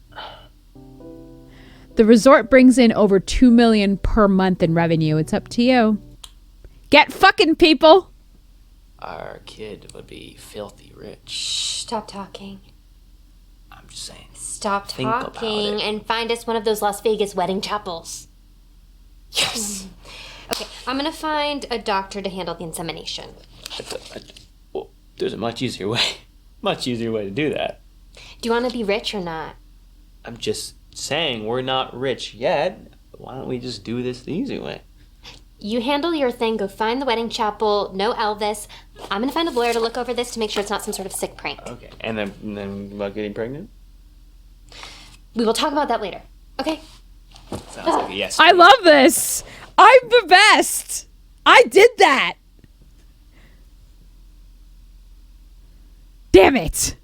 The resort brings in over $2 million per month in revenue. It's up to you. Get fucking people! Our kid would be filthy rich. Shh, stop talking. I'm just saying. Stop Think about talking it. and find us one of those Las Vegas wedding chapels. Yes! Okay, I'm gonna find a doctor to handle the insemination. Well, there's a much easier way. Much easier way to do that. Do you want to be rich or not? I'm just saying we're not rich yet. Why don't we just do this the easy way? You handle your thing, go find the wedding chapel, no Elvis. I'm gonna find a lawyer to look over this to make sure it's not some sort of sick prank. Okay. And then about getting pregnant? We will talk about that later. Okay? Sounds like a yes. I love this! I'm the best! I did that! Damn it!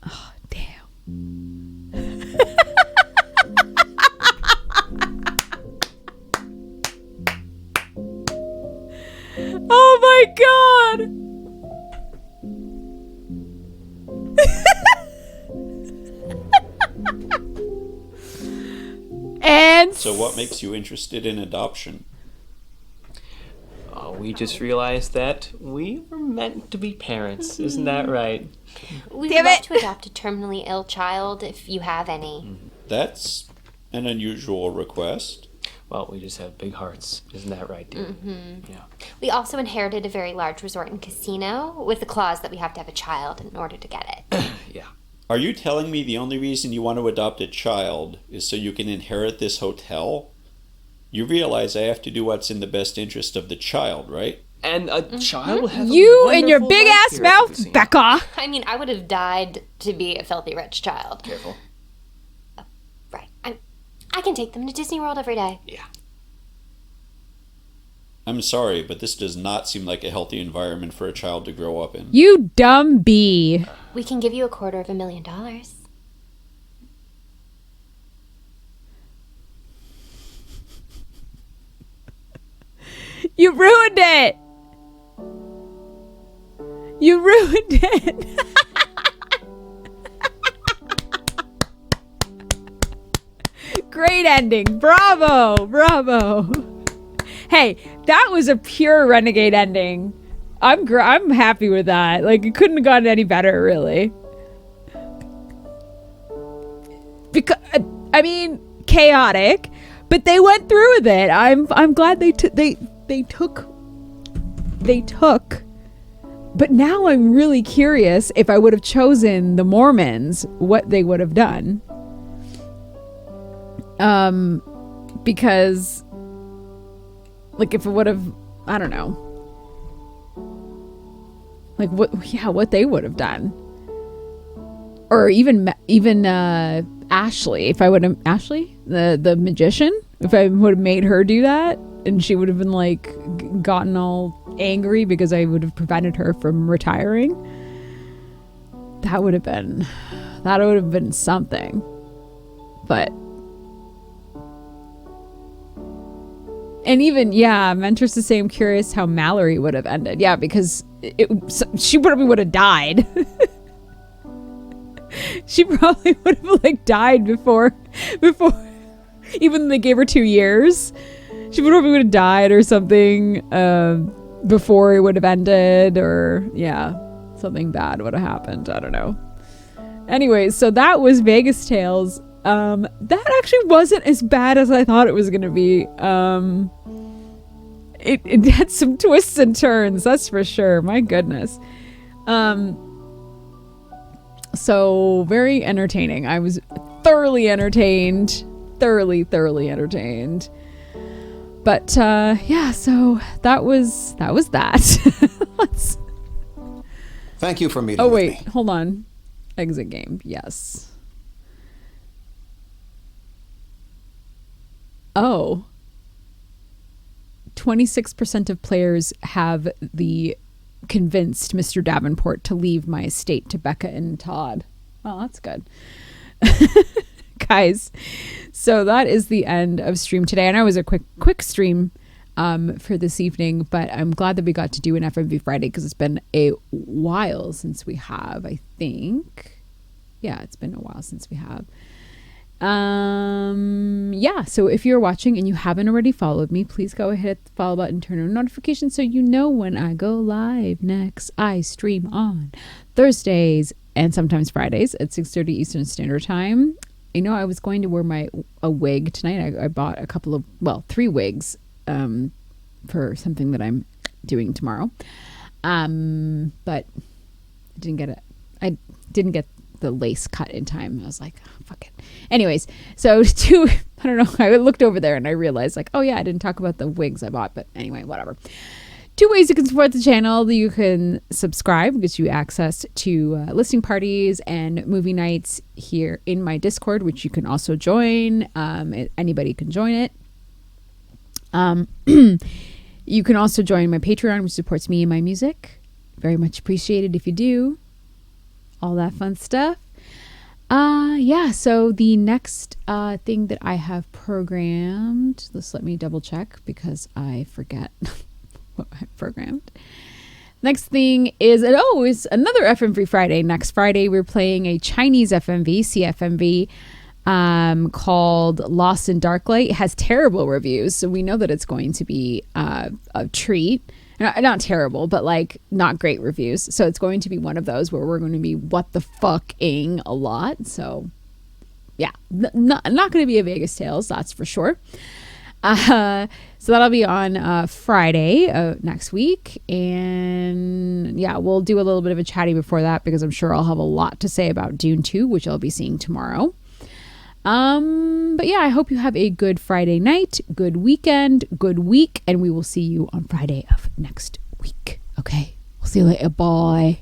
Oh, damn. Oh my god! And So what makes you interested in adoption? We just realized that we were meant to be parents. Isn't that right? We'd Damn love it. to adopt a terminally ill child if you have any. That's an unusual request. Well, we just have big hearts. Isn't that right, dear? Mm-hmm. Yeah. We also inherited a very large resort and casino with the clause that we have to have a child in order to get it. Yeah. Are you telling me the only reason you want to adopt a child is so you can inherit this hotel? You realize I have to do what's in the best interest of the child, right? And a child will have You and your big ass mouth, Becca. I mean, I would have died to be a filthy rich child. Careful. Right. I can take them to Disney World every day. Yeah. I'm sorry, but this does not seem like a healthy environment for a child to grow up in. You dumb bee. We can give you $250,000. You ruined it. You ruined it. Great ending. Bravo. Bravo. Hey, that was a pure renegade ending. I'm happy with that. Like, it couldn't have gotten any better, really. Because I mean, chaotic, but they went through with it. I'm glad they took. But now I'm really curious if I would have chosen the Mormons, what they would have done. Because, like, if it would have, I don't know, like what they would have done, or even Ashley, if I would have the magician, if I would have made her do that, and she would have been like gotten all angry because I would have prevented her from retiring. That would have been something. But and even Mentor's to say I'm curious how Mallory would have ended. Yeah, because she probably would have died. She probably would have like died before even they gave her 2 years. She probably would have died or something before it would have ended, or something bad would have happened. I don't know. Anyways, so that was Vegas Tales. That actually wasn't as bad as I thought it was gonna be. It had some twists and turns, that's for sure. My goodness. So very entertaining. I was thoroughly entertained. Thoroughly entertained. But so that was that. Thank you for meeting Oh with wait, me. hold on. Exit game. Yes. Oh. 26% of players have convinced Mr. Davenport to leave my estate to Becca and Todd. Oh, that's good. Guys, so that is the end of stream today. I know it was a quick stream for this evening, but I'm glad that we got to do an FMV Friday because it's been a while since we have, I think. Yeah, it's been a while since we have. So if you're watching and you haven't already followed me, please go ahead, hit the follow button, turn on notifications so you know when I go live next. I stream on Thursdays and sometimes Fridays at 6:30 Eastern Standard Time. You know, I was going to wear a wig tonight. I bought 3 wigs for something that I'm doing tomorrow. But I didn't get the lace cut in time. I was like, oh, fuck it. Anyways, so I don't know, I looked over there and I realized like, oh yeah, I didn't talk about the wigs I bought, but anyway, whatever. 2 ways you can support the channel. You can subscribe, gives you access to listening parties and movie nights here in my Discord, which you can also join. Anybody can join it. You can also join my Patreon, which supports me and my music. Very much appreciated if you do. All that fun stuff. So the next thing that I have programmed, just let me double check because I forget what I programmed. Next thing is another FMV Friday. Next Friday, we're playing a Chinese FMV, CFMV, called Lost in Darklight. It has terrible reviews, so we know that it's going to be a treat. Not terrible, but like not great reviews. So it's going to be one of those where we're going to be what the fucking a lot. So yeah, not going to be a Vegas Tales, that's for sure. So that'll be on Friday next week. And yeah, we'll do a little bit of a chatty before that because I'm sure I'll have a lot to say about Dune 2, which I'll be seeing tomorrow. But yeah, I hope you have a good Friday night, good weekend, good week, and we will see you on Friday of next week. Okay? I'll see you later. Bye.